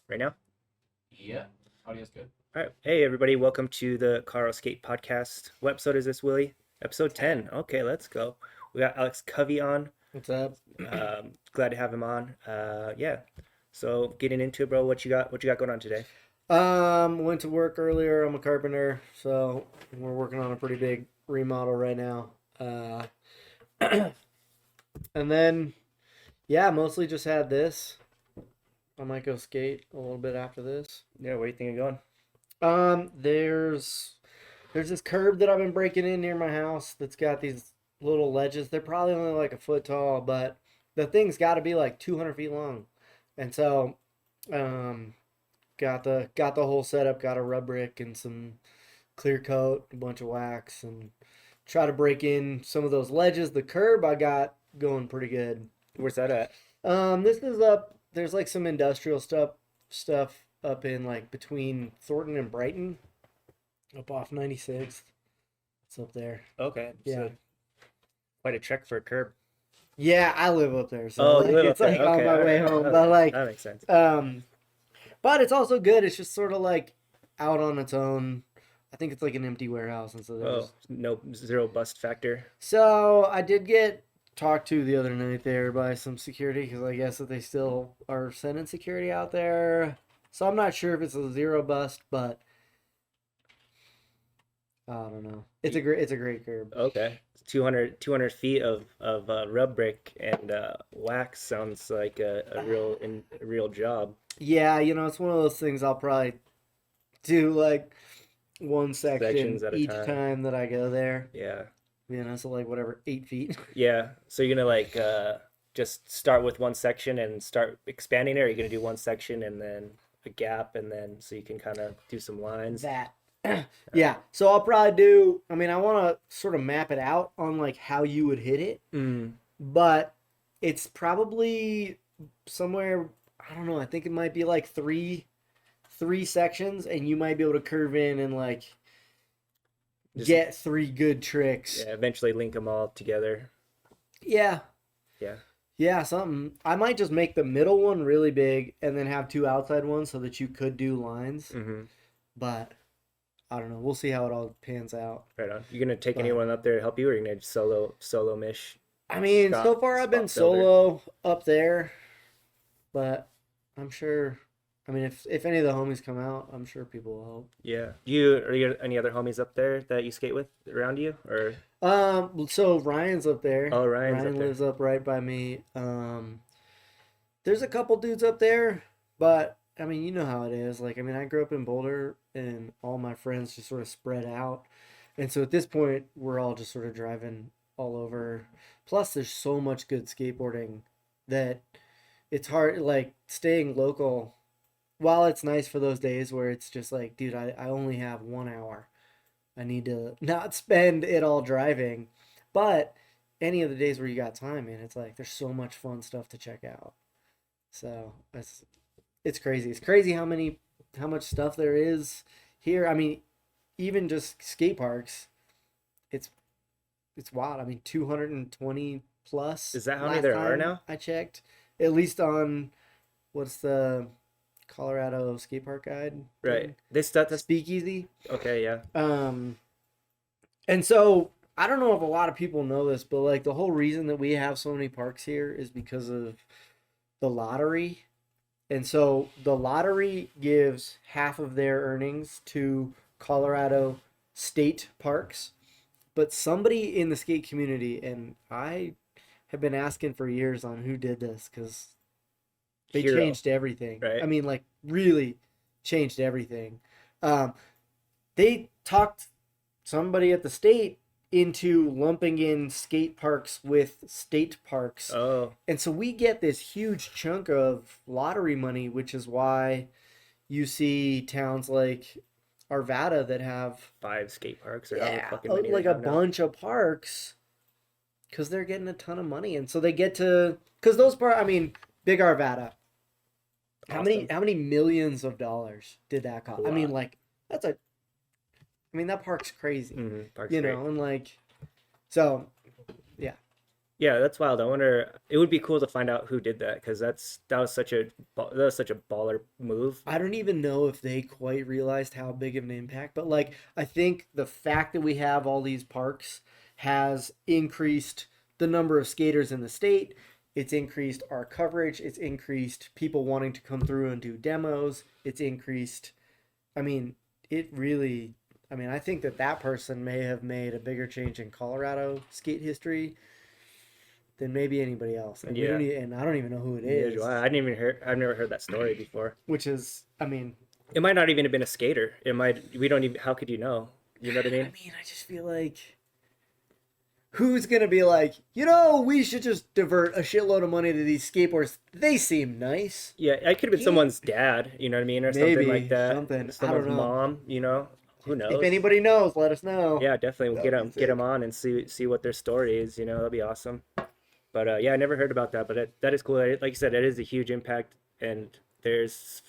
Right now? Yeah, audio's good. All right. Hey, everybody. Welcome to the Carl Skate Podcast. What episode is this, Willie? Episode 10. 10. Okay, let's go. We got Alex Covey on. What's up? Glad to have him on. Yeah. So getting into it, bro. What you got? What you got going on today? Went to work earlier. I'm a carpenter, so we're working on a pretty big remodel right now. Uh, and then, yeah, mostly just had this. I might go skate a little bit after this. Yeah. Where you think of going? There's this curb that I've been breaking in near my house that's got these little ledges. They're probably only like a foot tall, but the thing's got to be like 200 feet long. And so, um, got the whole setup. Got a rub brick and some clear coat, a bunch of wax, and try to break in some of those ledges. The curb I got going pretty good. Where's that at? This is up. There's like some industrial stuff up in like between Thornton and Brighton, up off 96th. It's up there. Okay. Yeah. So quite a trek for a curb. Yeah, I live up there, so Oh, like, you live up it's like there. on Okay. my All way right. home. Okay. But like, That makes sense. but it's also good. It's just sort of like out on its own. I think it's like an empty warehouse, and so Oh, there's. no zero bust factor. So I did get talked to the other night there by some security because I guess that they still are sending security out there. So I'm not sure if it's a zero bust, but I don't know. It's a great curb. Okay. 200 feet of rub brick and wax sounds like a real job. Yeah, it's one of those things I'll probably do like one section Sections at a each time. time that I go there. Yeah. So like whatever, 8 feet. Yeah. So you're gonna like just start with one section and start expanding it, or you're gonna do one section and then a gap and then so you can kind of do some lines. That. Yeah. So I'll probably do. I mean, I want to sort of map it out on like how you would hit it, Mm. but it's probably somewhere. I don't know. I think it might be like three sections, and you might be able to curve in and like Just get three good tricks. yeah, eventually link them all together. Yeah. Yeah. Yeah, something. I might just make the middle one really big and then have two outside ones so that you could do lines. Mm-hmm. But I don't know. We'll see how it all pans out. Right on. You gonna take But anyone up there to help you, or you're gonna solo mish I mean, so far I've been spot builder? solo up there, but I'm sure. I mean, if any of the homies come out, I'm sure people will Yeah. Are you any other homies up there that you skate with around you, or help. So Ryan's up there. oh, Ryan's up Ryan there? lives up right by me. There's a couple dudes up there, but I mean, you know how it is. Like, I mean, I grew up in Boulder, and all my friends just sort of spread out, and so at this point, we're all just sort of driving all over. Plus, there's so much good skateboarding that it's hard. Like staying local, while it's nice for those days where it's just like, dude, I only have 1 hour. I need to not spend it all driving. But any of the days where you got time, man, it's like there's so much fun stuff to check out. So it's crazy. It's crazy how much stuff there is here. I mean, even just skate parks, it's it's wild. I mean, 220 plus Is that how many last there are time now? I checked. At least on what's the Colorado skate park guide Right. thing? That's Speakeasy. okay. Yeah. Um, and so I don't know if a lot of people know this, but like the whole reason that we have so many parks here is because of the lottery. And so the lottery gives half of their earnings to Colorado state parks. But somebody in the skate community, and I have been asking for years on who did this because they Hero. changed everything. Right. I mean, like really changed everything. Um, they talked somebody at the state into lumping in skate parks with state parks. Oh, And so we get this huge chunk of lottery money, which is why you see towns like Arvada that have, 5 skate parks or however yeah, fucking many like they a have now. bunch of parks because they're getting a ton of money. And so they get to, because those parks, I mean, Big Arvada, Awesome. how many millions of dollars did that cost? A I mean, lot. like, that park's crazy, Mm-hmm. Park's you great. know, and like, so, yeah. Yeah, that's wild. I wonder. It would be cool to find out who did that because that was such a baller move. I don't even know if they quite realized how big of an impact, but like I think the fact that we have all these parks has increased the number of skaters in the state. It's increased our coverage. It's increased people wanting to come through and do demos. It's increased. I mean, it really. I mean, I think that that person may have made a bigger change in Colorado skate history than maybe anybody else. And we Yeah, don't, and I don't even know who it neither is. do I. I didn't even hear. I've never heard that story before. Which is, I mean, It might not even have been a skater. It might. We don't even. How could you know? You know what I I mean? mean, I just feel like who's gonna be like, you know, we should just divert a shitload of money to these skateboards. They seem nice. Yeah, it could have been He- someone's dad. You know what I mean, or something Maybe like that. something. I don't Someone's know. mom. You know, who If knows? anybody knows, let us know. Yeah, definitely. We'll That get would be them, get sick. them on and see what their story is. You know, that'd be awesome. But yeah, I never heard about that. But that is cool. Like you said, it is a huge impact. And there's,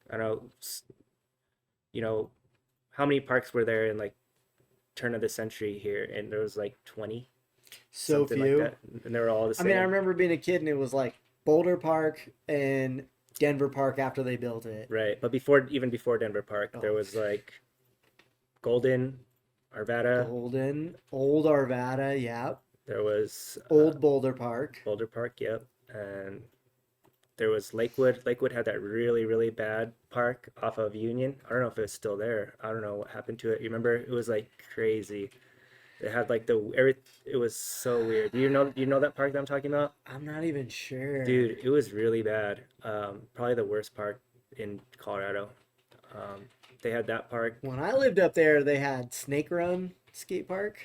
I don't know, you know, how many parks were there in like turn of the century here? And there was like 20, So something few. like that, and they were all the I mean, I same. remember being a kid and it was like Boulder Park and Denver Park after they built it. Right. But even before Denver Park, there Oh. was like Golden, Arvada. Golden, Old Arvada, yeah. There was Old Boulder Park. Boulder Park, yep. And there was Lakewood. Lakewood had that really, really bad park off of Union. I don't know if it's still there. I don't know what happened to it. You remember? It was like crazy. It had like it was so weird. You know that park that I'm talking about? I'm not even sure. Dude, it was really bad. Probably the worst park in Colorado. Um, they had that park. When I lived up there, they had Snake Run skate park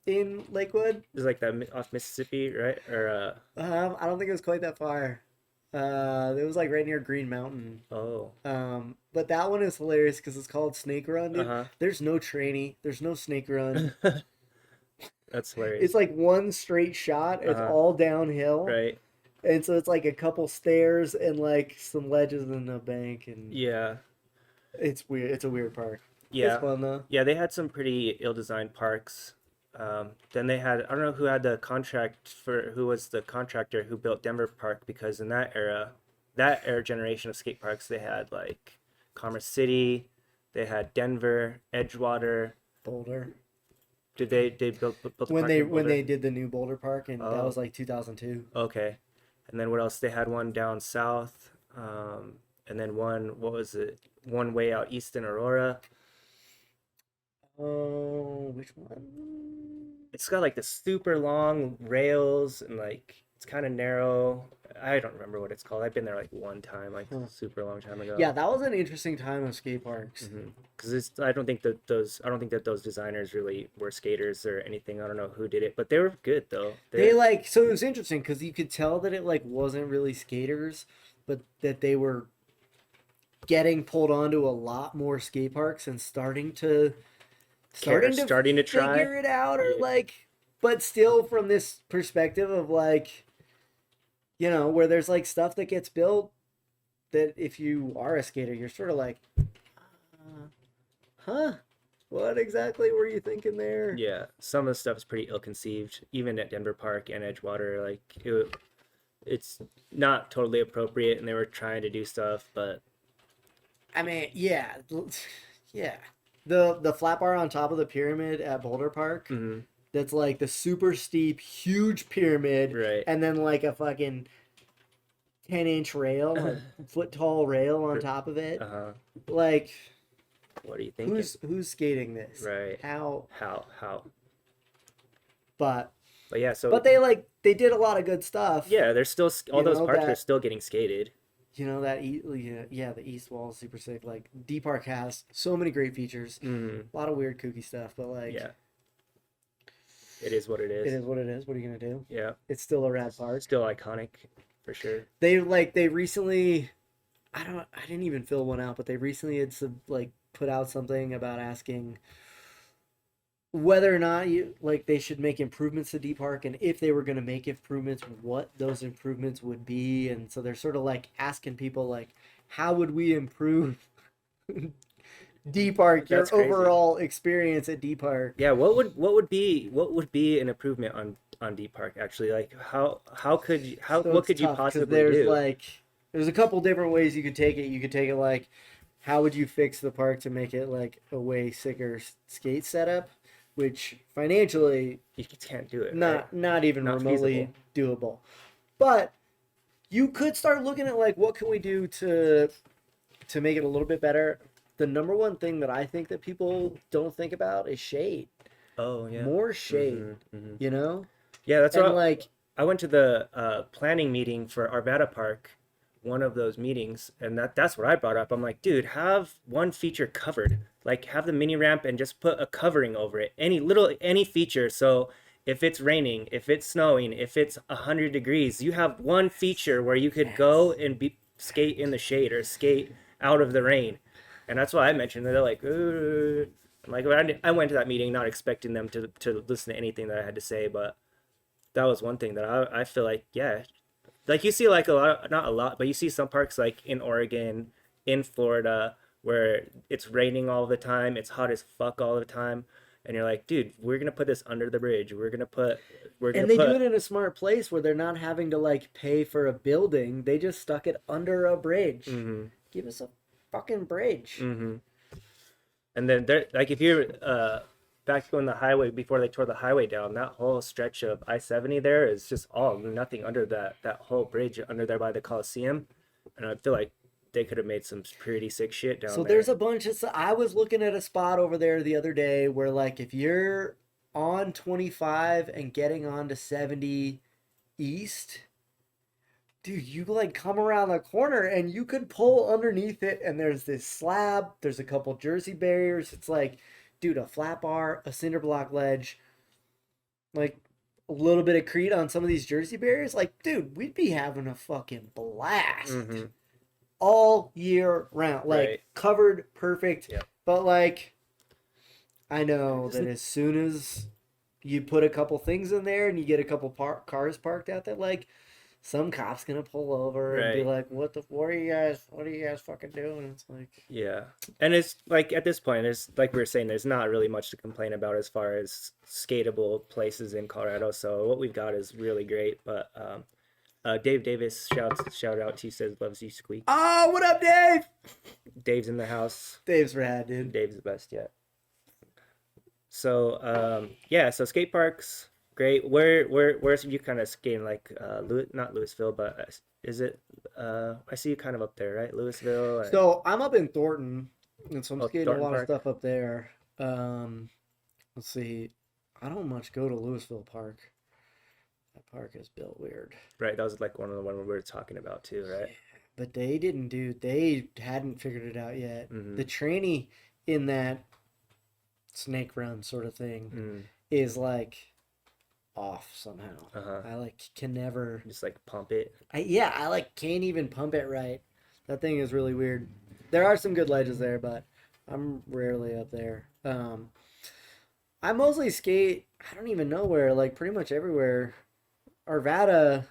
in Lakewood. It was like that off Mississippi, right? Or I don't think it was quite that far. It was like right near Green Mountain. oh, But that one is hilarious because it's called Snake Run, dude. uh-huh. There's no tranny. There's no Snake Run. That's hilarious. It's like one straight shot. It's Uh-huh. all downhill, Right? and so it's like a couple stairs and like some ledges and a bank, and Yeah. it's weird. It's a weird park. Yeah. It's fun though. Yeah, they had some pretty ill-designed parks. Then they had, I don't know who had the contract who was the contractor who built Denver Park because in that era generation of skate parks, they had like Commerce City, they had Denver, Edgewater. Boulder. Did they built the When park they in when Boulder? they did the new Boulder Park, and that Oh. was like 2002. Okay. And then what else? They had one down south, and then what was it? One way out east in Aurora. Oh, which one? It's got like the super long rails and like it's kind of narrow. I don't remember what it's called. I've been there like one time, like Huh. super long time ago. Yeah, that was an interesting time of skate parks. Because I don't think that those designers really were skaters or anything. I don't know who did it, but they were good though. They like so it was interesting because you could tell that it like wasn't really skaters, but that they were getting pulled onto a lot more skate parks and starting to starting to try. figure it out, or Yeah. like, but still from this perspective of like, you know, where there's like stuff that gets built that if you are a skater, you're sort of like, huh, what exactly were you thinking there? Yeah, some of the stuff is pretty ill-conceived, even at Denver Park and Edgewater. Like it's not totally appropriate, and they were trying to do stuff, but I mean, yeah, yeah. The flat bar on top of the pyramid at Boulder Park, mhm, that's like the super steep, huge pyramid, right. and then like a fucking 10-inch rail, a foot tall rail on top of it. Uh-huh. Like, What are you thinking? who's skating this? Right. How? How? But But yeah, so they did a lot of good stuff. yeah, there's still all You those know, parks are that- still getting skated. You know that the East Wall is super sick. Like D Park has so many great features. Mhm. A lot of weird kooky stuff, but like Yeah. It is what it it is. is what it is. What are you gonna do? Yeah. It's still a rad park. Still iconic for sure. They recently I didn't even fill one out, but they recently had some like put out something about asking whether or not they should make improvements to D Park, and if they were going to make improvements, what those improvements would be. And so they're sort of like asking people like, how would we improve D Park, your That's crazy. overall experience at D Park? Yeah, what would be an improvement on on Deep Park actually. Like how could you So what it's could you tough because possibly do? there's a couple different ways you could take it. You could take it like, how would you fix the park to make it like a way sicker skate setup, which financially You can't do it, right? not even Not remotely feasible. doable. But you could start looking at like, what can we do to make it a little bit better. The number one thing that I think that people don't think about is shade. Oh yeah. More shade, Hmm. you know? Yeah, that's And what like, I went to the planning meeting for Arvada Park, one of those meetings, and that's what I brought up. I'm like, dude, have one feature covered. Like have the mini ramp and just put a covering over it. Any feature. So if it's raining, if it's snowing, if it's 100 degrees, you have one feature where you could go and skate in the shade or skate out of the rain. And that's why I mentioned. They're like, "Ugh." I'm like, I went to that meeting not expecting them to listen to anything that I had to say, but that was one thing that I feel like, yeah, like you see like a lot, not a lot, but you see some parks like in Oregon, in Florida, where it's raining all the time, it's hot as fuck all the time, and you're like, dude, we're gonna put this under the bridge. We're gonna and they do put it in a smart place where they're not having to like pay for a building. They just stuck it under a bridge. mm-hmm, Give us a fucking bridge. mm-hmm. And then there, like if you're back on the highway before they tore the highway down, that whole stretch of I-70 there is just all nothing under that whole bridge under there by the Coliseum, and I feel like they could have made some pretty sick shit down So there. there's a bunch of. I was looking at a spot over there the other day where, like, if you're on 25 and getting on to 70 east, dude, you like come around the corner and you could pull underneath it, and there's this slab. There's a couple Jersey barriers. It's like, dude, a flat bar, a cinder block ledge, like a little bit of Crete on some of these Jersey barriers. Like, dude, we'd be having a fucking blast. Mm-hmm. All year round, like Right. covered perfect. Yep. But like, I know that as soon as you put a couple things in there and you get a couple cars parked out there, like some cop's gonna pull over and be Right. like, what are you guys fucking doing?" It's like, Yeah. And it's like at this point, there's like we were saying, there's not really much to complain about as far as skatable places in Colorado. So what we've got is really great. But Dave Davis shout out to you, says loves you squeak. "Oh, what up, Dave?" Dave's in the house. Dave's rad, dude. Dave's the best yet. So yeah, so skate parks, great. Where's you kind of skating like not Louisville, but is it I see you kind of up there, right? Louisville. So I'm up in Thornton, and so I'm Oh, skating Thornton a lot Park. of stuff up there. Let's see. I don't much go to Louisville Park. That park is built weird. Right, that was like one of the one we were talking about too, right? But they hadn't figured it out yet. Mhm. The tranny in that snake run sort of thing Mm, is like off somehow. uh-huh. I like can never. Just like pump it. I like can't even pump it right. That thing is really weird. There are some good ledges there, but I'm rarely up there. I mostly skate. I don't even know where. Like pretty much everywhere. Arvada.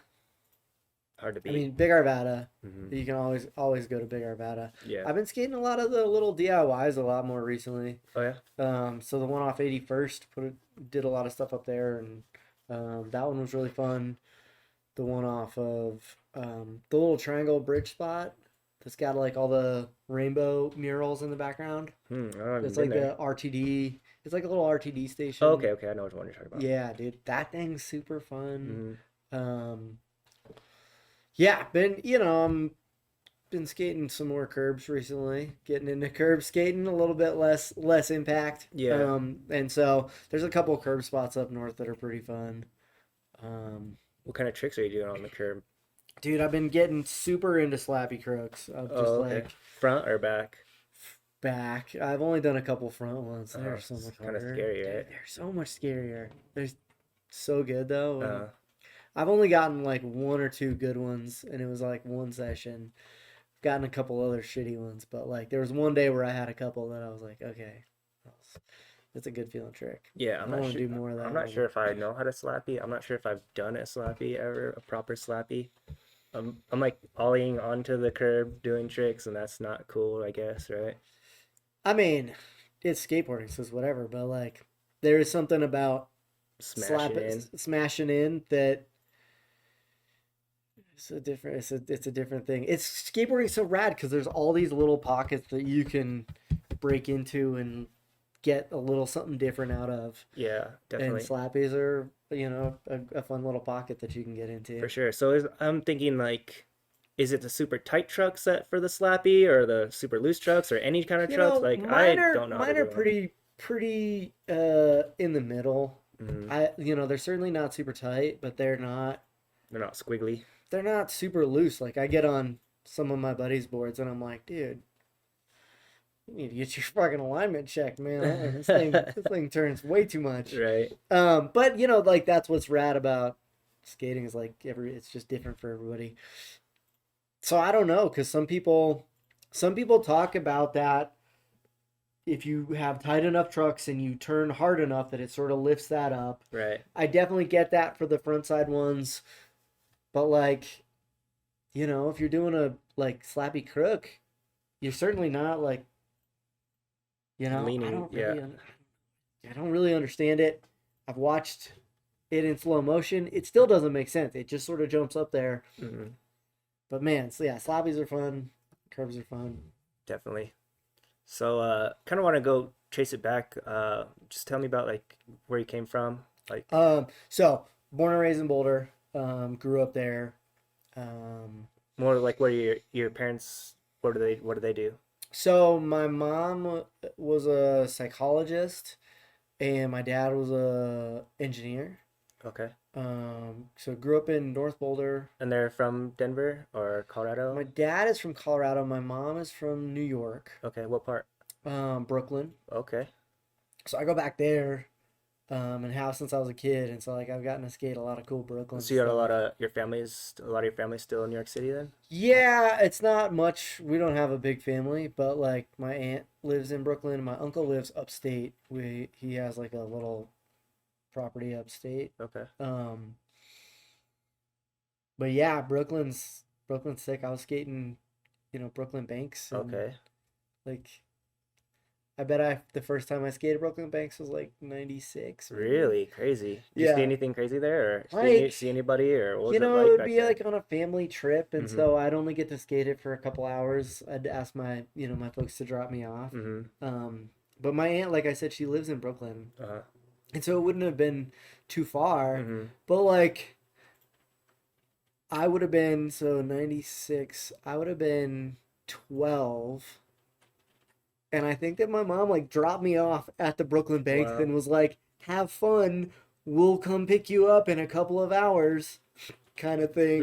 Hard to I beat. mean, Big Arvada. Mhm. You can always go to Big Arvada. Yeah. I've been skating a lot of the little DIYs a lot more recently. Oh yeah. So the one off 81st did a lot of stuff up there, and that one was really fun. The one off of the little triangle bridge spot that's got like all the rainbow murals in the background. I haven't It's been like there. the RTD. It's like a little RTD station. Oh, okay, I know which one you're talking about. Yeah, dude, that thing's super fun. Mhm. Yeah, I'm been skating some more curbs recently, getting into curb skating a little bit less impact. Yeah. And so there's a couple curb spots up north that are pretty fun. What kind of tricks are you doing on the curb? Dude, I've been getting super into slappy crooks. I'm just Oh, okay. like Front or back? back. I've only done a couple front ones. They're so It's much kind of harder. scary, Dude, right? they're so much scarier. They're so good though. Uh, I've only gotten like one or two good ones, and it was like one session. Gotten a couple other shitty ones, but like there was one day where I had a couple that I was like, okay, that's a good feeling trick. yeah, I I'm don't not want to sure. do more of that. I'm not sure if I know how to slappy. I'm not sure if I've done a slappy ever, a proper slappy. I'm like ollieing onto the curb doing tricks, and that's not cool, I guess, right? I mean, it's skateboarding, so it's whatever. But like, there is something about Smash it in. smashing in, that it's a different thing. It's skateboarding so rad because there's all these little pockets that you can break into and get a little something different out of. Yeah, And definitely. slappies are, a fun little pocket that you can get into. For sure. So I'm thinking like, is it the super tight trucks that for the slappy, or the super loose trucks, or any kind of trucks? Like I don't know how to Mine are do them. pretty in the middle. Hmm. They're certainly not super tight, but They're not squiggly. they're not super loose. Like I get on some of my buddies' boards and I'm like, dude, you need to get your fucking alignment checked, man. This thing turns way too much. Right. But like that's what's rad about skating is like it's just different for everybody. So I don't know, because some people talk about that if you have tight enough trucks and you turn hard enough that it sort of lifts that up. Right. I definitely get that for the front side ones, but like, if you're doing a like slappy crook, you're certainly not like, Leaning. Yeah. I don't really understand it. I've watched it in slow motion. It still doesn't make sense. It just sort of jumps up there. Hmm. But man, so yeah, slappies are fun. Curves are fun. Definitely. So kind of want to go trace it back. Just tell me about like where you came from. Like, So born and raised in Boulder. Grew up there. Um, more like where your parents, what do they do? so my mom was a psychologist, and my dad was a engineer. Okay. So grew up in North Boulder. And they're from Denver or My Colorado? dad is from Colorado. My mom is from New York, Okay, what part? Brooklyn. Okay. So I go back there, and have since I was a kid, and so like I've gotten to skate a lot of cool Brooklyn So you got a lot stuff. of your family still in New York City then? Yeah, it's not much. We don't have a big family, but like my aunt lives in Brooklyn. My uncle lives upstate. He has like a little property upstate. Okay. But yeah, Brooklyn's sick. I was skating, Brooklyn Banks, and Okay. like I bet the first time I skated Brooklyn Banks was like 96 maybe. Really crazy. Did you see Yeah. anything crazy there, or see Like, anybody, or what was it it like would back be then? like on a family trip, and Mm-hmm. so I'd only get to skate it for a couple hours. I'd ask my folks to drop me off. Mm-hmm. But my aunt, like I said, she lives in Brooklyn, Uh-huh. and so it wouldn't have been too far. Mm-hmm. But like, I would have been, so 96, I would have been 12. And I think that my mom like dropped me off at the Brooklyn Banks Wow. and was like, "Have fun. We'll come pick you up in a couple of hours," kind of thing.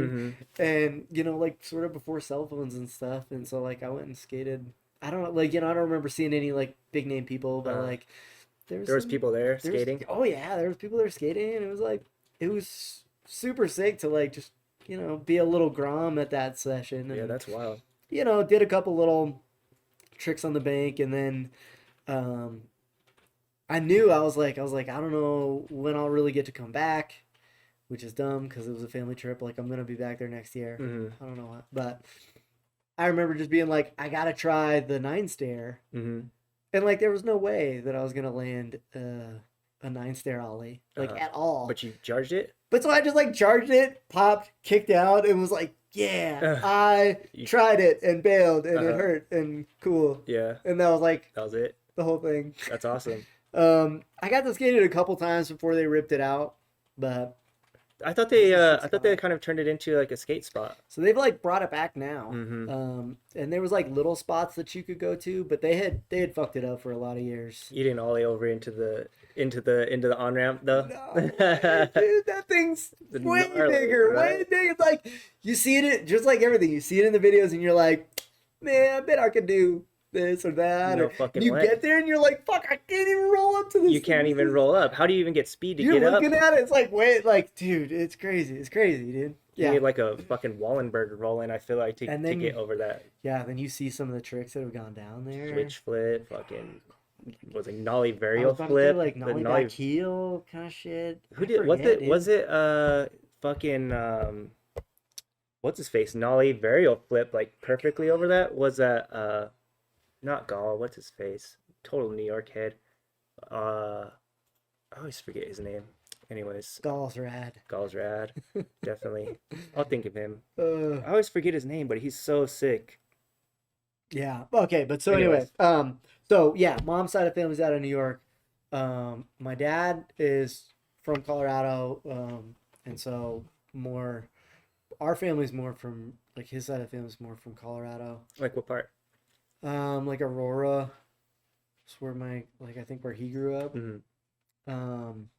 Mm-hmm. And like sort of before cell phones and stuff. And so like I went and skated. I don't know, like I don't remember seeing any like big name people, but Uh, like there was there was some people there there was skating. oh yeah, there was people there skating, and it was super sick to like just be a little grom at that session, Yeah, and that's wild. did a couple little tricks on the bank, and then um I knew I don't know when I'll really get to come back, which is dumb because it was a family trip. Like I'm gonna be back there next year. Mm-hmm. I don't know what, but I remember just being like, I gotta try the nine stair, Mm-hmm. and like there was no way that I was gonna land a nine stair ollie like Uh-huh. at all. But you charged it? But so I just like charged it, popped, kicked out, and was like, yeah, Uh, I you, tried it and bailed, and it uh-huh. hurt and cool, Yeah, and that was like that was it. the whole thing. That's awesome. I got to skate it a couple times before they ripped it out, but I thought they kind of turned it into like a skate spot. so they've like brought it back now. Mm-hmm. And there was like little spots that you could go to, but they had fucked it up for a lot of years. You didn't ollie over into the on ramp though. No way, dude, that thing's The way gnarly, bigger, way right? bigger. Like you see it just like everything. You see it in the videos, and you're like, man, I bet I could do this or that. No Or fucking you way. get there, and you're like, fuck, I can't even roll up to this. You can't thing. even roll up. How do you even get speed to You're get up? looking at it, it's like, wait, like, dude, it's crazy. It's crazy, dude. You Yeah. need like a fucking Wallenberg rolling, I feel like, to, And to then get over that yeah, then you see some of the tricks that have gone down there. switch flip, fucking was it nollie I was varial about to say flip? like The nollie nollie back heel kind of shit. who I did was forget, it dude. was it fucking what's his face? Nollie varial flip like perfectly over that? Was that not Gall, what's his face? Total New York head. I always forget his name. Anyways, Gall's rad. Gall's rad. Definitely. I'll think of him. Uh, I always forget his name, but he's so sick. yeah. Okay, but so anyway, Anyways. so yeah, mom's side of family's out of New York. My dad is from Colorado, and so more, our family's more from like his side of the family's more from Colorado. Like what part? Like Aurora, is where I think where he grew up. Hmm. Um,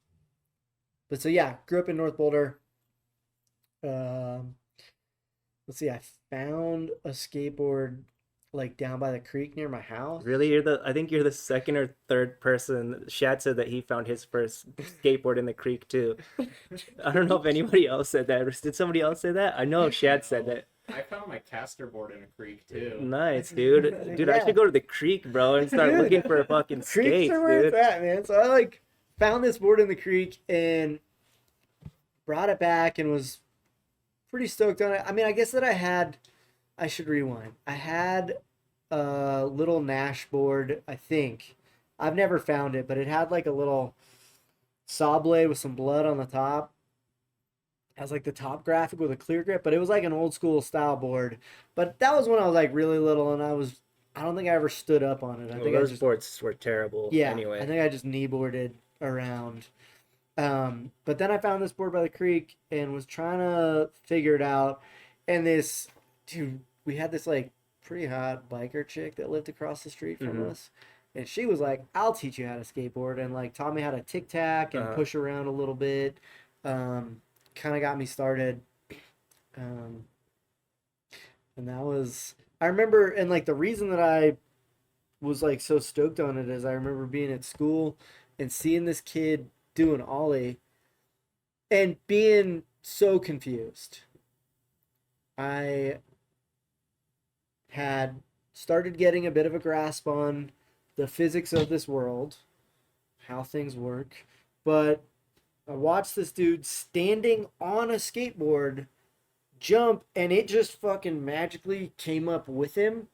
but so yeah, grew up in North Boulder. Um, let's see, I found a skateboard like down by the creek near my house. Really? I think you're the second or third person. Shad said that he found his first skateboard in the creek too. I don't know if anybody else said that. Did somebody else say that? I know Shad said that. I found my caster board in a creek too. Nice, dude. Dude, I Yeah. should go to the creek, bro, and start Dude, looking for fucking Creeks skates, are where dude. it's at, man. So I like found this board in the creek and brought it back and was pretty stoked on it. I mean, I guess that I should rewind. I had a little Nash board, I think. I've never found it, but it had like a little saw blade with some blood on the top. It has like the top graphic with a clear grip, but it was like an old school style board. But that was when I was like really little, and I don't think I ever stood up on it. I Well, think I those just, boards were terrible. yeah, Anyway. I think I just kneeboarded around. But then I found this board by the creek and was trying to figure it out. And dude, we had this like pretty hot biker chick that lived across the street from Mhm. us. And she was like, I'll teach you how to skateboard, and like taught me how to tic tac and Uh-huh. push around a little bit. Kind of got me started. Um, and I remember, and like the reason that I was like so stoked on it is I remember being at school and seeing this kid do an ollie and being so confused. I had started getting a bit of a grasp on the physics of this world, how things work, but I watched this dude standing on a skateboard jump and it just fucking magically came up with him.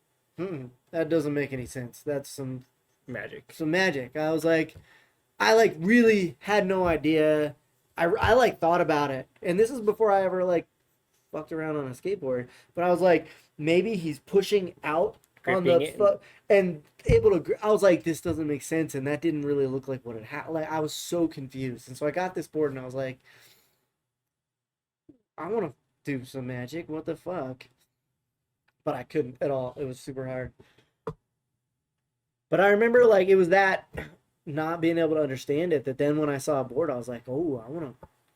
That doesn't make any sense. That's some Magic. magic. I like really had no idea. I like thought about it, and this is before I ever like fucked around on a skateboard. But I was like, maybe he's pushing out on Gripping the it. foot and able to. I was like, this doesn't make sense, and that didn't really look like what it had. Like I was so confused, and so I got this board, and I was like, I want to do some magic. What the fuck? But I couldn't at all. It was super hard. But I remember like it was that not being able to understand it that then when I saw a board, I was like, oh, I wanna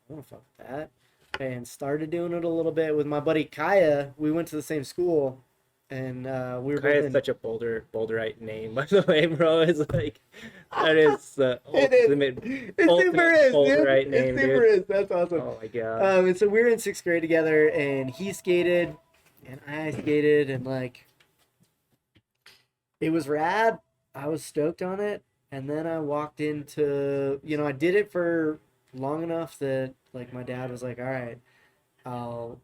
fuck with that. And started doing it a little bit with my buddy Kaya. We went to the same school, and we were Kai both is such a Boulderite name, by the way, bro. It's like that is the It is. ultimate, It super ultimate is, dude. Boulderite It name, super dude. is. That's awesome. Oh my god. And so we were in 6th grade together, and he skated, and I skated, and like it was rad. I was stoked on it, and then I walked into, I did it for long enough that like my dad was like, "All right, I'll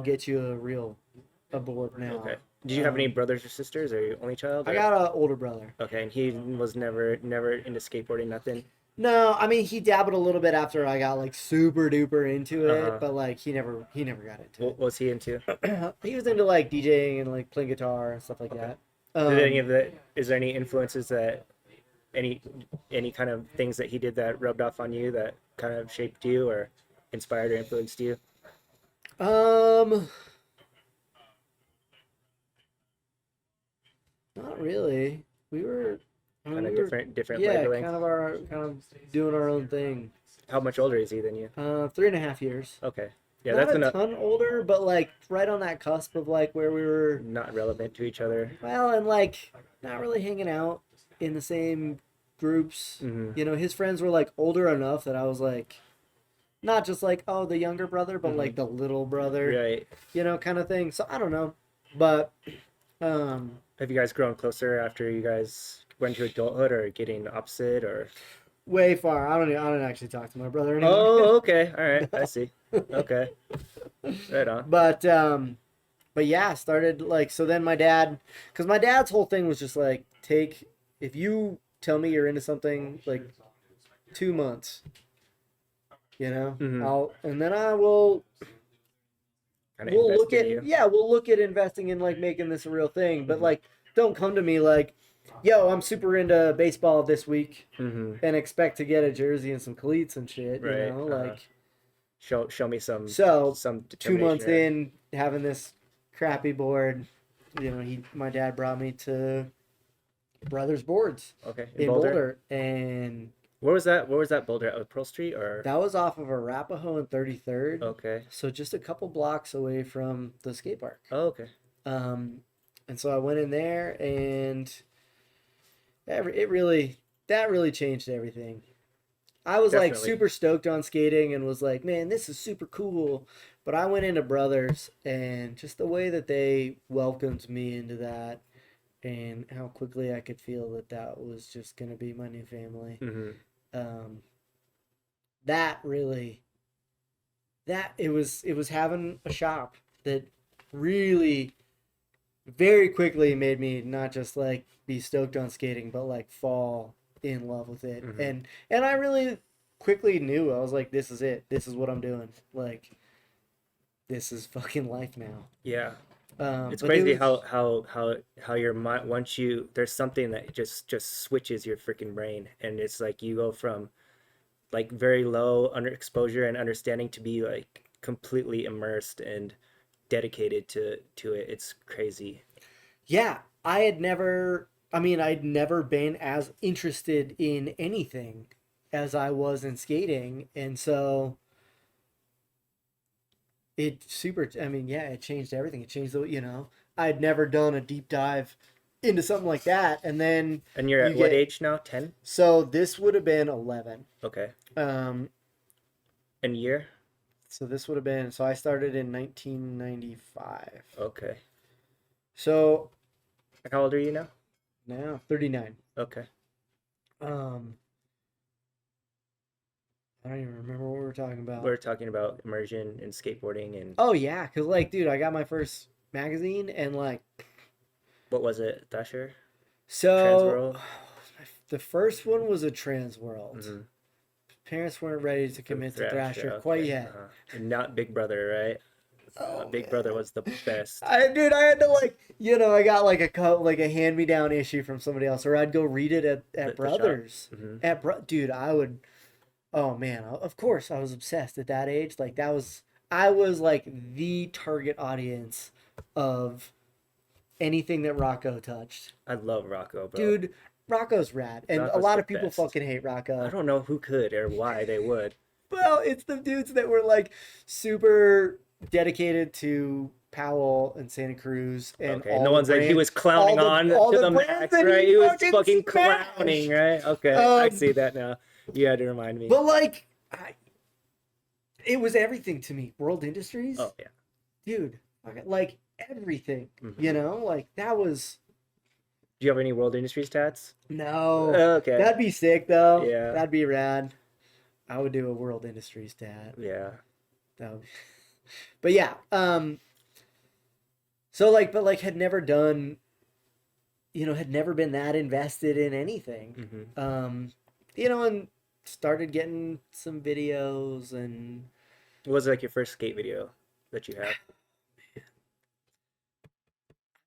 get you a board now." Okay. Did you have any Um, brothers or sisters, or you only child? I or- got an older brother. Okay, and he was never into skateboarding, nothing. No, I mean he dabbled a little bit after I got like super duper into it, Uh-huh. but like he never got into What was he into? it. He was into like DJing and like playing guitar and stuff like Okay. that. Did any of the is there any influences that any kind of things that he did that rubbed off on you that kind of shaped you or inspired or influenced you? Um, not really. We were I mean, Kind of we were- different yeah, leveling. kind of doing our own thing. How much older is he than you? 3.5 years. Okay. Yeah, Not that's a enough. ton older, but like right on that cusp of like where we were. Not relevant to each other. Well, and like not really hanging out in the same groups. Hmm. His friends were like older enough that I was like, not just like, oh, the younger brother, but Mhm. like the little brother, Right. kind of thing. So I don't know, but Have you guys grown closer after you guys went to adulthood, or getting opposite, or? way far. I don't actually talk to my brother anymore. Oh, okay. All right. I see. Okay. Right on. But yeah, started like so. Then my dad, because my dad's whole thing was just like, if you tell me you're into something, like 2 months, you know. Mhm. And then I will Kind of we'll invest look in at you. we'll look at investing in like making this a real thing, but Mhm. like don't come to me like, yo, I'm super into baseball this week Mhm. and expect to get a jersey and some cleats and shit, you Right. know, like Show me so some 2 months determination. Or... in having this crappy board, you know, my dad brought me to Brothers Boards Okay. In in Boulder. Boulder, and Where was that? Where was that Boulder at? Pearl Street or? that was off of Arapahoe and 33rd, Okay. so just a couple blocks away from the skate park. Oh, okay. Um, and so I went in there, and it really that really changed everything. I was like Definitely. super stoked on skating and was like, man, this is super cool. But I went into Brothers, and just the way that they welcomed me into that, and how quickly I could feel that that was just gonna be my new family. Mhm. Um, that really that it was having a shop that really very quickly made me not just like be stoked on skating, but like fall in love with it. Mhm. And I really quickly knew, I was like, this is it. This is what I'm doing. Like, this is fucking life now. Yeah. It's But it crazy was how your mind once you there's something that just switches your freaking brain, and it's like you go from like very low under exposure and understanding to be like completely immersed and dedicated to it. It's crazy. yeah. I'd never been as interested in anything as I was in skating, and so it changed everything. It changed I'd never done a deep dive into something like that. And then And you're you at what get, age now? 10? so this would have been 11. Okay. Um, And year? so I started in 1995. Okay. So Like how old are you now? now 39. Okay. Um, I don't even remember what we were talking about. We're talking about immersion and skateboarding and Oh yeah, cause like, dude, I got my first magazine, and like, what was it? Thrasher? so Transworld? the first one was a Trans World. Mm-hmm. Parents weren't ready to commit to Thrasher. Thrasher quite Okay. yet. And not Big Brother, right? Oh Big Brother man. was the best. I had to like, I got like like a hand me down issue from somebody else, or I'd go read it at The shop. Brothers. Mm-hmm. Dude, I would. Oh man, of course I was obsessed at that age. Like I was like the target audience of anything that Rocco touched. I love Rocco, bro. Dude, Rocco's rad, and a Rocco's lot the of people best. fucking hate I Rocco. don't know who could or why they would. Well, it's the dudes that were like super dedicated to Powell and Santa Cruz and Okay, and the ones that he was clowning on all to the the brands max, that right? he He was fucking fucking smashed. clowning, right? Okay, I Um, see that now. You had to remind me. but like, it was everything to me. World Industries, Oh yeah. dude, like everything. Mm-hmm. Like that was Do you have any World Industries tats? no. Okay. That'd be sick though. Yeah. That'd be rad. I would do a World Industries stat. Yeah. That would... But yeah, so like, but like had never done, had never been that invested in anything. Mm-hmm. And started getting some videos and What was like your first skate video that you have? I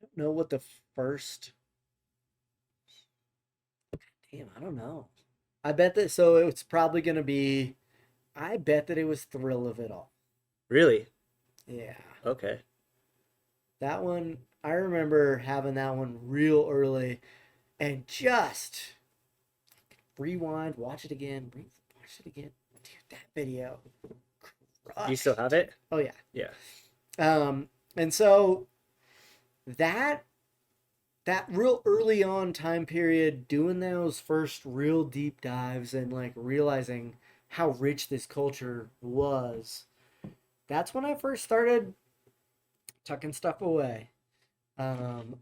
don't know what the first. Damn, I don't know. I bet that so it's probably gonna be. I bet that it was Thrill of It All. Really? Yeah, Okay. that one. I remember having that one real early, and just rewind, watch it again, watch it again. Dude, that video Do you still have crushed. it? Oh yeah. Yeah. And so that that real early on time period, doing those first real deep dives and like realizing how rich this culture was, that's when I first started tucking stuff away.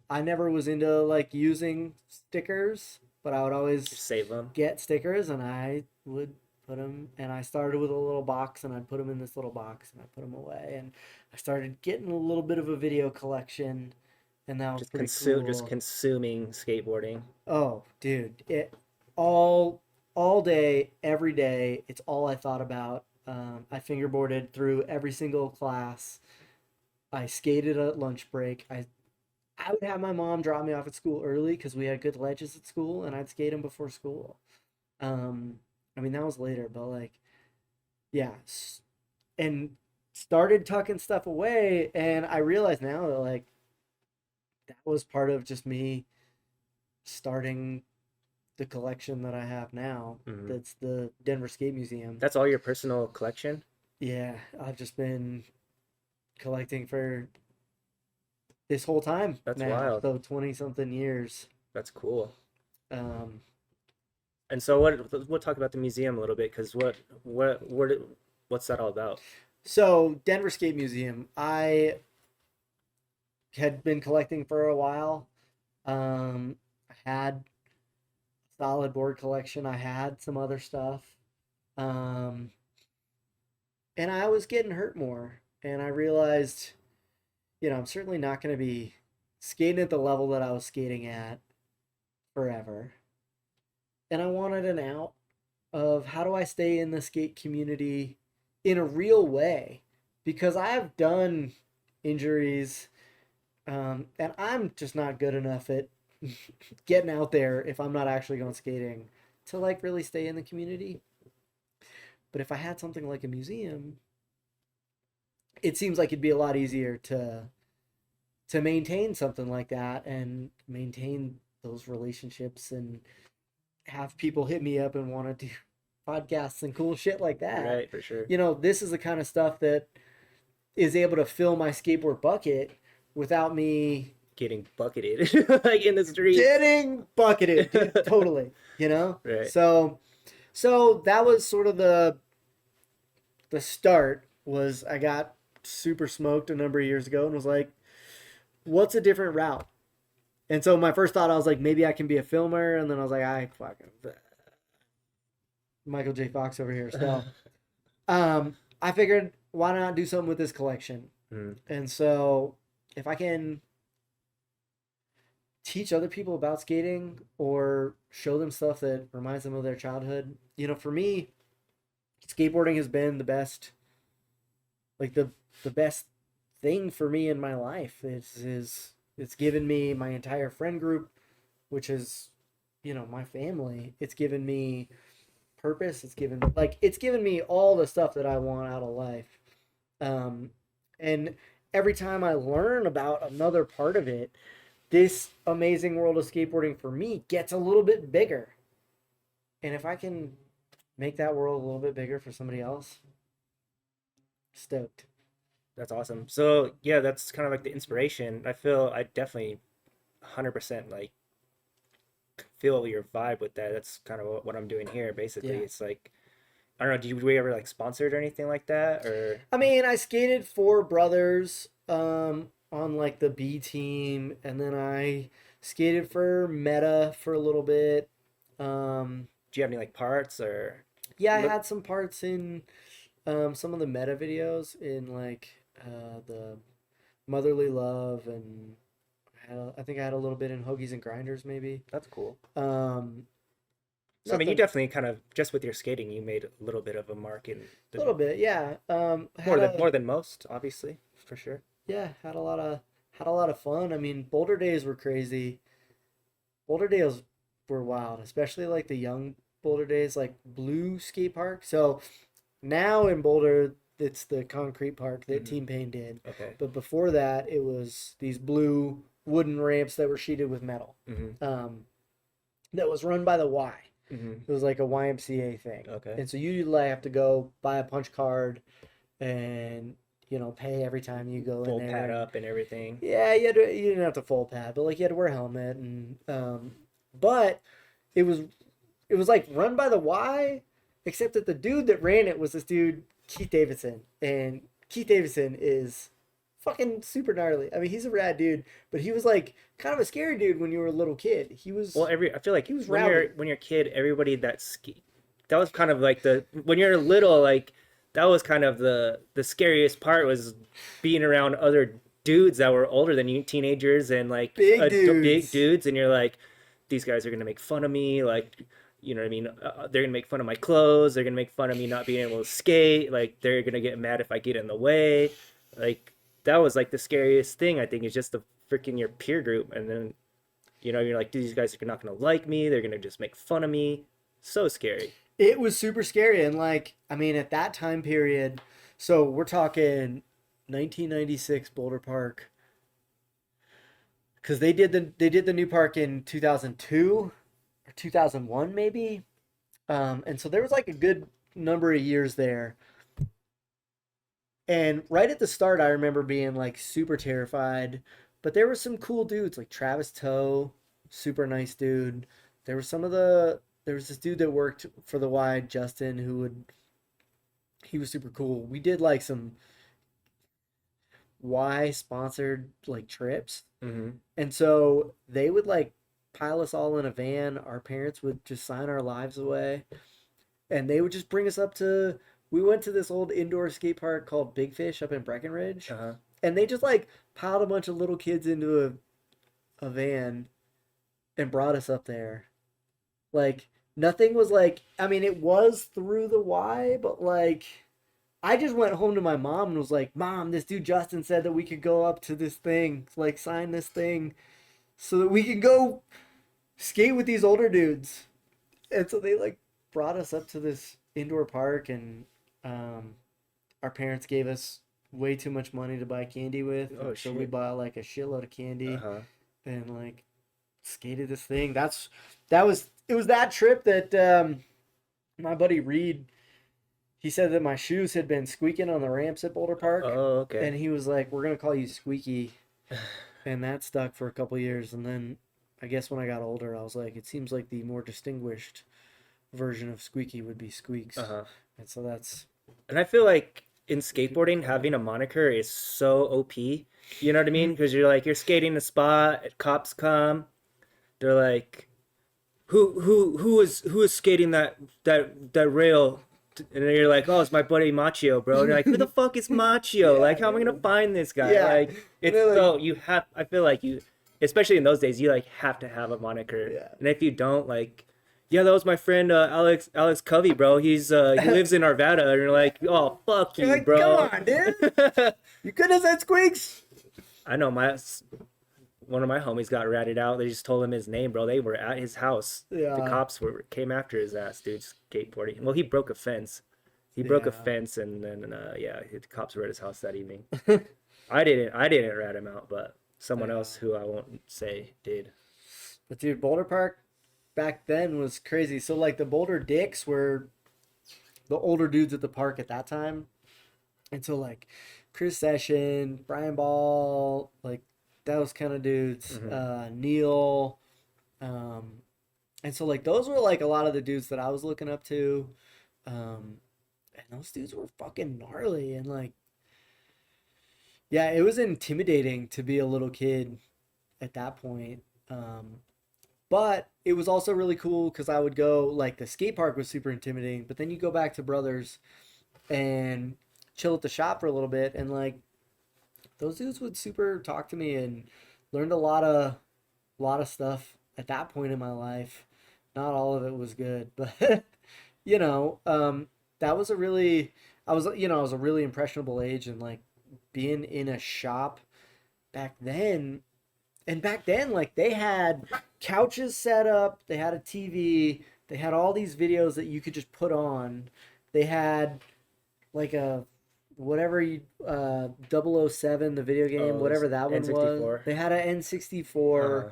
I never was into like using stickers, but I would always Just save them. get stickers, and I would put them, and I started with a little box, and I'd put them in this little box, and I put them away, and I started getting a little bit of a video collection, and that was Just pretty just cool. consuming skateboarding. Oh, dude, it all all day, every day, it's all I thought about. I fingerboarded through every single class. I skated at lunch break. I would have my mom drop me off at school early because we had good ledges at school, and I'd skate them before school. Um, I mean that was later, but like, yeah, and started tucking stuff away, and I realize now that like that was part of just me starting the collection that I have now. Mhm. That's the Denver Skate Museum. That's all your personal collection? Yeah, I've just been collecting for this whole time That's now, wild. so 20 something years. That's cool. Um, And so we'll talk about the museum a little bit because what's that all about? so Denver Skate Museum, I had been collecting for a while. I had a solid board collection. I had some other stuff. Um, and I was getting hurt more. And I realized, I'm certainly not going to be skating at the level that I was skating at forever. And I wanted an out of how do I stay in the skate community in a real way? Because I have done injuries, and I'm just not good enough at getting out there if I'm not actually going skating to like really stay in the community. But if I had something like a museum, it seems like it'd be a lot easier to maintain something like that and maintain those relationships and have people hit me up and want to do podcasts and cool shit like that. Right, for sure. This is the kind of stuff that is able to fill my skateboard bucket without me Getting bucketed like in the street. getting bucketed, dude, totally. Right. So that was sort of the start. Was I got super smoked a number of years ago and was like, what's a different route? And so my first thought, I was like, maybe I can be a filmer, and then I was like, I fucking Michael J. Fox over here. So I figured, why not do something with this collection? Mhm. And so if I can teach other people about skating or show them stuff that reminds them of their childhood, for me, skateboarding has been the best, like the best thing for me in my life. It's given me my entire friend group, which is, my family. It's given me purpose. It's given me all the stuff that I want out of life. And every time I learn about another part of it, this amazing world of skateboarding for me gets a little bit bigger. And if I can make that world a little bit bigger for somebody else, stoked. That's awesome. So yeah, that's kind of like the inspiration. I feel I definitely 100% like feel your vibe with that. That's kind of what I'm doing here. Basically, Yeah. it's like I don't know. Were you ever like sponsored or anything like that? Or I mean, I skated for brothers on like the B team, and then I skated for Meta for a little bit. Um, do you have any like parts or yeah, I look? had some parts in some of the Meta videos in like the Motherly Love, and I think I had a little bit in Hoagies and Grinders maybe. That's cool. Um, So I mean, you nothing, definitely kind of just with your skating, you made a little bit of a mark in a the little bit, yeah. more than most, obviously, for sure. Yeah, had a lot of fun. I mean, Boulder days were crazy. Boulder days were wild, especially like the young Boulder days, like Blue Skate Park. So now in Boulder, it's the concrete park that Mhm. Team Pain did. Okay. But before that, it was these blue wooden ramps that were sheeted with metal. Mm-hmm. That was run by the Y. Mm-hmm. It was like a YMCA thing. Okay. And so you like have to go buy a punch card and pay every time you go Full in there. pad up and everything. Yeah, you didn't have to full pad, but like you had to wear a helmet, and but it was like run by the Y, except that the dude that ran it was this dude Keith Davidson, and Keith Davidson is fucking super gnarly. I mean, he's a rad dude, but he was like kind of a scary dude when you were a little kid. He was Well, I feel like he was when rowdy. you're a kid, everybody that was kind of like when you're little, like that was kind of the scariest part was being around other dudes that were older than you, teenagers and like Big big dudes. dudes, and you're like, these guys are gonna make fun of me, like you know what I mean? They're gonna make fun of my clothes. They're gonna make fun of me not being able to skate. Like they're gonna get mad if I get in the way. Like that was like the scariest thing. I think is just the freaking your peer group, and then you know you're like, dude, these guys are not gonna like me. They're gonna just make fun of me. So scary. It was super scary, and like, I mean, at that time period, so we're talking 1996 Boulder Park, because they did the new park in 2002 or 2001 maybe, and so there was like a good number of years there. And right at the start, I remember being like super terrified, but there were some cool dudes like Travis Toe, super nice dude. There was this dude that worked for the Wide, Justin, he was super cool. We did like some Y sponsored like trips. Mm-hmm. And so they would like pile us all in a van. Our parents would just sign our lives away. And they would just bring us up to. We went to this old indoor skate park called Big Fish up in Breckenridge. Uh-huh. And they just like piled a bunch of little kids into a van and brought us up there. Like, nothing was like, I mean, it was through the Y, but like, I just went home to my mom and was like, Mom, this dude Justin said that we could go up to this thing, like sign this thing so that we can go skate with these older dudes. And so they like brought us up to this indoor park, and um, our parents gave us way too much money to buy candy with. Oh, so we shit. bought like a shitload of candy Uh-huh. and like skated this thing. It was that trip that my buddy Reed, he said that my shoes had been squeaking on the ramps at Boulder Park, Oh, okay. and he was like, "We're gonna call you Squeaky," and that stuck for a couple years. And then I guess when I got older, I was like, "It seems like the more distinguished version of Squeaky would be Squeaks," Uh-huh. and so that's And I feel like in skateboarding, having a moniker is so OP. You know what I mean? Because you're like, you're skating a spot, cops come, they're like, who is skating that rail? And then you're like, oh, it's my buddy Machio, bro. And you're like, who the fuck is Machio? Yeah, Like, how am I gonna find this guy? yeah. Like, And it's they're like, so you have. I feel like you, especially in those days, you like have to have a moniker. Yeah. And if you don't, like, yeah, that was my friend Alex Covey, bro. He lives in Arvada, and you're like, oh fuck you, You're like, bro. come on, dude. You couldn't have said Squeaks. I know one of my homies got ratted out. They just told him his name, bro. They were at his house. Yeah. The cops came after his ass, dude, skateboarding. Well, he broke a fence. He broke a Yeah. fence, and then yeah, the cops were at his house that evening. I didn't rat him out, but someone else who I won't say did. But dude, Boulder Park back then was crazy. So like the Boulder Dicks were the older dudes at the park at that time. And so like Chris Session, Brian Ball, like those kind of dudes, Neil, and so like those were like a lot of the dudes that I was looking up to. And those dudes were fucking gnarly, and like yeah, it was intimidating to be a little kid at that point. But it was also really cool because I would go, like, the skate park was super intimidating, but then you go back to Brothers and chill at the shop for a little bit, and like those dudes would super talk to me, and learned a lot of stuff at that point in my life. Not all of it was good, but you know, that was a really I was a really impressionable age, and like being in a shop back then. And back then, like, they had couches set up, they had a TV, they had all these videos that you could just put on. They had like a whatever you 007, the video game, Oh, whatever that one was. N64. They had an N64. Uh,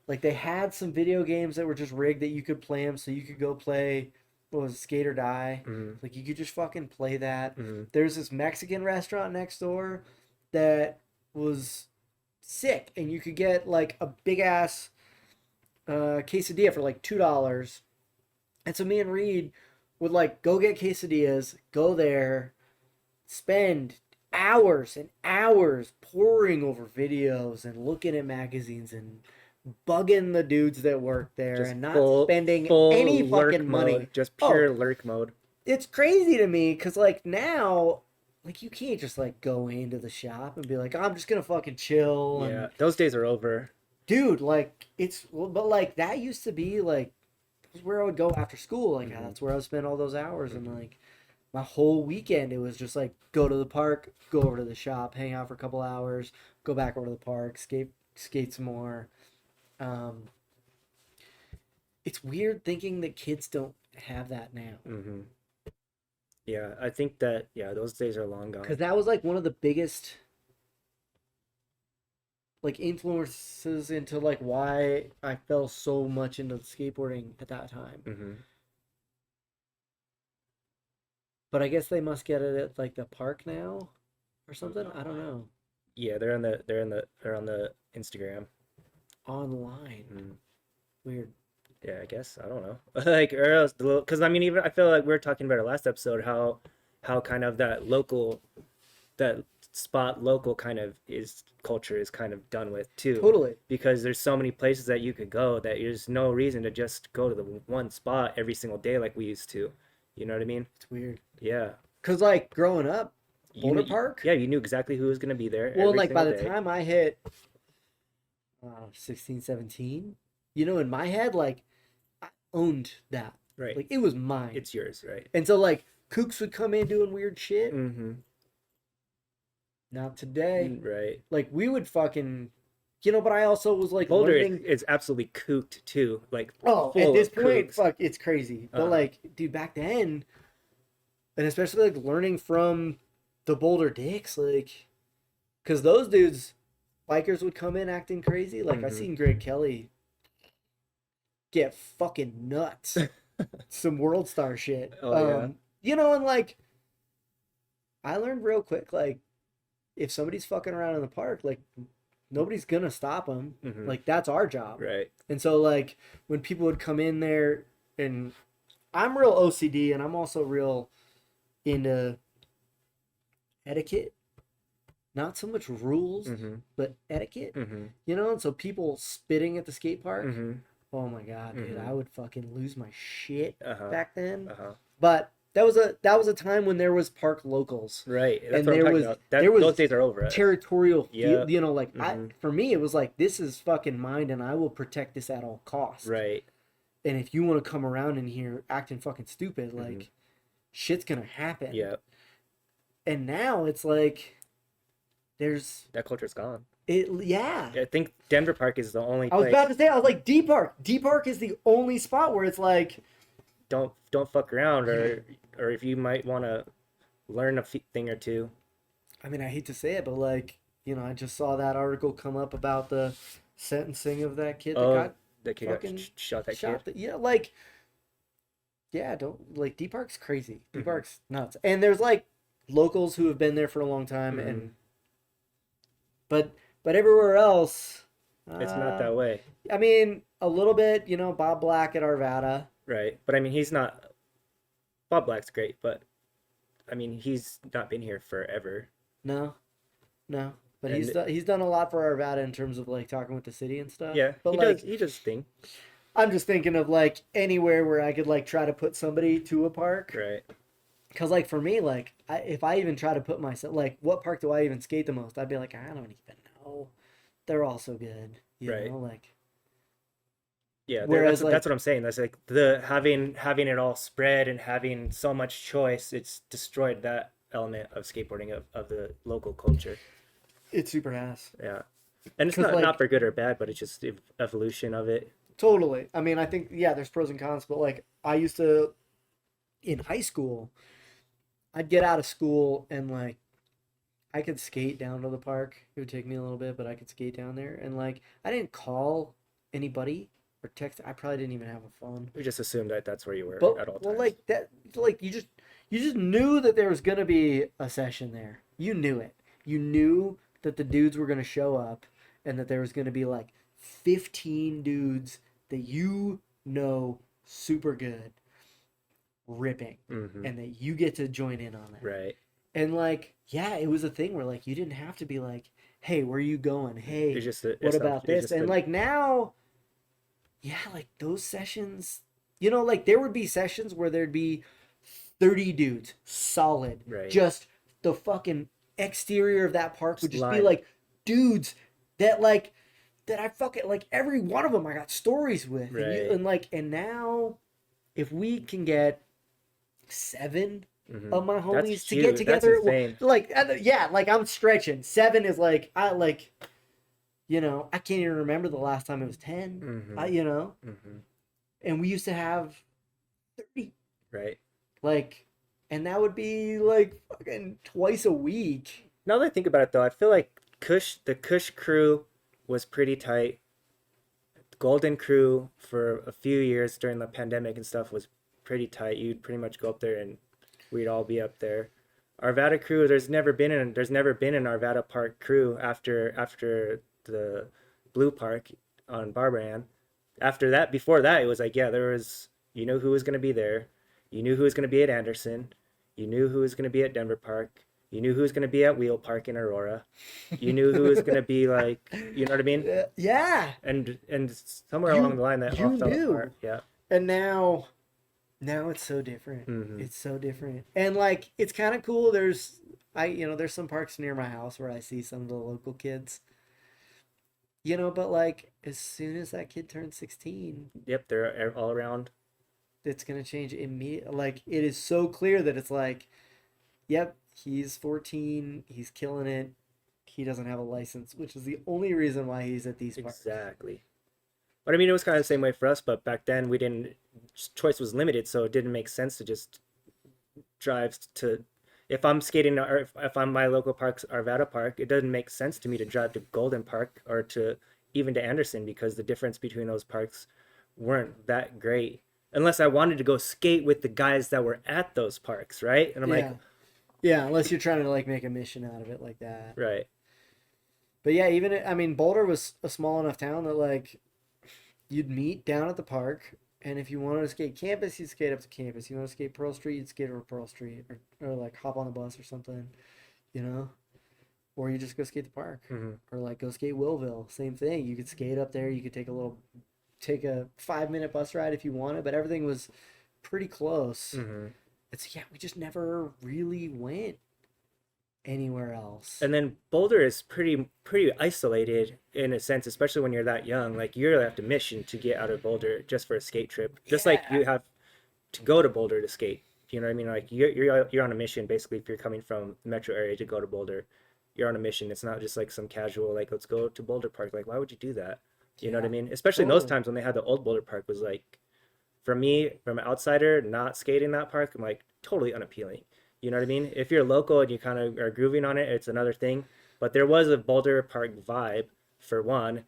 Like, they had some video games that were just rigged that you could play them, so you could go play, what was it, Skate or Die. mhm, Like, you could just fucking play that. mhm. There's this Mexican restaurant next door that was sick, and you could get like a big ass quesadilla for like $2. And so me and Reed would like go get quesadillas, go there, spend hours and hours poring over videos and looking at magazines and bugging the dudes that work there Just and not full spending full any lurk fucking money. mode, just Oh, pure lurk mode. it's crazy to me because like now, like you can't just like go into the shop and be like, I'm just gonna fucking chill. Yeah, And those days are over. dude, like it's but like that used to be like was where I would go after school. Like Mhm. that's where I would spend all those hours, and Mhm. like my whole weekend it was just like go to the park, go over to the shop, hang out for a couple hours, go back over to the park, skate some more. Um, it's weird thinking that kids don't have that now. Mm-hmm. Yeah, I think that those days are long Because gone. that was like one of the biggest like influences into like why I fell so much into skateboarding at that time. Mm-hmm. But I guess they must get it at like the park now or Moved something. I don't online. know. Yeah, they're on the Instagram. Online. Mm. Weird. Yeah, I guess I don't know. Like or else the because I mean even I feel like we were talking about it last episode how kind of that spot local kind of is culture is kind of done with too, Totally. because there's so many places that you could go that there's no reason to just go to the one spot every single day like we used to. You know what I mean? It's weird. Yeah. Cause like growing up, Boulder Park. Yeah, you knew exactly who was gonna be there Well, every like by single the day. time I hit 16, 17, you know, in my head, like I owned that. Right. Like it was mine. It's yours, right? And so like kooks would come in doing weird shit. Mm-hmm. Not today. Right. Like we would fucking, you know. But I also was like Boulder learning. is absolutely cooked too. Like Oh, full at this of point, kooks. fuck, it's crazy. But Uh-huh. like, dude, back then, and especially like learning from the Boulder Dicks, like, because those dudes, bikers would come in acting crazy. Like I Mhm. seen Greg Kelly get fucking nuts, some world star shit. Oh, yeah. You know, and like, I learned real quick, like, if somebody's fucking around in the park, like, nobody's gonna stop them. Mhm. Like that's our job. Right. And so like when people would come in there, and I'm real OCD and I'm also real into etiquette. Not so much rules, Mm-hmm. but etiquette. Mm-hmm. You know, and so people spitting at the skate park. Mm-hmm. Oh my god, dude, Mhm. I would fucking lose my shit Uh-huh. back then. Uh-huh. But that was a time when there was park locals. Right. That's And what I'm there talking was about. there was Those days are over. territorial Yep. you know, like Mhm. for me it was like this is fucking mine and I will protect this at all costs. Right. And if you want to come around in here acting fucking stupid, like Mhm. shit's gonna happen. Yeah. And now it's like there's That culture's gone. yeah. I think Denver Park is the only I was place. about to say, I was like, D Park. D Park is the only spot where it's like, Don't fuck around, or if you might want to learn a thing or two. I mean, I hate to say it, but like, you know, I just saw that article come up about the sentencing of that kid that Oh, got the kid got fucking shot. That shot. kid. Yeah, like, yeah, don't like D Park's crazy. D Mhm. Park's nuts, and there's like locals who have been there for a long time, Mhm. and but everywhere else, It's not that way. I mean, a little bit, you know, Bob Black at Arvada. Right. But I mean, he's not. Bob Black's great, but I mean, he's not been here forever. No, no. But And he's done a lot for Arvada in terms of like talking with the city and stuff. Yeah, But he like does. He does his thing. I'm just thinking of like anywhere where I could like try to put somebody to a park. Right. Cause like for me, like if I even try to put myself like what park do I even skate the most? I'd be like, I don't even know. They're all so good. You Right. know, like Yeah. Whereas, That's what I'm saying. That's like the having it all spread and having so much choice. It's destroyed that element of skateboarding of the local culture. it's super ass. Yeah. And it's 'Cause, not like- for good or bad, but it's just the evolution of it. Totally. I mean, I think yeah, there's pros and cons, but like I used to in high school, I'd get out of school and like I could skate down to the park. It would take me a little bit, but I could skate down there and like I didn't call anybody or text. I probably didn't even have a phone. We just assumed that that's where you were But at all well, times. like that, like you just knew that there was gonna be a session there. You knew it. You knew that the dudes were gonna show up, and that there was gonna be like 15 dudes that you know super good, ripping, Mhm. and that you get to join in on that. Right. And like, yeah, it was a thing where like you didn't have to be like, hey, where are you going? Hey, It's just what about this? And like now, yeah, like those sessions, you know, like there would be sessions where there'd be 30 dudes solid. Right. Just the fucking exterior of that park would Just just be line. like dudes that I fucking like every one of them I got stories with. Right. And like and now if we can get 7 Mhm. of my That's homies to huge. get That's together, insane. like yeah, like I'm stretching. 7 is like I like, I can't even remember the last time it was 10. Mhm. Mhm. And we used to have 30, Right. like, and that would be like fucking twice a week. Now that I think about it, though, I feel like the Kush crew was pretty tight. Golden crew for a few years during the pandemic and stuff was pretty tight. You'd pretty much go up there and we'd all be up there. Arvada crew, there's never been an Arvada Park crew after the Blue Park on Barbaran. After that, before that, it was like, yeah, there was, you know who was going to be there. You knew who was going to be at Anderson. You knew who was going to be at Denver Park. You knew who was going to be at Wheel Park in Aurora. You knew who was going to be like, you know what I mean? Yeah, And somewhere along you the line that you all fell knew. apart. Yeah. And now it's so different. Mm-hmm. It's so different. And like it's kind of cool. There's some parks near my house where I see some of the local kids. But like as soon as that kid turns 16, Yep, they're all around. it's going to change immediately. Like it is so clear that it's like, yep, he's 14, he's killing it. He doesn't have a license, which is the only reason why he's at these parks. Exactly. But I mean, it was kind of the same way for us, but back then we didn't, choice was limited, so it didn't make sense to just drive to, if I'm skating or if I'm my local park's Arvada Park, it doesn't make sense to me to drive to Golden Park or to even to Anderson because the difference between those parks weren't that great. Unless I wanted to go skate with the guys that were at those parks, right? And I'm Yeah. like, Yeah, unless you're trying to like make a mission out of it like that. right. But yeah, Boulder was a small enough town that like you'd meet down at the park, and if you wanted to skate campus, you'd skate up to campus. You want to skate Pearl Street, you'd skate over Pearl Street, or like hop on the bus or something, you know? Or you just go skate the park, Mm-hmm. or like go skate Willville. Same thing. You could skate up there. You could take a 5-minute bus ride if you wanted, but everything was pretty close. Mm-hmm. Yeah, we just never really went anywhere else. And then Boulder is pretty isolated in a sense, especially when you're that young. Like you really have to mission to get out of Boulder just for a skate trip. Just like Yeah. you have to go to Boulder to skate. You know what I mean? Like you're on a mission basically if you're coming from the metro area to go to Boulder. You're on a mission. It's not just like some casual like let's go to Boulder Park. Like why would you do that? You know what I mean? Especially in those Totally. times when they had the old Boulder Park was like for me, from an outsider, not skating that park, I'm like totally unappealing. You know what I mean? If you're local and you kind of are grooving on it, it's another thing. But there was a Boulder Park vibe for one,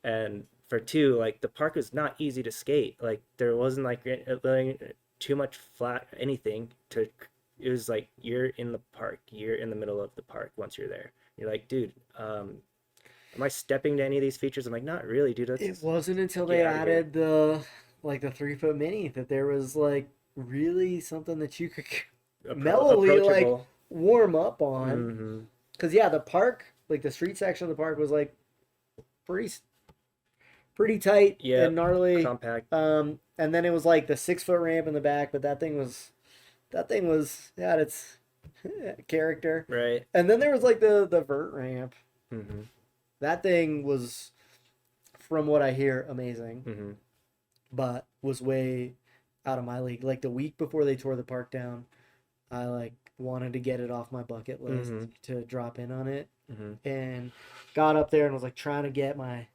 and for two, like the park was not easy to skate. Like there wasn't like too much flat anything to. It was like you're in the park, you're in the middle of the park once you're there. You're like, dude, am I stepping to any of these features? I'm like, not really, dude. It wasn't until they get outta here. added the 3-foot mini that there was like really something that you could mellowly like approachable. warm up on. Mm-hmm. Because yeah, the park, like the street section of the park was like pretty pretty tight Yeah, and gnarly. compact. And then it was like the 6-foot ramp in the back, but that thing had its character. Right. And then there was like the vert ramp. Mm-hmm. That thing was, from what I hear, amazing, Mm-hmm. but was way out of my league. Like the week before they tore the park down, I like wanted to get it off my bucket list Mhm. to drop in on it, Mm-hmm. and got up there and was like trying to get my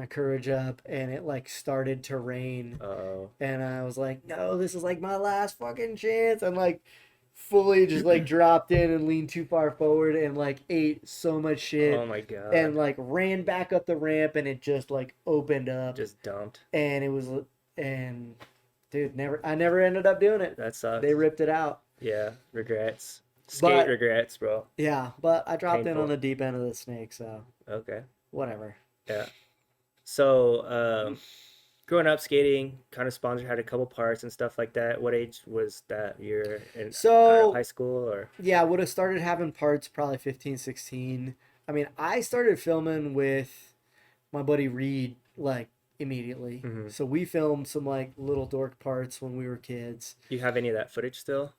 courage up, and it like started to rain, Oh. and I was like, no, this is like my last fucking chance, and like fully just like dropped in and leaned too far forward and like ate so much shit, Oh my god. and like ran back up the ramp, and it just like opened up, Just dumped. and it was, and dude, I never ended up doing it. That sucks. They ripped it out. Yeah. Regrets. Skate But- regrets, bro. Yeah, but I dropped in Painful. on the deep end of the snake, so Okay. whatever. Yeah. So, growing up skating, kind of sponsor had a couple parts and stuff like that. What age was that? You're in So- high school or? Yeah, I would have started having parts probably 15, 16. I mean, I started filming with my buddy Reed like immediately. Mhm. So we filmed some like little dork parts when we were kids. You have any of that footage still?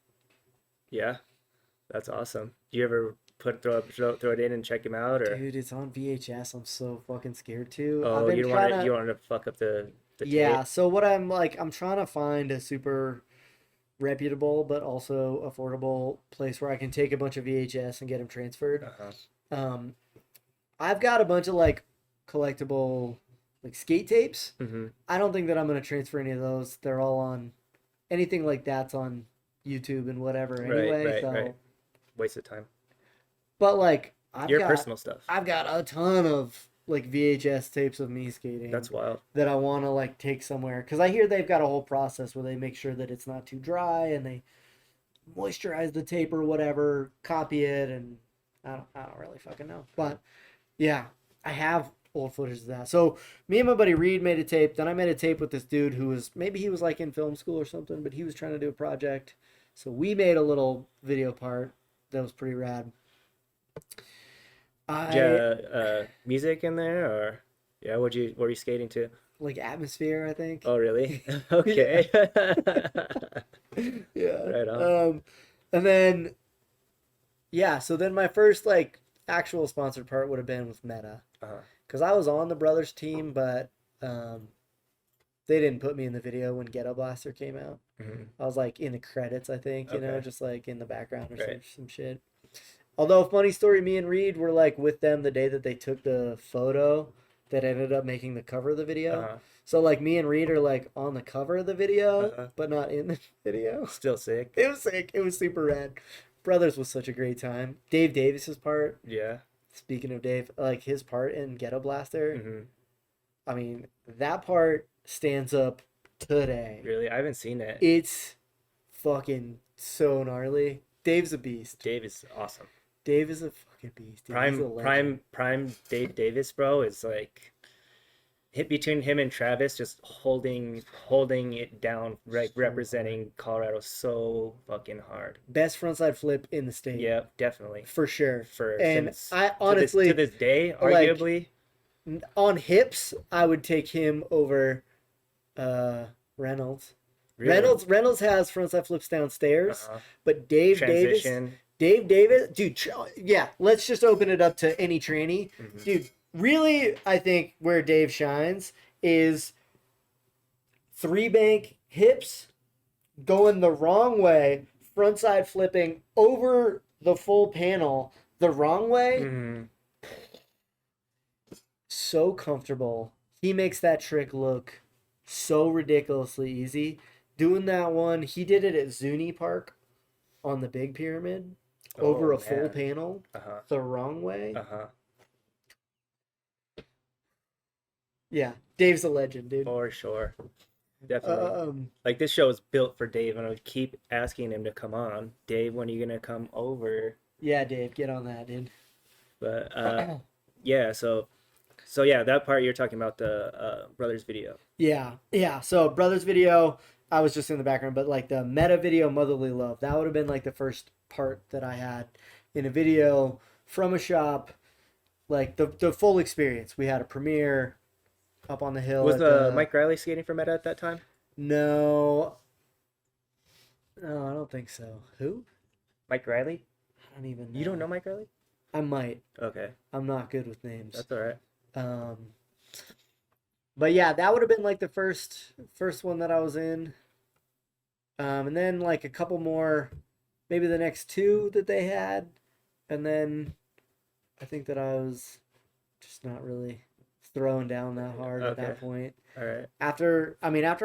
Yeah. That's awesome. Do you ever throw it in and check him out, or Dude, it's on VHS. I'm so fucking scared to. I've oh, been trying to. you want to fuck up the Yeah, tape? so what I'm like, I'm trying to find a super reputable but also affordable place where I can take a bunch of VHS and get them transferred. Uh-huh. Um, I've got a bunch of like collectible like skate tapes. Mm-hmm. I don't think that I'm gonna transfer any of those. They're all on anything like that's on YouTube and whatever anyway. Right. Waste of time. But like Your personal stuff. I've got a ton of like VHS tapes of me skating. That's wild. That I want to like take somewhere because I hear they've got a whole process where they make sure that it's not too dry and they moisturize the tape or whatever, copy it, and I don't really fucking know. But yeah, I have old footage of that. So me and my buddy Reed made a tape. Then I made a tape with this dude who was maybe he was like in film school or something, but he was trying to do a project. So we made a little video part that was pretty rad. Music in there, or yeah, what were you skating to? Like atmosphere, I think. Oh, really? Okay. Yeah. Right on. And then yeah, so then my first like actual sponsored part would have been with Meta. Uh-huh. Because I was on the brothers team, but they didn't put me in the video when Ghetto Blaster came out. Mm-hmm. I was like in the credits, I think, you know, Okay. just like in the background or Right. some shit. Although, funny story, me and Reed were like with them the day that they took the photo that ended up making the cover of the video. Uh-huh. So like me and Reed are like on the cover of the video, Uh-huh. but not in the video. Still sick. It was sick. It was super rad. Brothers was such a great time. Dave Davis's part. Yeah. Speaking of Dave, like his part in Ghetto Blaster. Mm-hmm. I mean, that part stands up today. Really, I haven't seen it. It's fucking so gnarly. Dave's a beast. Dave is awesome. Dave is a fucking beast. Dude. He's a legend. Prime Dave Davis, bro, is like hit between him and Travis, just holding it down, right, So representing Colorado so fucking hard. Best frontside flip in the state. Yeah, definitely. For sure. For And since I to honestly, this day, like, arguably. on hips, I would take him over Reynolds. Really. Reynolds has frontside flips downstairs, Uh-huh. but Dave Davis, Transition. dude, yeah, let's just open it up to any tranny. Mhm. Dude, really, I think where Dave shines is three bank hips going the wrong way, frontside flipping over the full panel the wrong way. Mhm. So comfortable. He makes that trick look so ridiculously easy. Doing that one, he did it at Zuni Park on the Big Pyramid over Oh, a full man. panel Uh-huh. the wrong way. Uh-huh. Yeah, Dave's a legend, dude. For sure. Definitely. Um, Like this show is built for Dave, and I would keep asking him to come on. Dave, when are you gonna come over? yeah, Dave, get on that, dude. But yeah, so yeah, that part you're talking about the brothers video. Yeah. So Brothers video, I was just in the background, but like the Meta video, Motherly Love, that would have been like the first part that I had in a video from a shop, like the full experience. We had a premiere up on the hill. Was at the Mike Riley skating for Meta at that time? No, I don't think so. Who? Mike Riley? I don't even know. You don't know Mike Riley? I might. Okay, I'm not good with names. that's all right. But yeah, that would have been like the first one that I was in. And then like a couple more, maybe the next two that they had, and then I think that I was just not really throwing down that hard at that Okay. point. All right. After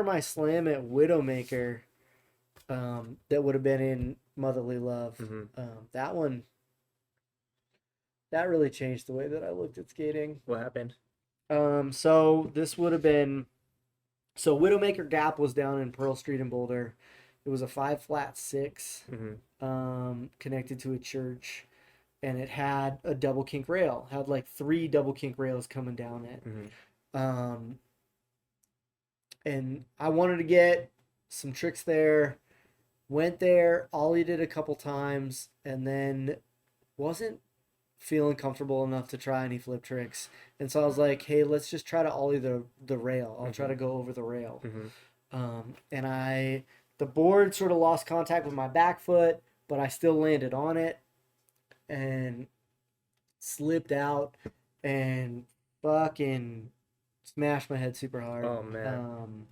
my slam at Widowmaker, that would have been in Motherly Love. Mhm. That one, that really changed the way that I looked at skating. What happened? So this would have been, so Widowmaker Gap was down in Pearl Street in Boulder. It was a 5-flat-6, Mm-hmm. connected to a church, and it had a double kink rail. Had like 3 double kink rails coming down it. Mm-hmm. And I wanted to get some tricks there. Went there, ollied it a couple times, and then wasn't feeling comfortable enough to try any flip tricks. And so I was like, hey, let's just try to ollie the rail. I'll try to go over the rail. Mm-hmm. And the board sort of lost contact with my back foot, but I still landed on it. and slipped out and fucking smashed my head super hard. Oh man.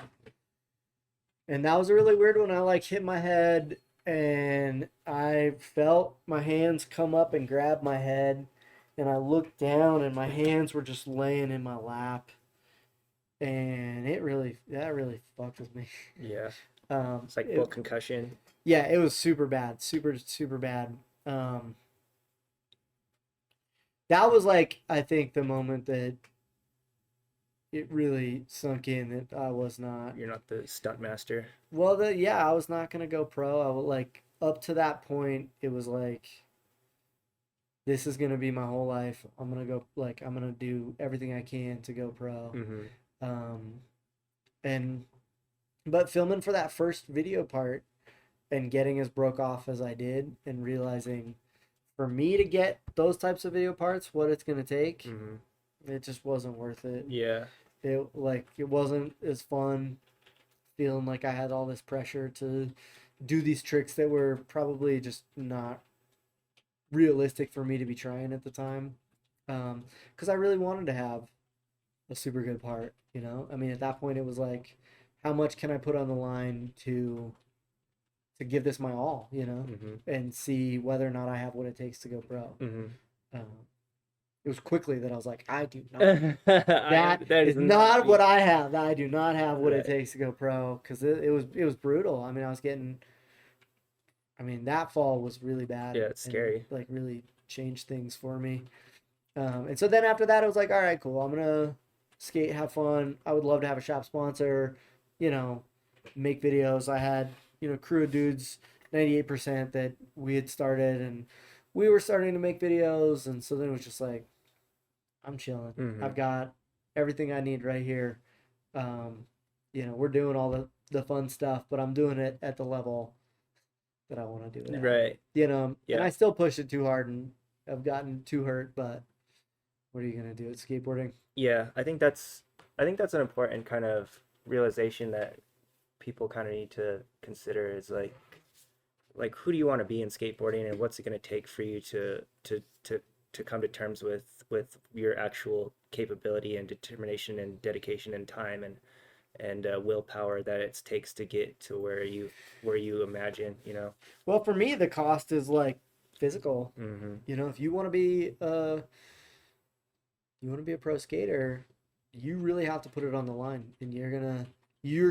And that was a really weird one. I like hit my head and I felt my hands come up and grab my head, and I looked down and my hands were just laying in my lap, and that really fucked with me. Yeah. Um, It's like it- full concussion. yeah, it was super bad, super bad. That was like, I think, the moment that it really sunk in that I was not. You're not the stunt master. Well, I was not gonna go pro. I would like up to that point, it was like, this is gonna be my whole life. I'm gonna go like I'm gonna do everything I can to go pro. Mm-hmm. Um, and but filming for that first video part and getting as broke off as I did, and realizing for me to get those types of video parts, what it's gonna take, Mm-hmm. it just wasn't worth it. Yeah. It wasn't as fun, feeling like I had all this pressure to do these tricks that were probably just not realistic for me to be trying at the time. Because I really wanted to have a super good part, you know? I mean, at that point, it was like, how much can I put on the line to give this my all, you know? Mm-hmm. And see whether or not I have what it takes to go pro. Mm-hmm. It was quickly that I was like, I do not. that That is not what I have. I do not have what it Right. takes to go pro, because it was brutal. I mean, that fall was really bad. Yeah, it's and, scary. like, really changed things for me. And so then after that, I was like, all right, cool. I'm gonna skate, have fun. I would love to have a shop sponsor, you know, make videos. I had, crew of dudes, 98% that we had started, and we were starting to make videos. And so then it was just like, I'm chilling. Mhm. I've got everything I need right here. We're doing all the fun stuff, but I'm doing it at the level that I want to do it at. Right. And Yeah. I still push it too hard, and I've gotten too hurt, but what are you gonna do? It's skateboarding. Yeah, I think that's an important kind of realization that people kind of need to consider is like who do you want to be in skateboarding, and what's it going to take for you to come to terms with your actual capability and determination and dedication and time and willpower that it takes to get to where you imagine, you know. Well, for me, the cost is like physical. Mm-hmm. If you want to be a pro skater, you really have to put it on the line, and you're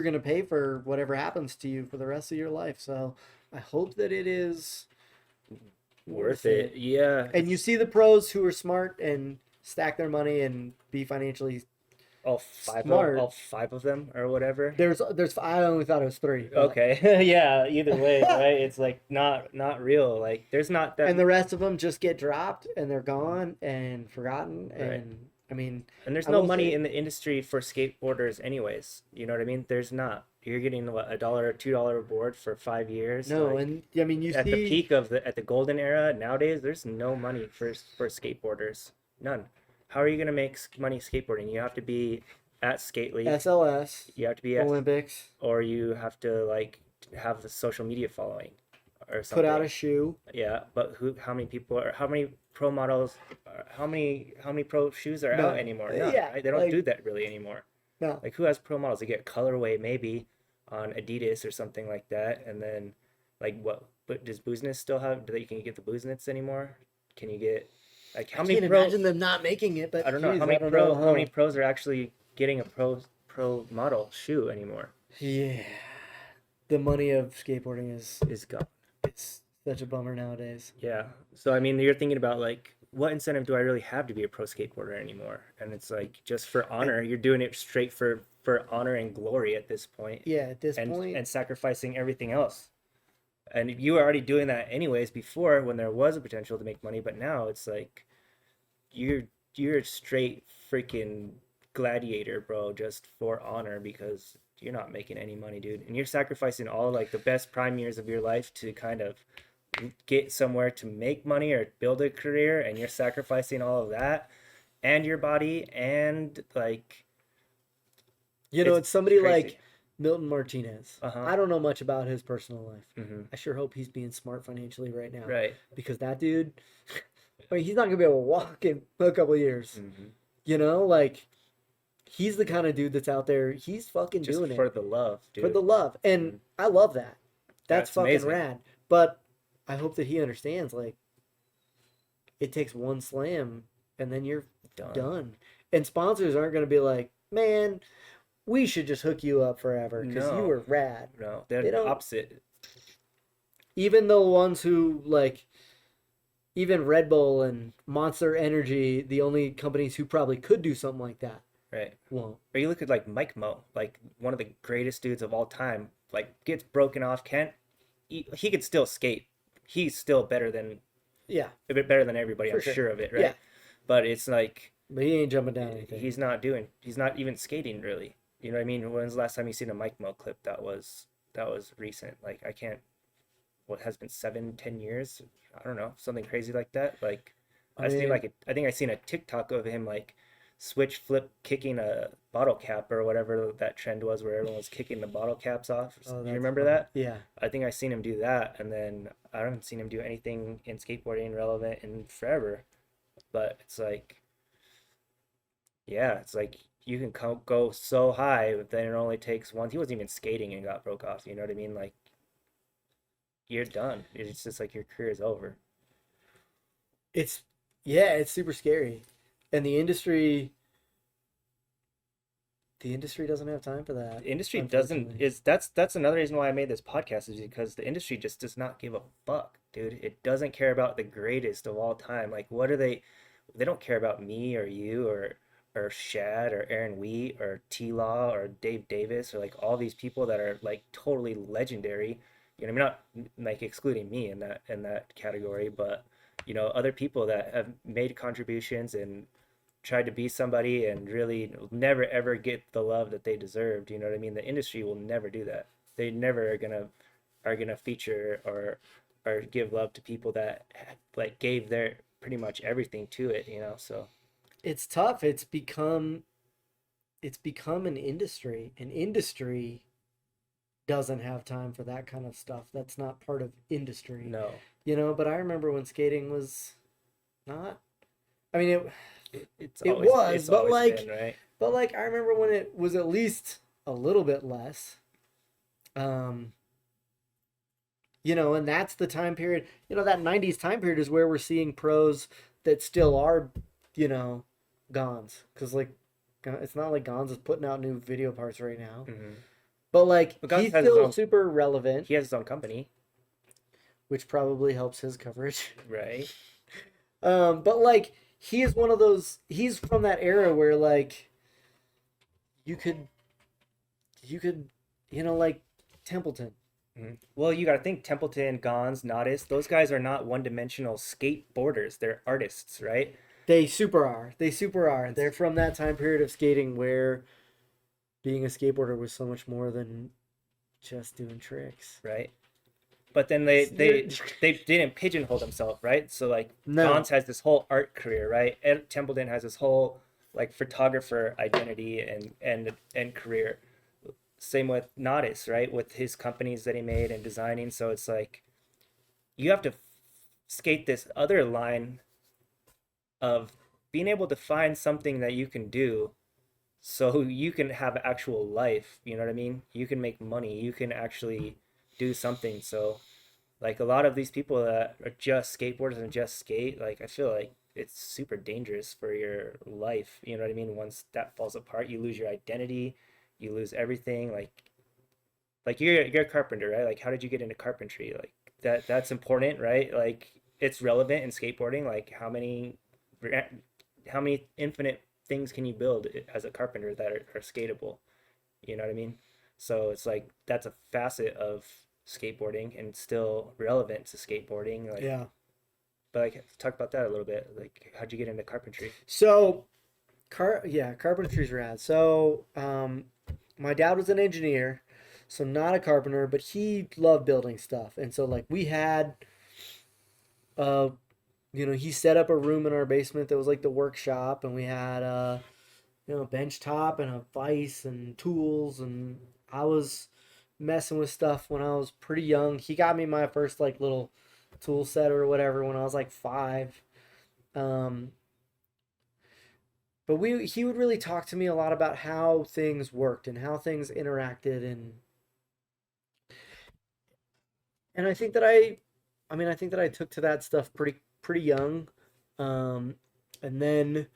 gonna pay for whatever happens to you for the rest of your life. So I hope that it is Worth it. Yeah. And you see the pros who are smart and stack their money and be financially All five smart. all five of them or whatever. There's I only thought it was 3. but- Okay. Yeah, either way, right? It's like not real. Like there's not that And the rest of them just get dropped and they're gone and forgotten. Right. And I mean, and there's I no will money say- in the industry for skateboarders anyways. You know what I mean? There's not. You're getting what, $1 or $2 a board for 5 years. no, like, and I mean, you at see the peak of the golden era, nowadays there's no money for skateboarders. None. How are you gonna make money skateboarding? You have to be at skate league. SLS, You have to be at, Olympics, or you have to like have the social media following or something. put out a shoe. Yeah, but how many people are, how many pro models, how many pro shoes are No. out anymore? None, Yeah, right? They don't like- do that really anymore. No. Like who has pro models? They get colorway maybe on Adidas or something like that, and then like what? But does Business still have? You can get the Business anymore? Can you get like how I many can't pro? imagine them not making it, but I don't know geez, how many I don't pro know, how many huh? pros are actually getting a pro model shoe anymore. Yeah, the money of skateboarding Is gone. it's such a bummer nowadays. Yeah. So I mean, you're thinking about like, what incentive do I really have to be a pro skateboarder anymore? And it's like just for honor. You're doing it straight for honor and glory at this point, Yeah, at this and point, and sacrificing everything else. And you were already doing that anyways before when there was a potential to make money, but now it's like you're a straight freaking gladiator, bro, just for honor because you're not making any money, dude. And you're sacrificing all like the best prime years of your life to kind of get somewhere to make money or build a career, and you're sacrificing all of that and your body and like it's somebody crazy. like Milton Martinez. Uh-huh. I don't know much about his personal life. Mhm. I sure hope he's being smart financially right now. Right. Because that dude, I mean, he's not gonna be able to walk in a couple of years. Hmm. You know, like he's the kind of dude that's out there. He's fucking Just doing for it the love, for dude. the love, and Mhm. I love that. That's That's fucking amazing. rad. But I hope that he understands. Like, it takes one slam, and then you're Done. done. And sponsors aren't gonna be like, man, we should just hook you up forever because you No, were rad. no, they're They the don't. opposite. Even the ones who like, even Red Bull and Monster Energy, the only companies who probably could do something like that, Right. won't. Or you look at like Mike Mo, like one of the greatest dudes of all time, like gets broken off, can't he could still skate. He's still better than Yeah, a bit better than everybody, for I'm sure. sure of it, Yeah, right? But it's like but he ain't jumping down anything. he's not even skating really. You know what I mean? When's the last time you seen a Mike Mo clip that was recent? Like I can't what has been 7, 10 years? I don't know, something crazy like that. Like I mean, I think I seen a TikTok of him like switch flip kicking a bottle cap or whatever that trend was where everyone was kicking the bottle caps off. oh, Do you that's remember funny. that? Yeah, I think I seen him do that, and then I haven't seen him do anything in skateboarding relevant in forever. But it's like, yeah, it's like you can go so high, but then it only takes one. He wasn't even skating and got broke off. You know what I mean? Like you're done. It's just like your career is over. it's yeah, it's super scary, and the industry doesn't have time for that. The industry doesn't Unfortunately, is that's another reason why I made this podcast is because the industry just does not give a fuck, dude. It doesn't care about the greatest of all time. Like what are they don't care about me or you or Shad or Aaron Wheat or T Law or Dave Davis or like all these people that are like totally legendary. You know, I mean not like excluding me in that category, but you know, other people that have made contributions and tried to be somebody and really never ever get the love that they deserved. You know what I mean? The industry will never do that. They never are gonna feature or give love to people that like gave their pretty much everything to it. You know, so it's tough. It's become an industry. An industry doesn't have time for that kind of stuff. That's not part of industry, no, But I remember when skating was not. I mean, it it was, it's always been right. but like I remember when it was at least a little bit less. Um, and that's the time period. That '90s time period is where we're seeing pros that still are, you know, Gons, because like it's not like Gons is putting out new video parts right now, Hmm. but like But Gus he's has his still own. super relevant, He has his own company, which probably helps his coverage. right? But like he is one of those. He's from that era where like you could like Templeton. Mhm. Well, you got to think Templeton, Gons, Nodis, those guys are not one-dimensional skateboarders. They're artists, right? They super are. They super are. They're from that time period of skating where being a skateboarder was so much more than just doing tricks. Right? But then they didn't pigeonhole themselves, right? So like No. Gons has this whole art career, right? And Templeton has this whole like photographer identity and career. Same with Nodis, right? With his companies that he made and designing. So it's like you have to skate this other line of being able to find something that you can do so you can have actual life. You know what I mean? You can make money. You can actually do something. So like a lot of these people that are just skateboarders and just skate, like I feel like it's super dangerous for your life. You know what I mean? Once that falls apart, you lose your identity, you lose everything. Like you're a carpenter, right? Like how did you get into carpentry? Like that's important, right? Like it's relevant in skateboarding. Like how many infinite things can you build as a carpenter that are skatable? You know what I mean? So it's like that's a facet of skateboarding and still relevant to skateboarding. Like, Yeah. but like talk about that a little bit. Like, how'd you get into carpentry? So, carpentry's rad. So, my dad was an engineer, so not a carpenter, but he loved building stuff. And so, like, we had, uh, he set up a room in our basement that was like the workshop, and we had a bench top and a vise and tools, and I was messing with stuff when I was pretty young. He got me my first like little tool set or whatever when I was like 5. Um, but he would really talk to me a lot about how things worked and how things interacted, and I think that I took to that stuff pretty young. Um, and then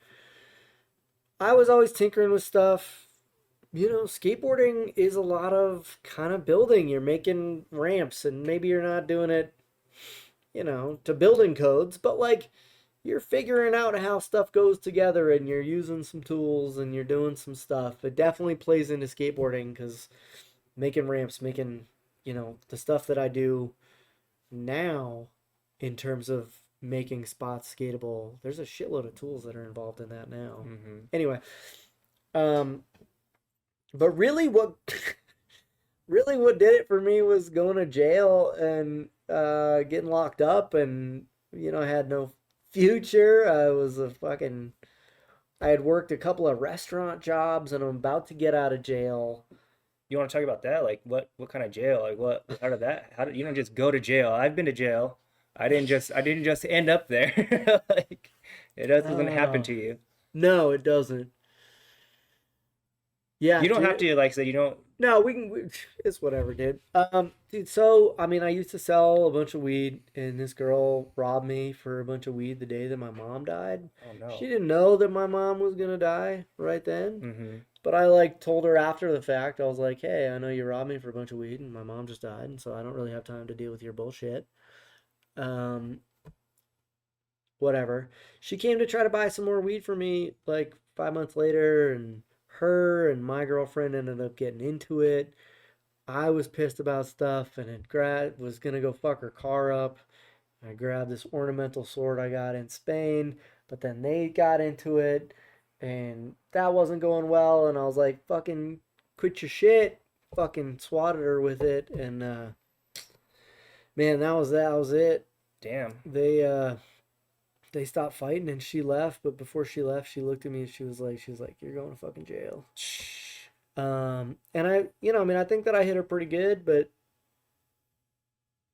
I was always tinkering with stuff. Skateboarding is a lot of kind of building. You're making ramps, and maybe you're not doing it, to building codes, but like you're figuring out how stuff goes together and you're using some tools and you're doing some stuff. It definitely plays into skateboarding because making ramps, making, the stuff that I do now in terms of making spots skatable, there's a shitload of tools that are involved in that now. Mm-hmm. Anyway, um, but really what did it for me was going to jail and getting locked up, and I had no future. I had worked a couple of restaurant jobs, and I'm about to get out of jail. You want to talk about that? Like what kind of jail? Like what how did that? How did you don't just go to jail? I've been to jail. I didn't just end up there. Like it doesn't happen Oh, to you. no, it doesn't. Yeah, You don't have dude. to like I said you don't. No, it's whatever, dude. Dude, so I mean, I used to sell a bunch of weed, and this girl robbed me for a bunch of weed the day that my mom died. Oh She no. didn't know that my mom was gonna die right then, Mm-hmm. but I like told her after the fact. I was like, "Hey, I know you robbed me for a bunch of weed, and my mom just died, and so I don't really have time to deal with your bullshit." Um, Whatever. She came to try to buy some more weed for me like 5 months later, and her and my girlfriend ended up getting into it. I was pissed about stuff and was gonna go fuck her car up. I grabbed this ornamental sword I got in Spain, but then they got into it and that wasn't going well. And I was like, fucking quit your shit. Fucking swatted her with it. And man, that was it. Damn. They stopped fighting and she left. But before she left, she looked at me and she was like, you're going to fucking jail. And I mean, I think that I hit her pretty good, but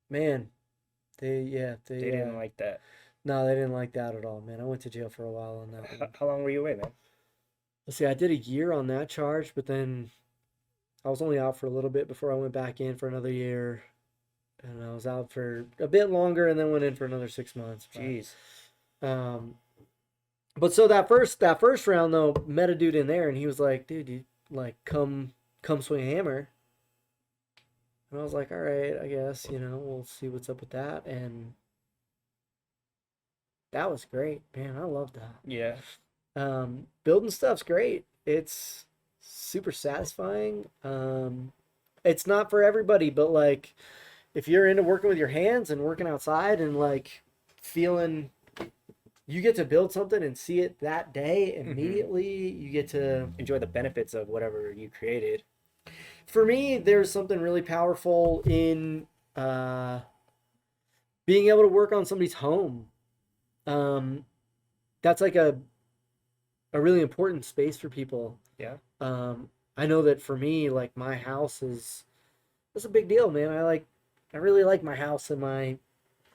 man, They didn't like that. no, they didn't like that at all, man. I went to jail for a while on that one. How long were you away, man? Let's see, I did a year on that charge, but then I was only out for a little bit before I went back in for another year, and I was out for a bit longer, and then went in for another 6 months. Jeez. Um, but so that first round though, met a dude in there, and he was like, "Dude, you like come swing a hammer." And I was like, "All right, I guess we'll see what's up with that." And that was great, man. I love that. Yeah. Building stuff's great. It's super satisfying. It's not for everybody, but like if you're into working with your hands and working outside and like feeling you get to build something and see it that day immediately, you get to Enjoy the benefits of whatever you created. for me, there's something really powerful in being able to work on somebody's home. Um, that's like a really important space for people. Yeah. I know that for me, like my house is that's a big deal, man. I really like my house and my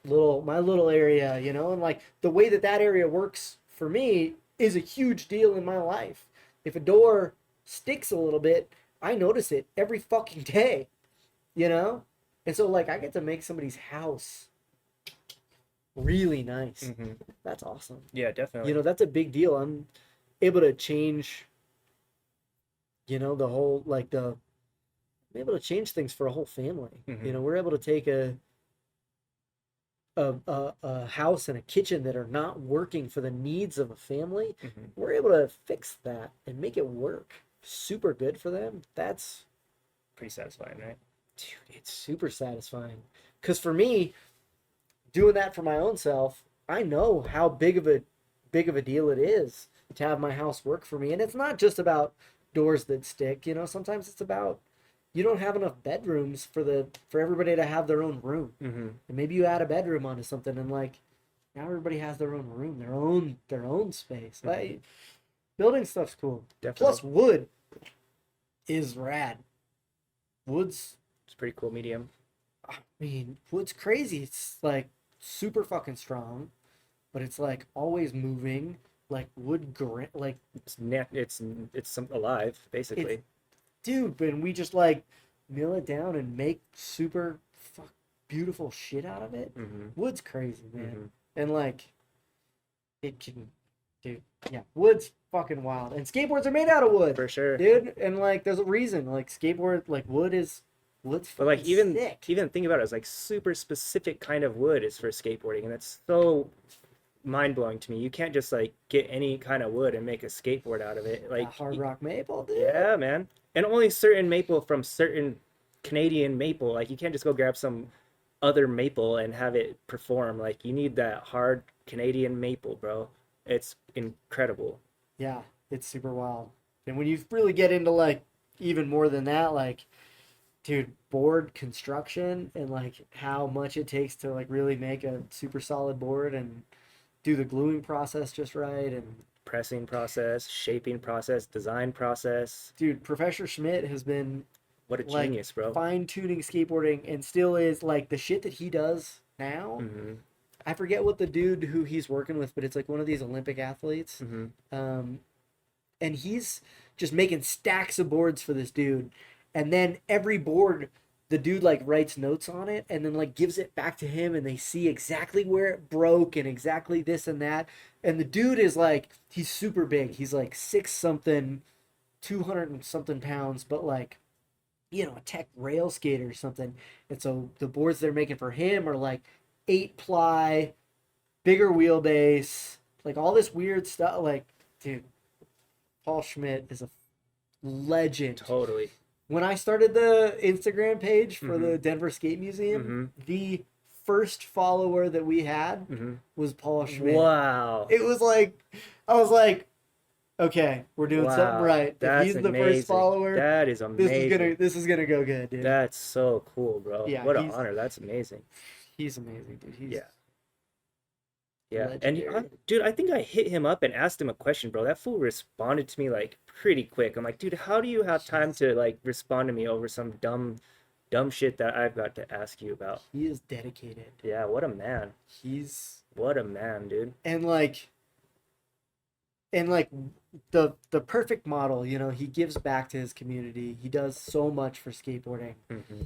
little area, and like the way that area works for me is a huge deal in my life. If a door sticks a little bit, I notice it every fucking day, you know? And so like I get to make somebody's house really nice. Mm-hmm. That's awesome. Yeah, definitely. That's a big deal. I'm able to change, the whole I'm able to change things for a whole family. Mhm. We're able to take a house and a kitchen that are not working for the needs of a family. Mhm. We're able to fix that and make it work super good for them. That's Pretty satisfying, right? dude, it's super satisfying. Because for me, doing that for my own self, I know how big of a deal it is to have my house work for me. And it's not just about doors that stick. Sometimes it's about you don't have enough bedrooms for everybody to have their own room. Mm-hmm. And maybe you add a bedroom onto something, and like now everybody has their own room, their own space. Like building stuff's cool. Definitely. Plus wood is rad. Wood's It's a pretty cool medium. I mean, wood's crazy. It's like super fucking strong. but it's like always moving, like wood grain, like It's some alive basically. it's dude. And we just like mill it down and make super beautiful shit out of it. Mm-hmm. Wood's crazy, man, Mm-hmm. and like it can, dude. Yeah, wood's fucking wild, and skateboards are made out of wood, For sure. dude. And like, there's a reason. Like skateboard, like wood's But like fucking even sick. think about it, it's like super specific kind of wood is for skateboarding, and it's so mind blowing to me. You can't just like get any kind of wood and make a skateboard out of it. Like Hard rock maple, dude. yeah, man. And only certain maple from certain Canadian maple. Like you can't just go grab some other maple and have it perform. Like you need that hard Canadian maple, bro. It's incredible. Yeah, it's super wild. And when you really get into like even more than that, like, dude, board construction and like how much it takes to like really make a super solid board and do the gluing process just right. And Pressing process, shaping process, design process. dude, Professor Schmidt has been What a like genius, bro. fine tuning skateboarding and still is like the shit that he does now. Mm-hmm. I forget what the dude who he's working with, but it's like one of these Olympic athletes. Mm-hmm. And he's just making stacks of boards for this dude. And then every board, the dude like writes notes on it and then like gives it back to him, and they see exactly where it broke and exactly this and that. And the dude is like, he's super big. He's like 6 something, 200 and something pounds, but like, you know, a tech rail skater or something. And so the boards they're making for him are like 8-ply, bigger wheelbase, like all this weird stuff. Like, dude, Paul Schmidt is a legend. Totally. When I started the Instagram page for Mhm. the Denver Skate Museum, Mhm. the first follower that we had Mm-hmm. was Paul Schmidt. Wow. It was like, I was like, okay, we're doing something Wow. right. If That's he's the amazing. first follower, That is amazing. this is gonna go good, dude. That's so cool, bro. Yeah, What an he's- honor. That's amazing. He's amazing, dude. He's Yeah. Yeah. And legendary. dude, I think I hit him up and asked him a question, bro. That fool responded to me like pretty quick. I'm like, dude, how do you have time to like respond to me over some dumb shit that I've got to ask you about? He is dedicated. Yeah, what a man. He's What a man, dude. and like the perfect model, you know, he gives back to his community. He does so much for skateboarding. Hmm.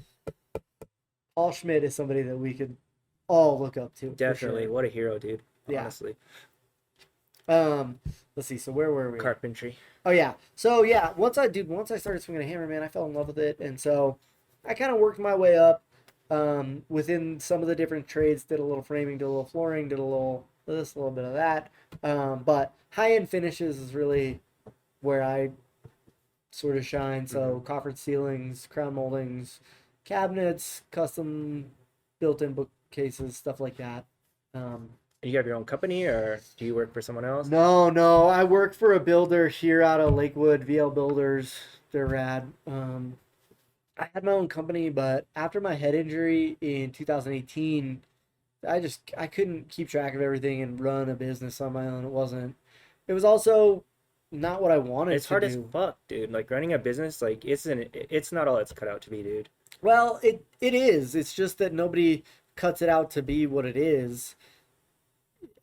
Paul Schmidt is somebody that we could all look up to. for Definitely. sure. What a hero, dude. Yeah. Honestly. Let's see. So where were we? Carpentry. Oh yeah. So yeah, once I started swinging a hammer, man, I fell in love with it, and so I kind of worked my way up within some of the different trades. Did a little framing, did a little flooring, did a little this, a little bit of that. But high end finishes is really where I sort of shine. So coffered ceilings, crown moldings, cabinets, custom built-in bookcases, stuff like that. And you have your own company or do you work for someone else? No, I work for a builder here out of Lakewood, VL Builders. They're rad. I had my own company, but after my head injury in 2018, I couldn't keep track of everything and run a business on my own. It was also not what I wanted It's to hard do. as fuck, dude. Like running a business, like it's not all it's cut out to be, dude. Well, it is. It's just that nobody cuts it out to be what it is.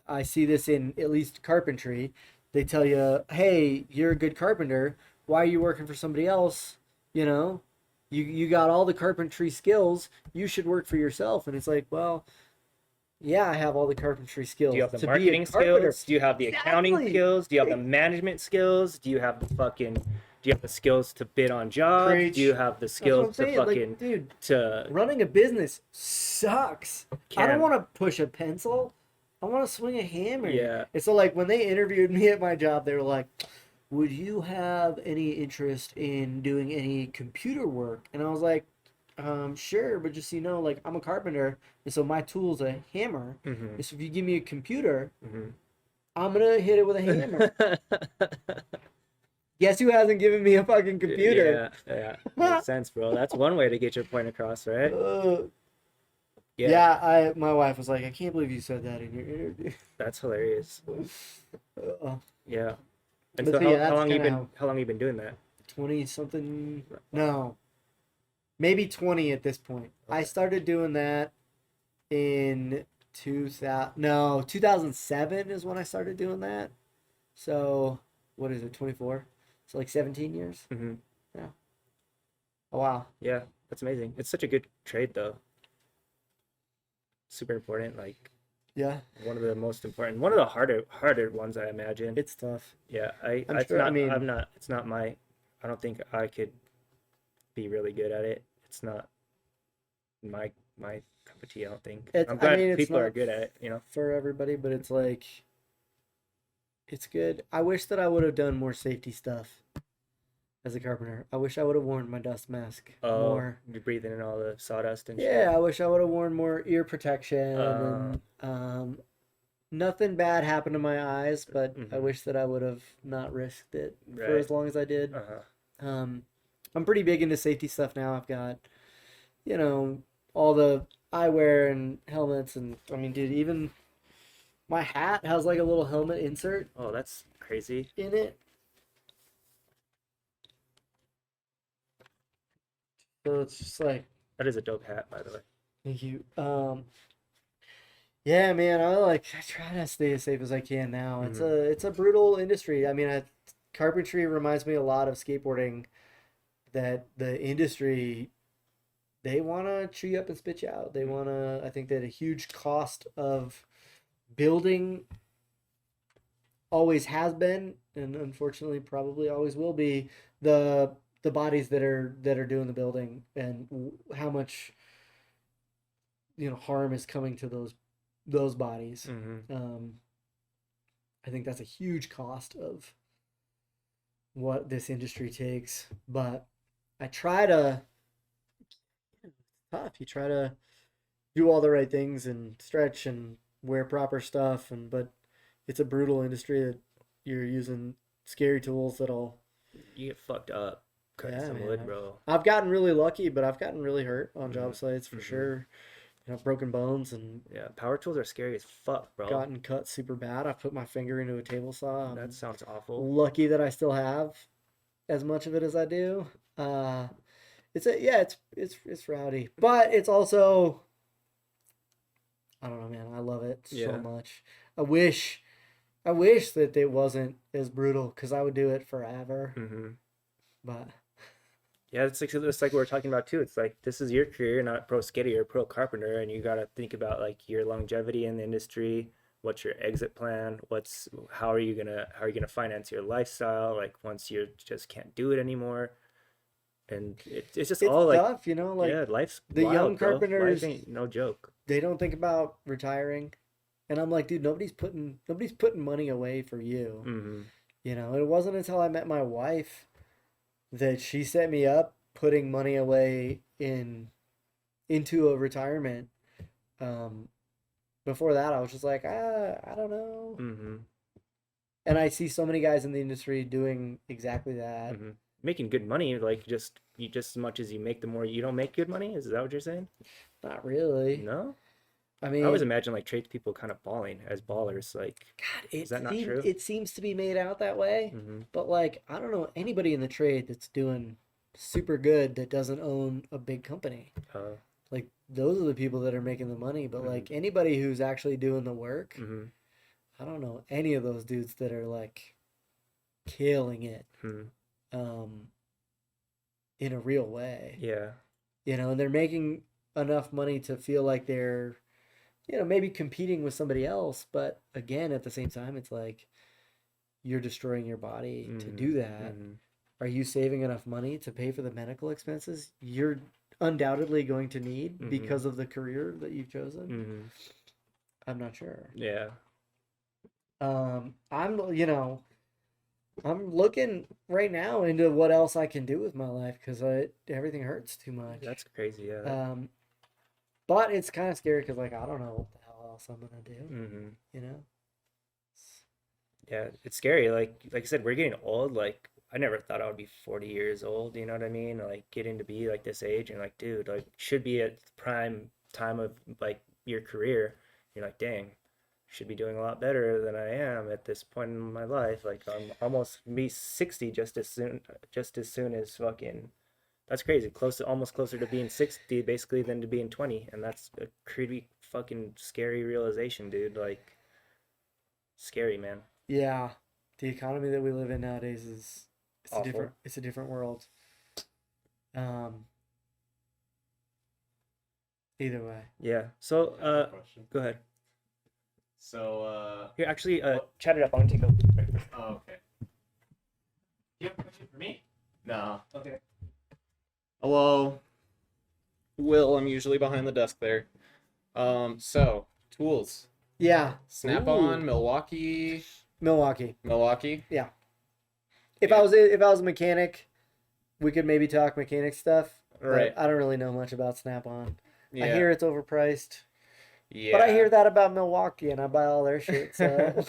I see this in at least carpentry. They tell you, "Hey, you're a good carpenter. Why are you working for somebody else? You know, you got all the carpentry skills. You should work for yourself." And it's like, well, yeah, I have all the carpentry skills. Do you have the to be a marketing carpenter. skills? Do you have the accounting Exactly. skills? Do you have the management skills? Do you have the skills to bid on jobs? Preach. Do you have the That's what I'm skills to saying. fucking Like, dude, to running a business sucks. I don't Can. want to push a pencil. I want to swing a hammer. Yeah. And so, like, when they interviewed me at my job, they were like, "Would you have any interest in doing any computer work?" And I was like, sure, but just so you know, like, I'm a carpenter, and so my tool's a hammer. Mhm. And so if you give me a computer, Mhm. I'm gonna hit it with a hammer. Guess who hasn't given me a fucking computer? Yeah, makes sense, bro. That's one way to get your point across, right? Yeah, my wife was like, "I can't believe you said that in your interview." That's hilarious. Yeah. And But so so, yeah, how that's long you kinda been how long you been doing that? 20 something, no, maybe 20 at this point. I started doing that in 2007 is when I started doing that. So, what is it, 24? So, like 17 years? Hmm. Yeah. Oh, wow. Yeah, that's amazing. It's such a good trade though. Super important. Like Yeah, one of the most important, one of the harder ones I imagine. it's tough. Yeah, I'm it's sure, I not. mean, I'm not. It's not my. I don't think I could be really good at it. It's not my cup of tea. I don't think. it's, I'm I glad mean, it's people are not good at it. You know. for everybody, but it's like, it's good. I wish that I would have done more safety stuff as a carpenter. I wish I would have worn my dust mask Oh, more. you're breathing in all the sawdust and shit. Yeah, I wish I would have worn more ear protection Uh, and nothing bad happened to my eyes, but I mhm. wish that I would have not risked it for Right. as long as I did. Uh-huh. I'm pretty big into safety stuff now. I've got, you know, all the eyewear and helmets, and I mean, dude, even my hat has like a little helmet insert Oh, that's crazy. in it. So it's just like, That is a dope hat, by the way. thank you. Yeah, man, I try to stay as safe as I can now. Hmm. It's a brutal industry. I mean, carpentry reminds me a lot of skateboarding. That the industry, they want to chew you up and spit you out. They want to. I think that a huge cost of building always has been, and unfortunately probably always will be, the bodies that are doing the building and how much harm is coming to those bodies. Hmm. Um, I think that's a huge cost of what this industry takes, but I try to. It's tough. You try to do all the right things and stretch and wear proper stuff, but it's a brutal industry that you're using scary tools that'll. You get fucked up cutting Yeah, some man. wood, bro. I've gotten really lucky, but I've gotten really hurt on Hmm. job sites for Hmm. sure. Broken bones and Yeah, power tools are scary as fuck, bro. gotten cut super bad. I've put my finger into a table saw. That I'm sounds awful. lucky that I still have as much of it as I do. Uh, it's rowdy, but it's also, I don't know, man. I love it so Yeah. much. I wish, I wish that it wasn't as brutal because I would do it forever. Hmm. But Yeah, it's like we were talking about too. It's like this is your career, you're not a pro skater, you're a pro carpenter, and you gotta think about like your longevity in the industry. What's your exit plan? How are you gonna finance your lifestyle? Like once you just can't do it anymore, and it's just it's all like tough, like yeah, life's the young wild, bro. Life carpenters, ain't no joke. they don't think about retiring, and I'm like, dude, nobody's putting money away for you. Hmm. It wasn't until I met my wife that she set me up putting money away into a retirement. Um, Before that, I was just like, I don't know. Hmm. And I see so many guys in the industry doing exactly that. Hmm. Making good money, like just as much as you make, the more you don't make good money. Is that what you're saying? Not really. No, I I always mean, imagine like tradespeople kind of balling as ballers. Like, God, is that not true? it seems to be made out that way. Hmm. But like, I don't know anybody in the trade that's doing super good that doesn't own a big company. Uh, Like those are the people that are making the money. But hmm. like anybody who's actually doing the work, Hmm. I don't know any of those dudes that are like killing it Hmm. um in a real way. Yeah. And they're making enough money to feel like they're, maybe competing with somebody else, but again, at the same time, it's like you're destroying your body to Hmm. do that. Hmm. Are you saving enough money to pay for the medical expenses you're undoubtedly going to need Hmm. because of the career that you've chosen? Hmm. I'm not sure. Yeah. I'm looking right now into what else I can do with my life because everything hurts too much. That's crazy. Yeah. Um, but it's kind of scary because like I don't know what the hell else I'm gonna do. Hmm. You know? Yeah. It's scary. Like I said, we're getting old. Like I never thought I would be 40 years old. You know what I mean? Like getting to be like this age and like, dude, like should be at the prime time of like your career. You're like, dang, should be doing a lot better than I am at this point in my life. Like I'm almost be 60 just as soon as fucking that's crazy. Close to almost closer to being 60 basically than to being 20, and that's a pretty fucking scary realization, dude. Like, scary, man. Yeah, the economy that we live in nowadays is Awful. it's a different world. Um, either way. Yeah. So, I have a question. go ahead. So, Here, actually, what- chat it up. I'm gonna take a break. oh, okay. You have a question for me? No. Okay. Hello. Will, I'm usually behind the desk there. So, tools. Yeah, Snap-on, Ooh. Milwaukee. Milwaukee. Milwaukee? If I was a mechanic, we could maybe talk mechanic stuff. But Right. I don't really know much about Snap-on. Yeah. I hear it's overpriced. Yeah. But I hear that about Milwaukee, and I buy all their shit. So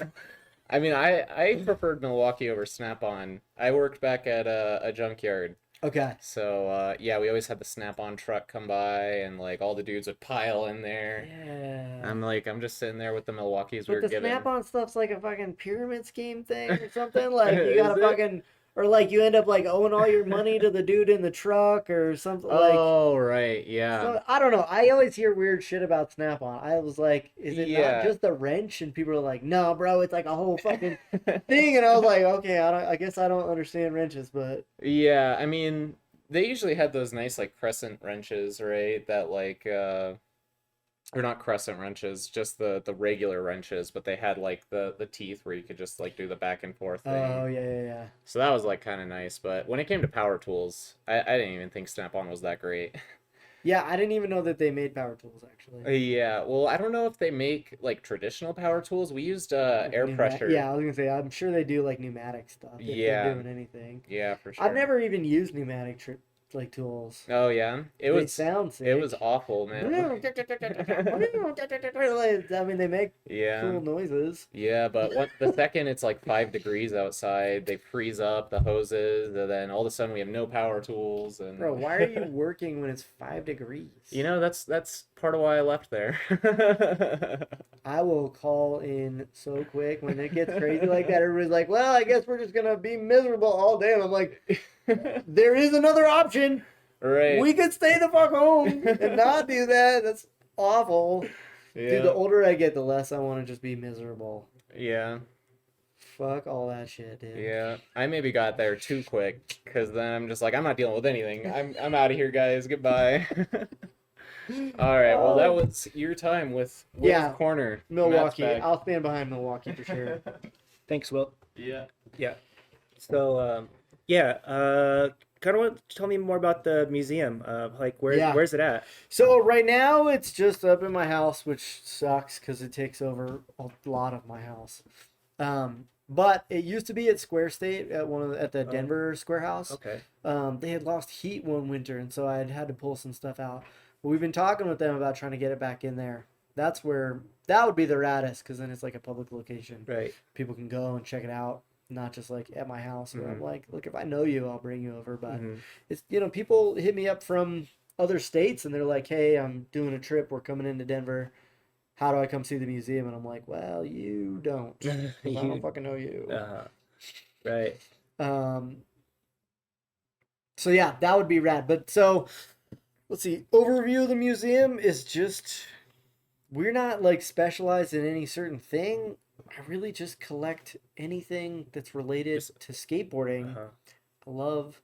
I mean, I preferred Milwaukee over Snap-on. I worked back at a junkyard. okay. So, yeah, we always had the Snap-on truck come by, and, like, all the dudes would pile in there. Yeah. I'm just sitting there with the Milwaukees we But were the given. Snap-on stuff's like a fucking pyramid scheme thing or something. Like you Is gotta it? fucking, or like you end up like owing all your money to the dude in the truck or something. Like Oh, right, yeah. so, I don't know. I always hear weird shit about Snap-on. I was like, is it Yeah. not just the wrench? And people are like, no, bro, it's like a whole fucking thing. And I was like, okay, I guess I don't understand wrenches, but Yeah, I mean, they usually had those nice, like, crescent wrenches, right? That, like, or not crescent wrenches, just the regular wrenches, but they had, like, the teeth where you could just, like, do the back and forth thing. oh yeah. So that was, like, kind of nice. But when it came to power tools, I didn't even think Snap-on was that great. Yeah, I didn't even know that they made power tools actually. Yeah, well, I don't know if they make, like, traditional power tools. We used air pressure. Yeah, I was gonna say, I'm sure they do like pneumatic stuff if Yeah. they're doing anything. Yeah, for sure. I've never even used pneumatic like tools. Oh, yeah? They sound sick. It was awful, man. I mean, they make Yeah. cool noises. Yeah, but the second it's like 5 degrees outside, they freeze up the hoses, and then all of a sudden we have no power tools. And Bro, why are you working when it's 5 degrees? You know, that's part of why I left there. I will call in so quick when it gets crazy like that. Everybody's like, well, I guess we're just gonna be miserable all day. And I'm like, there is another option. Right. We could stay the fuck home and not do that. That's awful. Yeah. Dude, the older I get, the less I want to just be miserable. Yeah. Fuck all that shit, dude. Yeah. I maybe got there too quick because then I'm just like, I'm not dealing with anything. I'm out of here, guys. Goodbye. All right. Well, that was your time with Yeah. Corner. Milwaukee. Matt's back. I'll stand behind Milwaukee for sure. Thanks, Will. Yeah. Yeah. So, kind of want to tell me more about the museum. Like, Yeah. where's it at? So right now it's just up in my house, which sucks because it takes over a lot of my house. But it used to be at Square State at the Denver Square House. Okay. They had lost heat one winter, and so I had to pull some stuff out. But we've been talking with them about trying to get it back in there. That would be the raddest because then it's like a public location. Right. People can go and check it out, not just like at my house where I'm Mhm. like, look, if I know you, I'll bring you over. But Mhm. it's people hit me up from other states and they're like, hey, I'm doing a trip. We're coming into Denver. How do I come see the museum? And I'm like, well, you don't. 'Cause I don't You- fucking know you. Right. So yeah, that would be rad. But so let's see. Overview of the museum is just we're not like specialized in any certain thing. I really just collect anything that's related to skateboarding. Uh-huh. I love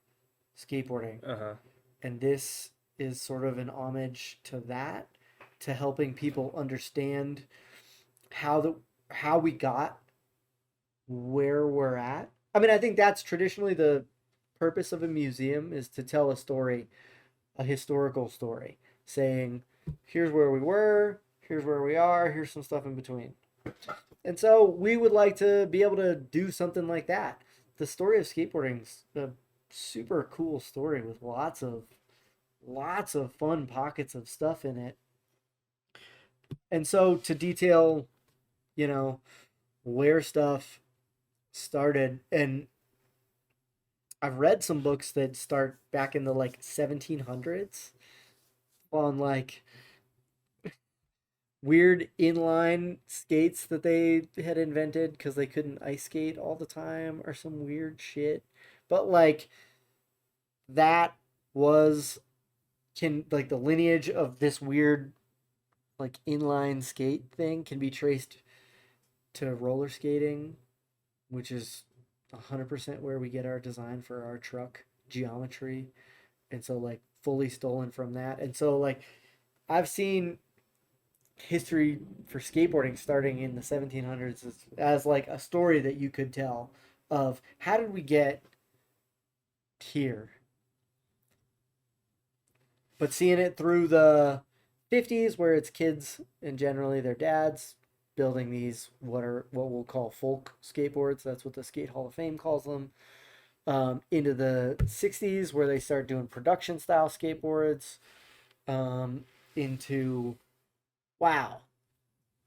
skateboarding. Uh-huh. And this is sort of an homage to that, to helping people understand how we got where we're at. I mean, I think that's traditionally the purpose of a museum, is to tell a story, a historical story, saying, here's where we were, here's where we are, here's some stuff in between. And so we would like to be able to do something like that. The story of skateboarding's a super cool story with lots of fun pockets of stuff in it. And so to detail, where stuff started, and I've read some books that start back in the like 1700s on like weird inline skates that they had invented because they couldn't ice skate all the time or some weird shit. But like that was the lineage of this weird like inline skate thing can be traced to roller skating, which is 100% where we get our design for our truck geometry. And so, like, fully stolen from that. And so, like, I've seen history for skateboarding starting in the 1700s as like a story that you could tell of how did we get here, but seeing it through the 50s where it's kids and generally their dads building these what we'll call folk skateboards. That's what the Skate Hall of Fame calls them. Into the 60s where they start doing production style skateboards. Into wow,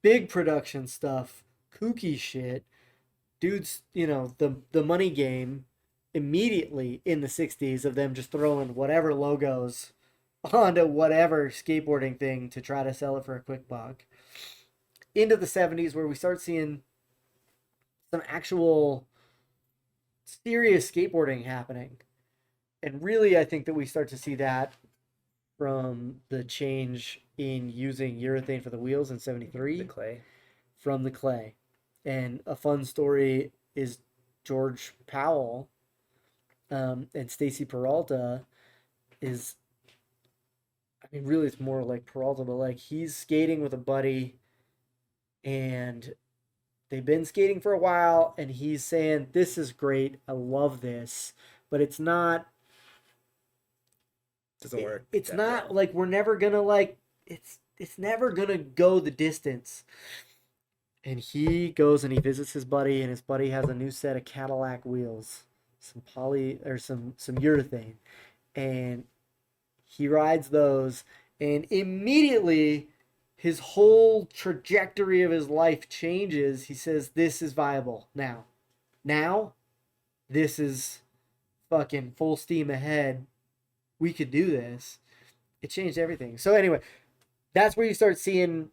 big production stuff, kooky shit. Dudes, the money game immediately in the 60s of them just throwing whatever logos onto whatever skateboarding thing to try to sell it for a quick buck. Into the 70s where we start seeing some actual serious skateboarding happening. And really, I think that we start to see that from the change in using urethane for the wheels in 73. The clay. From the clay. And a fun story is George Powell and Stacy Peralta is, I mean, really it's more like Peralta, but like he's skating with a buddy and they've been skating for a while and he's saying, this is great, I love this, but it's not, Doesn't work. it's that not well. like we're never gonna like, it's never gonna go the distance. And he goes and he visits his buddy, and his buddy has a new set of Cadillac wheels, some poly or some urethane, and he rides those, and immediately his whole trajectory of his life changes. He says, "This is viable now. Now, this is fucking full steam ahead. We could do this." It changed everything. So anyway, that's where you start seeing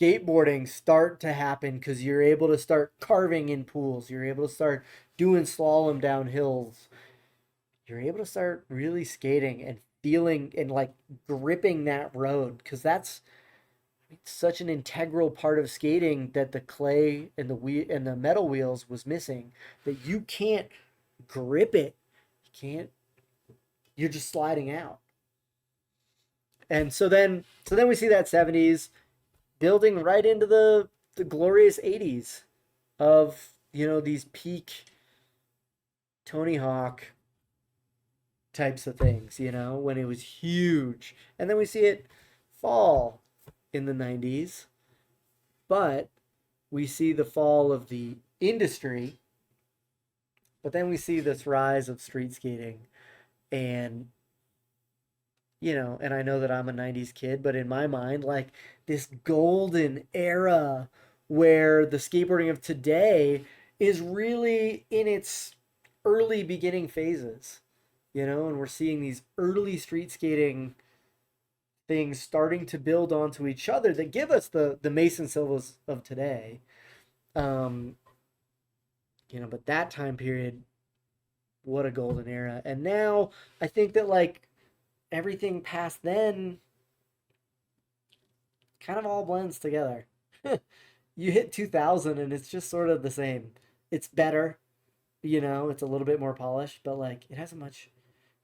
skateboarding start to happen because you're able to start carving in pools. You're able to start doing slalom down hills. You're able to start really skating and feeling and like gripping that road because that's such an integral part of skating that the clay and the metal wheels was missing. That you can't grip it. You can't. You're just sliding out. And so then we see that 70s building right into the glorious 80s of, these peak Tony Hawk types of things, when it was huge. And then we see it fall in the 90s. But we see the fall of the industry. But then we see this rise of street skating. And and I know that I'm a 90s kid, but in my mind, like this golden era where the skateboarding of today is really in its early beginning phases, and we're seeing these early street skating things starting to build onto each other that give us the Mason Silvas of today. But that time period, what a golden era. And now I think that like everything past then kind of all blends together. You hit 2000 and it's just sort of the same. It's better, it's a little bit more polished, but like it hasn't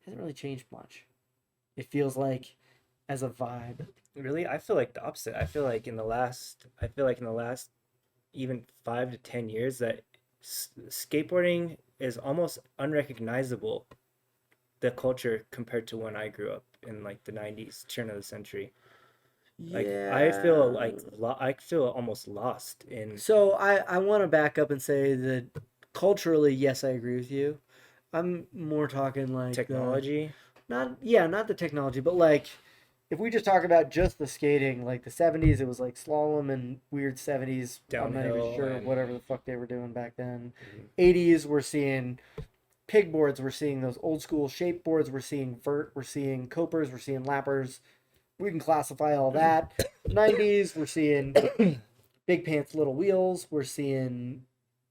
really changed much. It feels like as a vibe. Really, I feel like the opposite. I feel like in the last even 5 to 10 years that skateboarding is almost unrecognizable, the culture, compared to when I grew up in like the 90s, turn of the century. Like Yeah. I feel almost lost in So I want to back up and say that culturally, yes, I agree with you. I'm more talking like technology. not the technology, but like if we just talk about just the skating, like the 70s, it was like slalom and weird 70s. I'm not even Downhill sure and- whatever the fuck they were doing back then. Mhm. 80s, we're seeing pig boards, we're seeing those old school shape boards, we're seeing vert, we're seeing copers, we're seeing lappers. We can classify all that. 90s, we're seeing big pants, little wheels. We're seeing,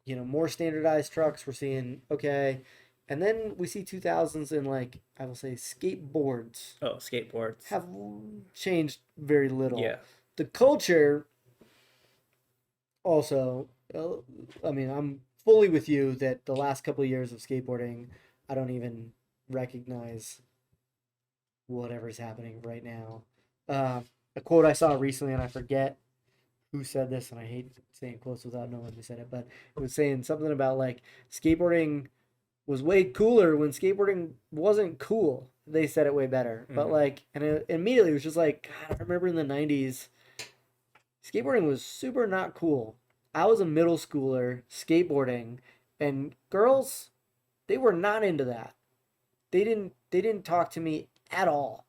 more standardized trucks. We're seeing, okay, And then we see 2000s, and like I will say skateboards Oh, skateboards. have changed very little. Yeah. The culture also, I mean, I'm fully with you that the last couple of years of skateboarding, I don't even recognize whatever's happening right now. A quote I saw recently, and I forget who said this, and I hate saying quotes without knowing who said it, but it was saying something about like skateboarding was way cooler when skateboarding wasn't cool. They said it way better, but like, and it immediately was just like, God, I remember in the '90s, skateboarding was super not cool. I was a middle schooler skateboarding, and girls, they were not into that. They didn't talk to me at all.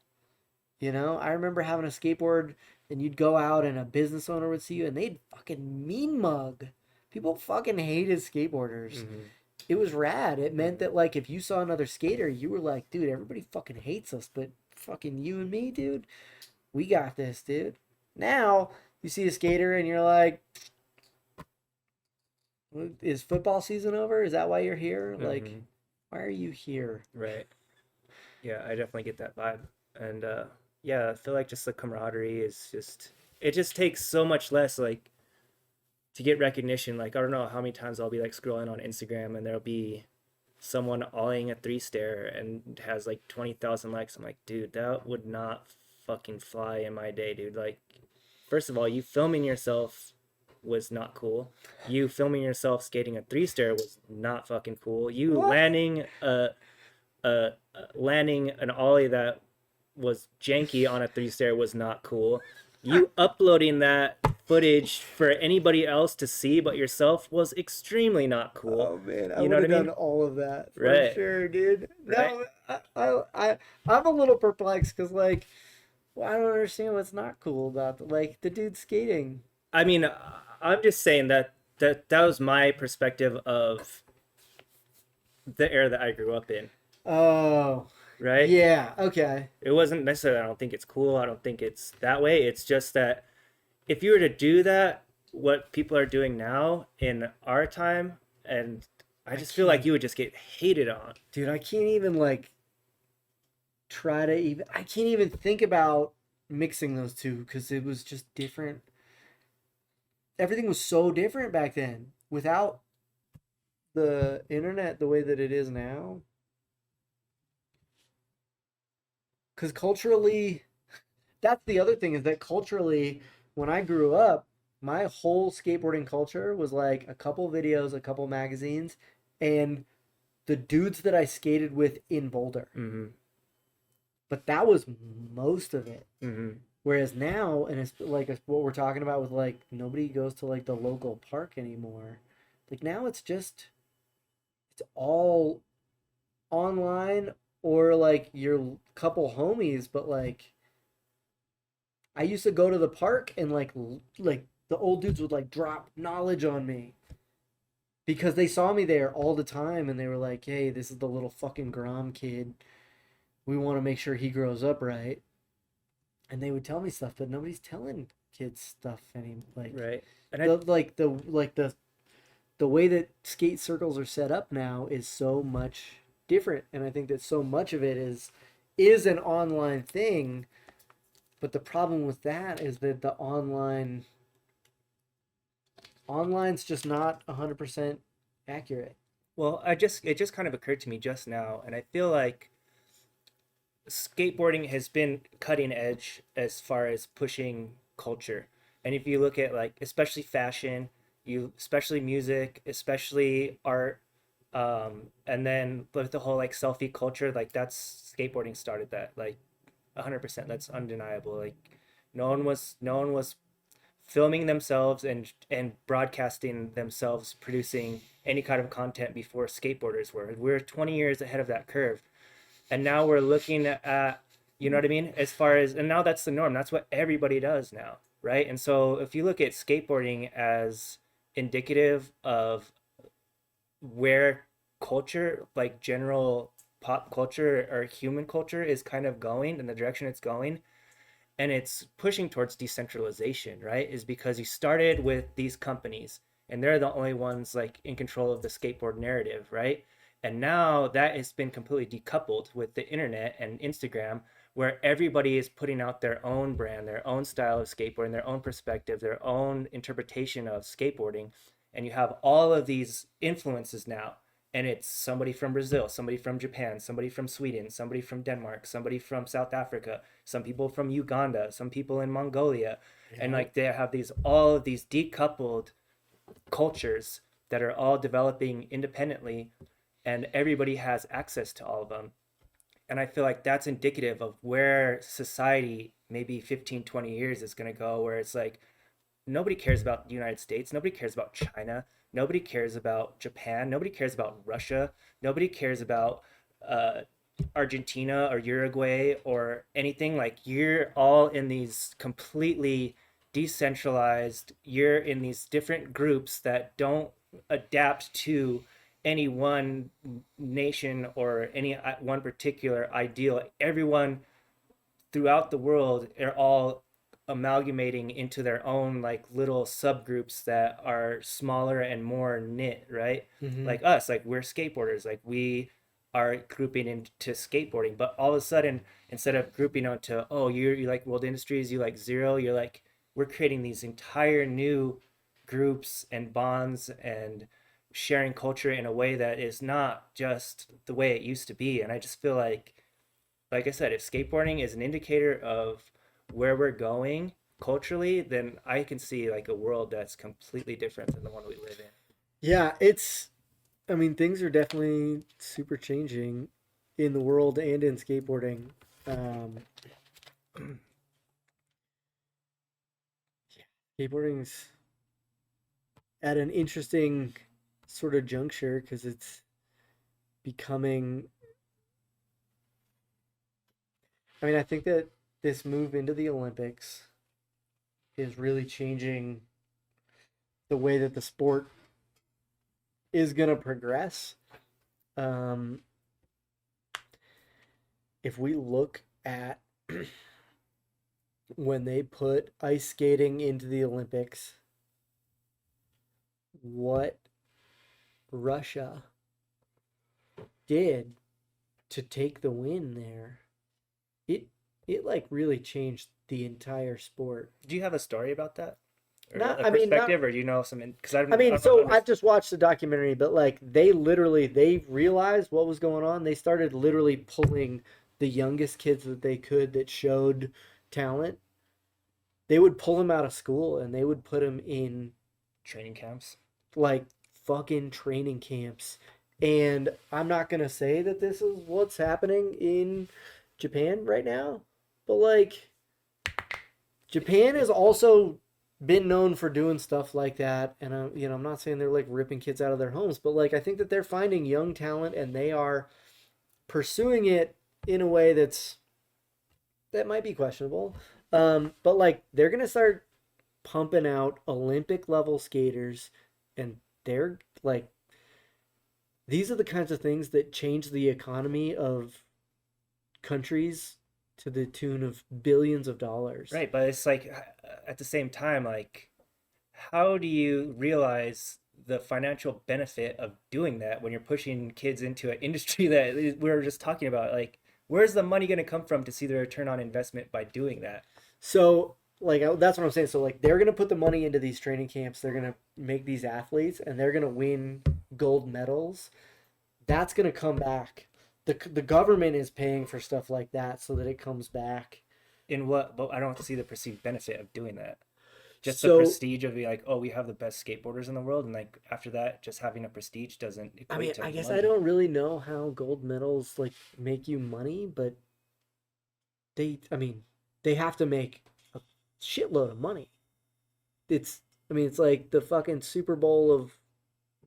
You know, I remember having a skateboard, and you'd go out and a business owner would see you and they'd fucking mean mug. People fucking hated skateboarders. It was rad. It meant that like if you saw another skater, you were like, dude, everybody fucking hates us, but fucking you and me, dude, we got this, dude. Now you see a skater and you're like, is football season over? Is that why you're here? Like, why are you here? Right. Yeah, I definitely get that vibe. And yeah, I feel like just the camaraderie is just, it just takes so much less like to get recognition. Like I don't know how many times I'll be like scrolling on Instagram and there'll be someone ollieing a three stair and has like 20,000 likes. I'm like, dude, that would not fucking fly in my day, dude. Like, first of all, you filming yourself was not cool. You filming yourself skating a three stair was not fucking cool. You What? landing an ollie that was janky on a three stair was not cool. You uploading that footage for anybody else to see but yourself was extremely not cool. Oh man, I You would know have what I mean? done all of that for Right. sure, dude. Right. No, I'm a little perplexed because like, well, I don't understand what's not cool about like the dude skating. I mean, I'm just saying that was my perspective of the era that I grew up in, Oh, right? yeah, okay. It wasn't necessarily I don't think it's cool. I don't think it's that way. It's just that if you were to do that, what people are doing now in our time, and I just feel like you would just get hated on. Dude, I can't even like try to even. I can't even think about mixing those two because it was just different. Everything was so different back then without the internet the way that it is now. Because culturally, that's the other thing is that culturally, when I grew up, my whole skateboarding culture was like a couple videos, a couple magazines, and the dudes that I skated with in Boulder. But that was most of it. Whereas now, and it's like what we're talking about with like nobody goes to like the local park anymore. Like now it's all online or like your couple homies, but like I used to go to the park and like the old dudes would like drop knowledge on me because they saw me there all the time and they were like, "Hey, this is the little fucking Grom kid. We want to make sure he grows up right." And they would tell me stuff, but nobody's telling kids stuff any like Right. And the way that skate circles are set up now is so much different, and I think that so much of it is an online thing. But the problem with that is that the online's just not 100% accurate. well, it just kind of occurred to me just now, and I feel like skateboarding has been cutting edge as far as pushing culture. And if you look at like especially fashion, you especially music, especially art, and then with the whole like selfie culture, like that's skateboarding started that like 100%. That's undeniable. Like no one was filming themselves and broadcasting themselves producing any kind of content before skateboarders were. We're 20 years ahead of that curve. And now we're looking at, you know what I mean, as far as, and now that's the norm. That's what everybody does now, right? And so if you look at skateboarding as indicative of where culture, like general pop culture or human culture, is kind of going and the direction it's going, and it's pushing towards decentralization, right? Is because you started with these companies and they're the only ones like in control of the skateboard narrative, right? And now that has been completely decoupled with the internet and Instagram, where everybody is putting out their own brand, their own style of skateboarding, their own perspective, their own interpretation of skateboarding. And you have all of these influences now. And it's somebody from Brazil, somebody from Japan, somebody from Sweden, somebody from Denmark, somebody from South Africa, some people from Uganda, some people in Mongolia. And like they have these all of these decoupled cultures that are all developing independently, and everybody has access to all of them. And I feel like that's indicative of where society maybe 15, 20 years is going to go, where it's like nobody cares about the United States, nobody cares about China, nobody cares about Japan, nobody cares about Russia, nobody cares about uh, Argentina or Uruguay or anything. Like you're all in these completely decentralized, you're in these different groups that don't adapt to any one nation or any one particular ideal. Everyone throughout the world are all amalgamating into their own like little subgroups that are smaller and more knit, right? Mm-hmm. Like us, like we're skateboarders, like we are grouping into skateboarding, but all of a sudden, instead of grouping onto, oh, you like World Industries, you like Zero, you're like, we're creating these entire new groups and bonds and sharing culture in a way that is not just the way it used to be. And I just feel like I said, if skateboarding is an indicator of where we're going culturally, then I can see like a world that's completely different than the one we live in. Yeah, I mean, things are definitely super changing in the world and in skateboarding. Um, Skateboarding's at an interesting sort of juncture because it's becoming. I mean, I think that this move into the Olympics is really changing the way that the sport is going to progress. Um, if we look at when they put ice skating into the Olympics, what Russia did to take the win there, it it like really changed the entire sport. Do you have a story about that? Or Not, a I mean, not. perspective, or do you know some? Because I mean, so I've just watched the documentary, but like they realized what was going on. They started literally pulling the youngest kids that they could that showed talent. They would pull them out of school and they would put them in training camps. like fucking training camps. And I'm not gonna say that this is what's happening in Japan right now, but like Japan has also been known for doing stuff like that. And I'm not saying they're like ripping kids out of their homes, but like I think that they're finding young talent and they are pursuing it in a way that might be questionable. But like they're gonna start pumping out Olympic level skaters, and they're like these are the kinds of things that change the economy of countries to the tune of billions of dollars. Right, but it's like at the same time, like, how do you realize the financial benefit of doing that when you're pushing kids into an industry that we were just talking about? Like, where's the money going to come from to see the return on investment by doing that? So, like, that's what I'm saying. So, like, they're going to put the money into these training camps. They're going to make these athletes, and they're going to win gold medals. That's going to come back. The government is paying for stuff like that so that it comes back. In what? But I don't see the perceived benefit of doing that. Just the So, prestige of being like, oh, we have the best skateboarders in the world, and like after that, just having a prestige doesn't I equate mean, to I guess I money. don't really know how gold medals like make you money, but I mean, they have to make a shitload of money. I mean, it's like the fucking Super Bowl of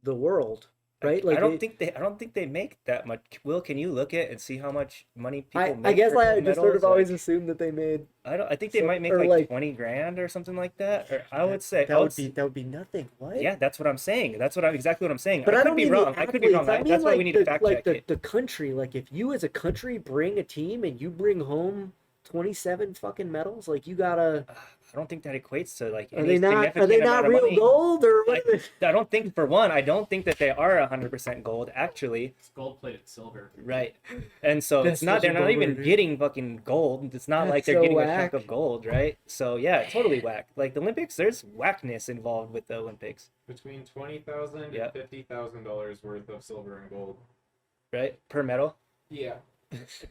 the world, right? I Like don't think they make that much. Will, can you look at and see how much money people I make guess for I gold just sort of medals? always Like, assumed that they made I don't. I think they so might make or like like 20 grand or something like that. Or I that would say, that would be nothing. What? yeah, that's what I'm saying. That's what I'm exactly what I'm saying. But I I could don't be mean the wrong. I could be wrong. athletes. I mean That's why we like need to fact check it. the country. Like if you as a country bring a team and you bring home 27 fucking medals? Like you gotta. I don't think that equates to like Are any they not? Are significant they amount not of real money. gold or what? I don't think, for one, I don't think that they are 100% gold, actually. It's gold plated silver. Right. And so That's it's not, such a they're not even bummer, dude. getting fucking gold. It's not like That's they're so getting a whack. chunk of gold, right? So yeah, it's totally whack. Like the Olympics, there's whackness involved with the Olympics, Between $20,000 Yeah. and $50,000 worth of silver and gold. right? Per medal. Yeah.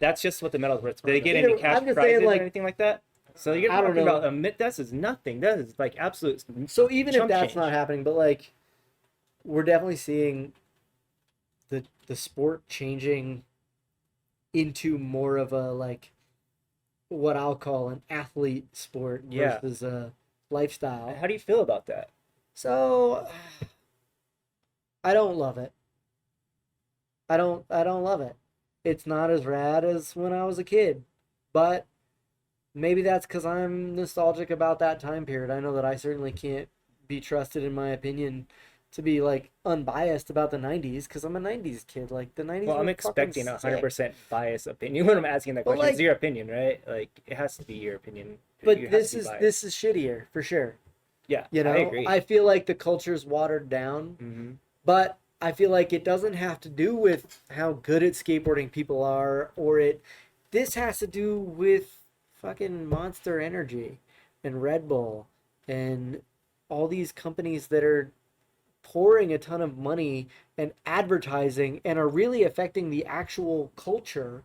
That's just what the medal's worth. Do they get Either- any cash I'm just saying, prizes like- or anything like that? So you're I don't talking know. about this is nothing. That is like absolute. So even if chump that's change. not happening, but like, we're definitely seeing the sport changing into more of a like what I'll call an athlete sport Yeah. versus a lifestyle. How do you feel about that? So I don't love it. I don't love it. It's not as rad as when I was a kid. But maybe that's because I'm nostalgic about that time period. I know that I certainly can't be trusted in my opinion to be like unbiased about the 90s because I'm a 90s kid. Like the 90s Well, I'm were expecting fucking a sick. 100% biased opinion when I'm asking that But, question. It's like- your opinion, right? Like it has to be your opinion. But You have to this be is biased. this is shittier for sure. Yeah, You know, I agree. I feel like the culture's watered down. Mhm. But I feel like it doesn't have to do with how good at skateboarding people are, this has to do with fucking Monster Energy and Red Bull and all these companies that are pouring a ton of money and advertising and are really affecting the actual culture.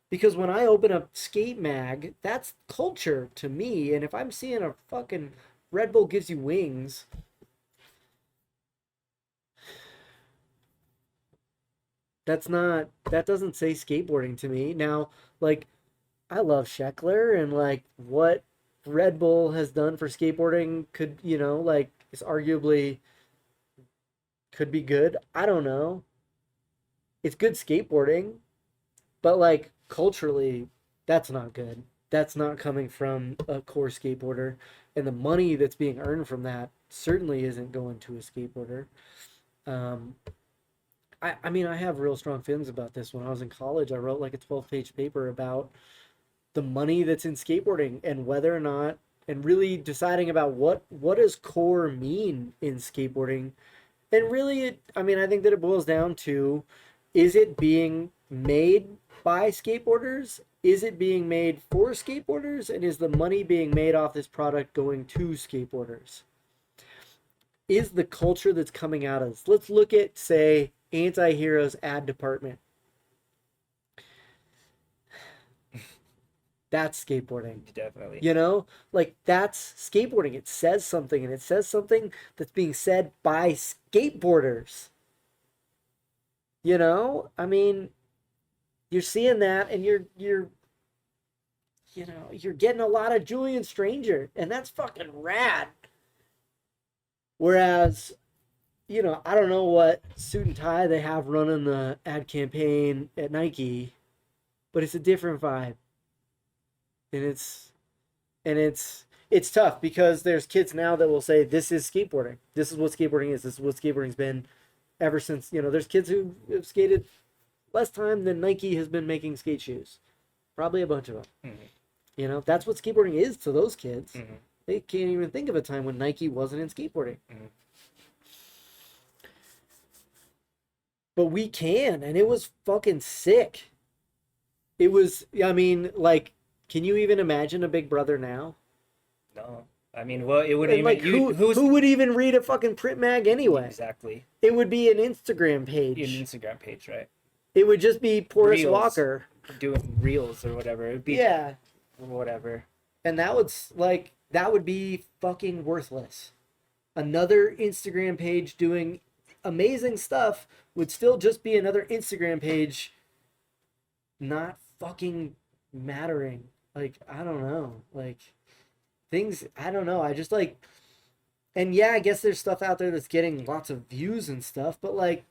Because when I open up Skate Mag, that's culture to me. And if I'm seeing a fucking Red Bull gives you wings, that doesn't say skateboarding to me. Now, like, I love Scheckler and like what Red Bull has done for skateboarding could, like, is arguably could be good. I don't know. It's good skateboarding, but like culturally, that's not good. That's not coming from a core skateboarder, and the money that's being earned from that certainly isn't going to a skateboarder. Um, I mean, I have real strong feelings about this. When I was in college, I wrote like a 12-page paper about the money that's in skateboarding and whether or not, and really deciding about what does core mean in skateboarding. And really, I think that it boils down to, is it being made by skateboarders? Is it being made for skateboarders? And is the money being made off this product going to skateboarders? Is the culture that's coming out of this? Let's look at, say, Anti-Heroes ad department. That's skateboarding. Definitely. Like that's skateboarding. It says something, and it says something that's being said by skateboarders. I mean, you're seeing that, and you're getting a lot of Julian Stranger, and that's fucking rad. Whereas, I don't know what suit and tie they have running the ad campaign at Nike, but it's a different vibe. And it's tough because there's kids now that will say this is skateboarding. This is what skateboarding is. This is what skateboarding's been ever since. There's kids who have skated less time than Nike has been making skate shoes. Probably a bunch of them. Mhm. That's what skateboarding is to those kids. Mhm. They can't even think of a time when Nike wasn't in skateboarding. Mhm. But we can, and it was fucking sick. It was, like, can you even imagine a Big Brother now? No, I mean, well, it would And even like, who would even read a fucking print mag anyway? exactly It would be an Instagram page. an Instagram page, right? It would just be Porous Reels. Walker. Doing reels or whatever. It'd be Yeah, whatever. and that would be fucking worthless. Another Instagram page doing amazing stuff would still just be another Instagram page not fucking mattering. Like, I don't know. Like, things, I don't know. I just like, and yeah, I guess there's stuff out there that's getting lots of views and stuff, but like,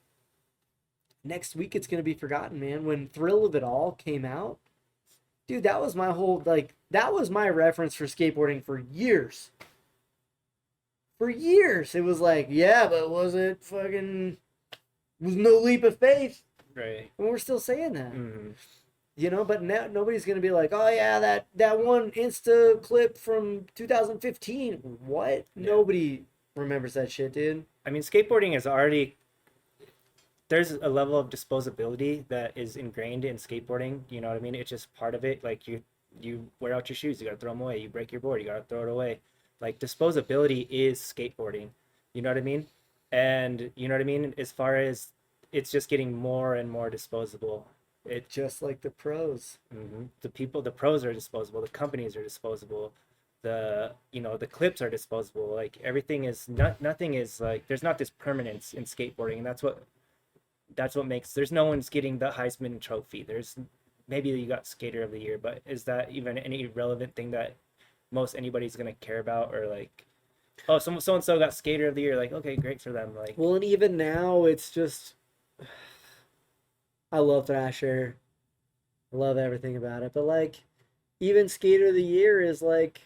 next week it's going to be forgotten, man. When Thrill of It All came out, dude, that was my whole, like, that was my reference for skateboarding for years. For years. It was like, yeah, but was no leap of faith? Right. And we're still saying that. Mhm. You know, but now nobody's gonna be like, oh yeah, that one Insta clip from 2015. What? Yeah. Nobody remembers that shit, dude. I mean, skateboarding is already there's a level of disposability that is ingrained in skateboarding. You know what I mean? It's just part of it. Like you wear out your shoes, you gotta throw them away. You break your board, you gotta throw it away. Like disposability is skateboarding. You know what I mean? And you know what I mean? As far as it's just getting more and more disposable. It Just like the pros. the people, the pros are disposable. The companies are disposable. The clips are disposable. Like everything is nothing is like there's not this permanence in skateboarding, and that's what makes there's no one's getting the Heisman Trophy. There's maybe you got Skater of the Year, but is that even any relevant thing that most anybody's gonna care about or like, oh, so and so got Skater of the Year, like okay, great for them. Like, Well, and even now, it's just I love Thrasher. I love everything about it, but like, even Skater of the Year is like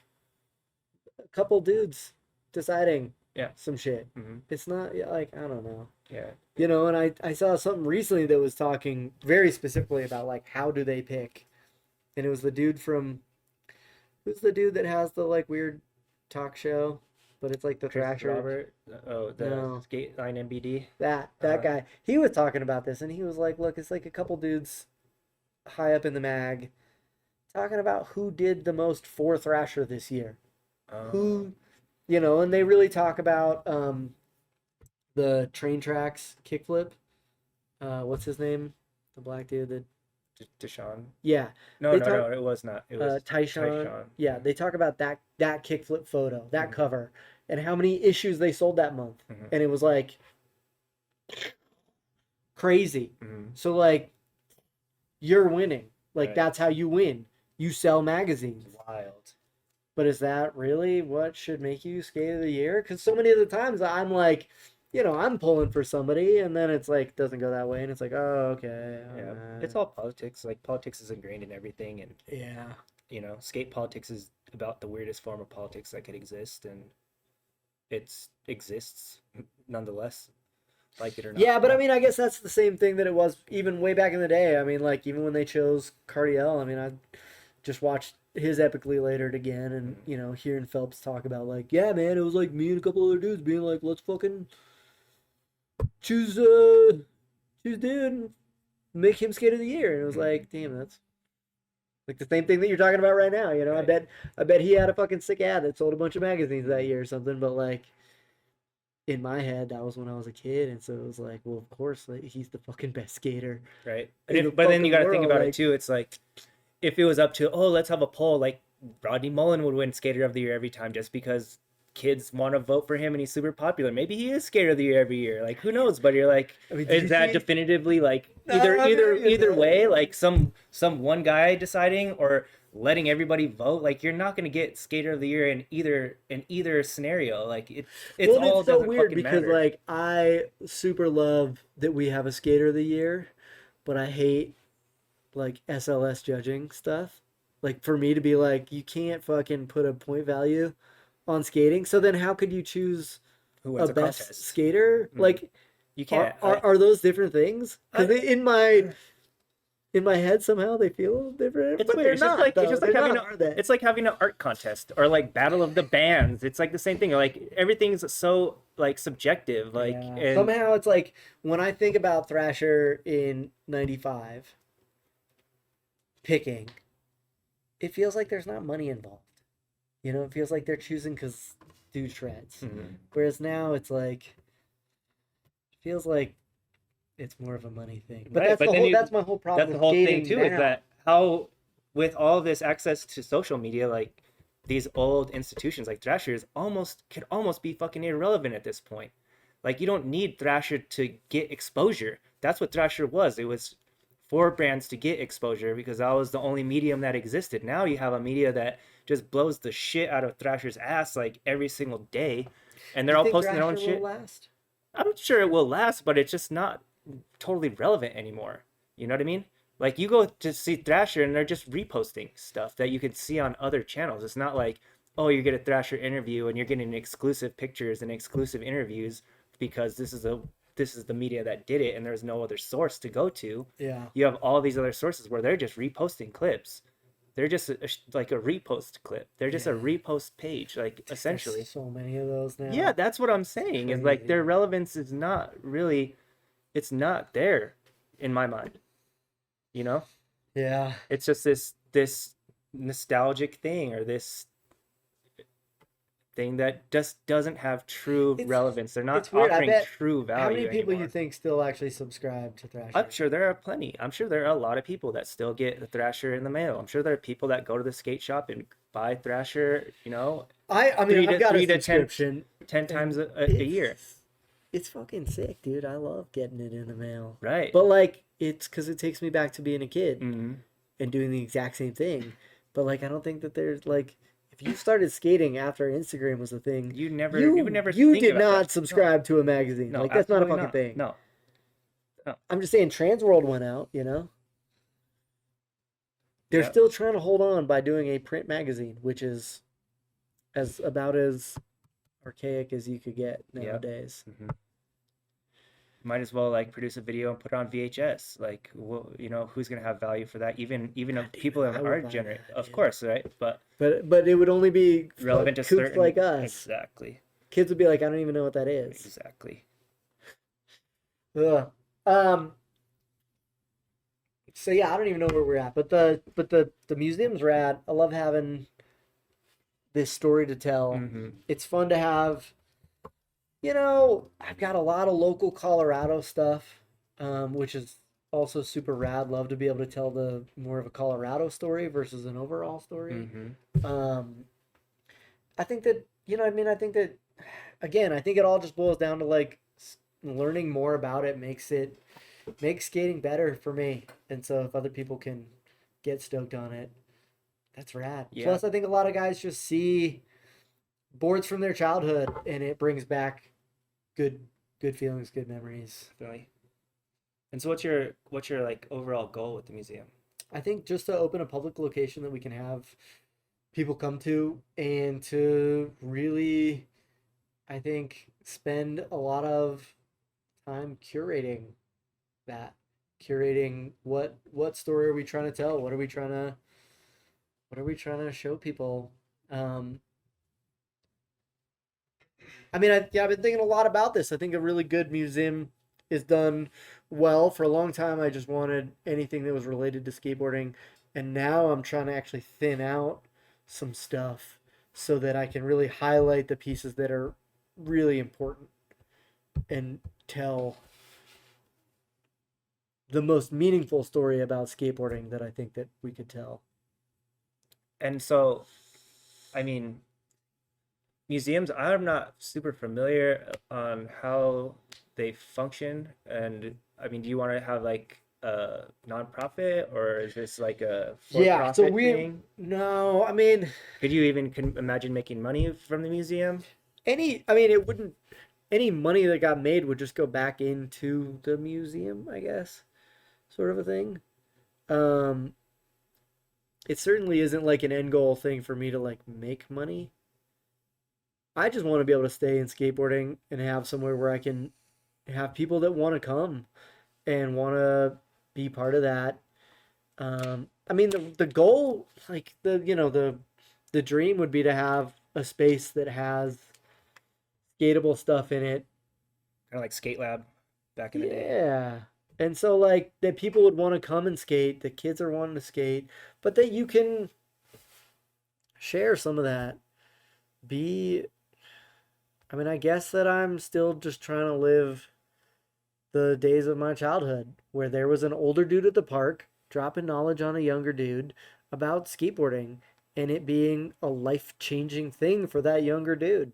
a couple dudes deciding yeah, some shit. hmm It's not yeah, like I don't know. yeah, You know, and I saw something recently that was talking very specifically about like how do they pick, and it was the dude from who's the dude that has the like weird talk show, but it's like the Chris Thrasher. Robert, oh the No. skate line MBD. That Uh, guy. He was talking about this, and he was like, "Look, it's like a couple dudes high up in the mag talking about who did the most for Thrasher this year. Who, you know, and they really talk about the train tracks kickflip. What's his name? The black dude that Deshaun. yeah, No, they no, talk no, it was not. It was Tyshawn. Tyshawn. Yeah, they talk about that kickflip photo, that Mhm. cover, and how many issues they sold that month, Mhm. and it was like crazy. Mhm. So like you're winning. Like Right. that's how you win. You sell magazines. Wild. But is that really what should make you skate of the year? Because so many of the times I'm like, you know, I'm pulling for somebody, and then it's like doesn't go that way, and it's like, oh, okay, Yeah, it's all politics. Like politics is ingrained in everything, and yeah. skate politics is about the weirdest form of politics that could exist, and it exists nonetheless, like it or not. Yeah, but I mean, I guess that's the same thing that it was even way back in the day. I mean, like even when they chose Cardiel, I mean, I just watched his epically latered again, and you know, hearing Phelps talk about like, yeah, man, it was like me and a couple other dudes being like, let's fucking choose dude and make him skate of the year, and it was like, damn, that's like the same thing that you're talking about right now. You know, Right. I bet he had a fucking sick ad that sold a bunch of magazines that year or something, but like in my head, that was when I was a kid, and so it was like, well, of course, like, he's the fucking best skater. Right. In the But then you fucking got to think world, about like- it too. It's like if it was up to, oh, let's have a poll, like Rodney Mullen would win Skater of the Year every time just because kids want to vote for him and he's super popular. Maybe he is Skater of the Year every year. Like, who knows? But you're like, I mean, did you is that see- definitively like No, either I either hear you, either bro. way, like some one guy deciding or letting everybody vote? Like, you're not gonna get Skater of the Year in either scenario. Like it's Well, and all it's so doesn't weird fucking because matter. like I super love that we have a skater of the year, but I hate like SLS judging stuff. Like for me to be like, you can't fucking put a point value on skating. So then how could you choose Who a wins a best contest? skater? Mhm. Like You can't. are those different things? Because in my head somehow they feel different, It's but weird. they're It's just not. like Though. it's just like They're having not, are they? it's like having an art contest or like Battle of the Bands. It's like the same thing. Like everything's so like subjective. Like Yeah. and Somehow it's like when I think about Thrasher in '95 picking, it feels like there's not money involved. You know, it feels like they're choosing because dude shreds. Mhm. Whereas now it's like, it feels like it's more of a money thing. But Right, that's but the then whole. you- That's my whole problem. that's the with whole thing skating too. Is now. that how with all this access to social media, like these old institutions like Thrasher could almost be fucking irrelevant at this point. Like you don't need Thrasher to get exposure. That's what Thrasher was. It was for brands to get exposure because that was the only medium that existed. Now you have a media that just blows the shit out of Thrasher's ass like every single day, and they're You all think posting their own Thrasher will shit. last? I'm sure it will last, but it's just not totally relevant anymore. You know what I mean? Like you go to see Thrasher and they're just reposting stuff that you could see on other channels. It's not like, oh, you get a Thrasher interview and you're getting exclusive pictures and exclusive interviews because this is a this is the media that did it and there's no other source to go to. Yeah. You have all these other sources where they're just reposting clips. They're just like a repost clip. They're just a Yeah. repost page, like essentially. There's so many of those now. Yeah, that's what I'm saying. Is like their Crazy. relevance is not really, it's not there in my mind. You know, Yeah. it's just this nostalgic thing or this thing that just doesn't have true It's relevance. They're not it's weird. I offering bet true how value many people you anymore. think still actually subscribe to I'm Thrasher? sure there are plenty. I'm sure there are a lot of people that still get the Thrasher in the mail. I'm sure there are people that go to the skate shop and buy Thrasher, you know, I mean, three I've to got a three to ten subscription. 10 times and a year. It's fucking sick, dude. I love getting it in the mail. Right. But like, it's because it takes me back to being a kid Hmm. and doing the exact same thing. But like, I don't think that there's like, if you started skating after Instagram was a thing, You would never you think did about not that. subscribe to a magazine. No, Like, that's not a absolutely fucking thing. No. No. I'm just saying, Trans World went out. You know, they're Yeah. still trying to hold on by doing a print magazine, which is as about as archaic as you could get Yeah. nowadays. Hmm. Might as well like produce a video and put it on VHS. Like, well, you know, who's gonna have value for that? Even of people even in I would our buy generation, that, of yeah. course, right? But But it would only be relevant to kooks certain like us. Exactly. Kids would be like, I don't even know what that is. Exactly. Ugh. So yeah, I don't even know where we're at. But the museum's rad. I love having this story to tell. Hmm. It's fun to have. You know, I've got a lot of local Colorado stuff, which is also super rad. Love to be able to tell the more of a Colorado story versus an overall story. Hmm. Um, I think that, you know, I mean, I think that, again, I think it all just boils down to like learning more about it makes skating better for me. And so if other people can get stoked on it, that's rad. Yeah. Plus, I think a lot of guys just see boards from their childhood and it brings back good feelings, good memories. Definitely. And so what's your like overall goal with the museum? I think just to open a public location that we can have people come to and to really, I think, spend a lot of time curating what story are we trying to tell, what are we trying to show people. I mean, I've been thinking a lot about this. I think a really good museum is done well. For a long time I just wanted anything that was related to skateboarding, and now I'm trying to actually thin out some stuff so that I can really highlight the pieces that are really important and tell the most meaningful story about skateboarding that I think that we could tell. And so, I mean, museums, I'm not super familiar on how they function. And I mean, do you want to have like a nonprofit or is this like a Yeah, so for-profit thing? no, I mean, Could you even imagine making money from the museum? it wouldn't, any money that got made would just go back into the museum, I guess, sort of a thing. Um, it certainly isn't like an end goal thing for me to like make money. I just want to be able to stay in skateboarding and have somewhere where I can have people that want to come and want to be part of that. I mean, the goal, like the dream would be to have a space that has skatable stuff in it. Kind of like Skate Lab back in the day. Yeah. And so like that people would want to come and skate, the kids are wanting to skate, but that you can share some of that. Be I mean, I guess that I'm still just trying to live the days of my childhood where there was an older dude at the park dropping knowledge on a younger dude about skateboarding and it being a life-changing thing for that younger dude.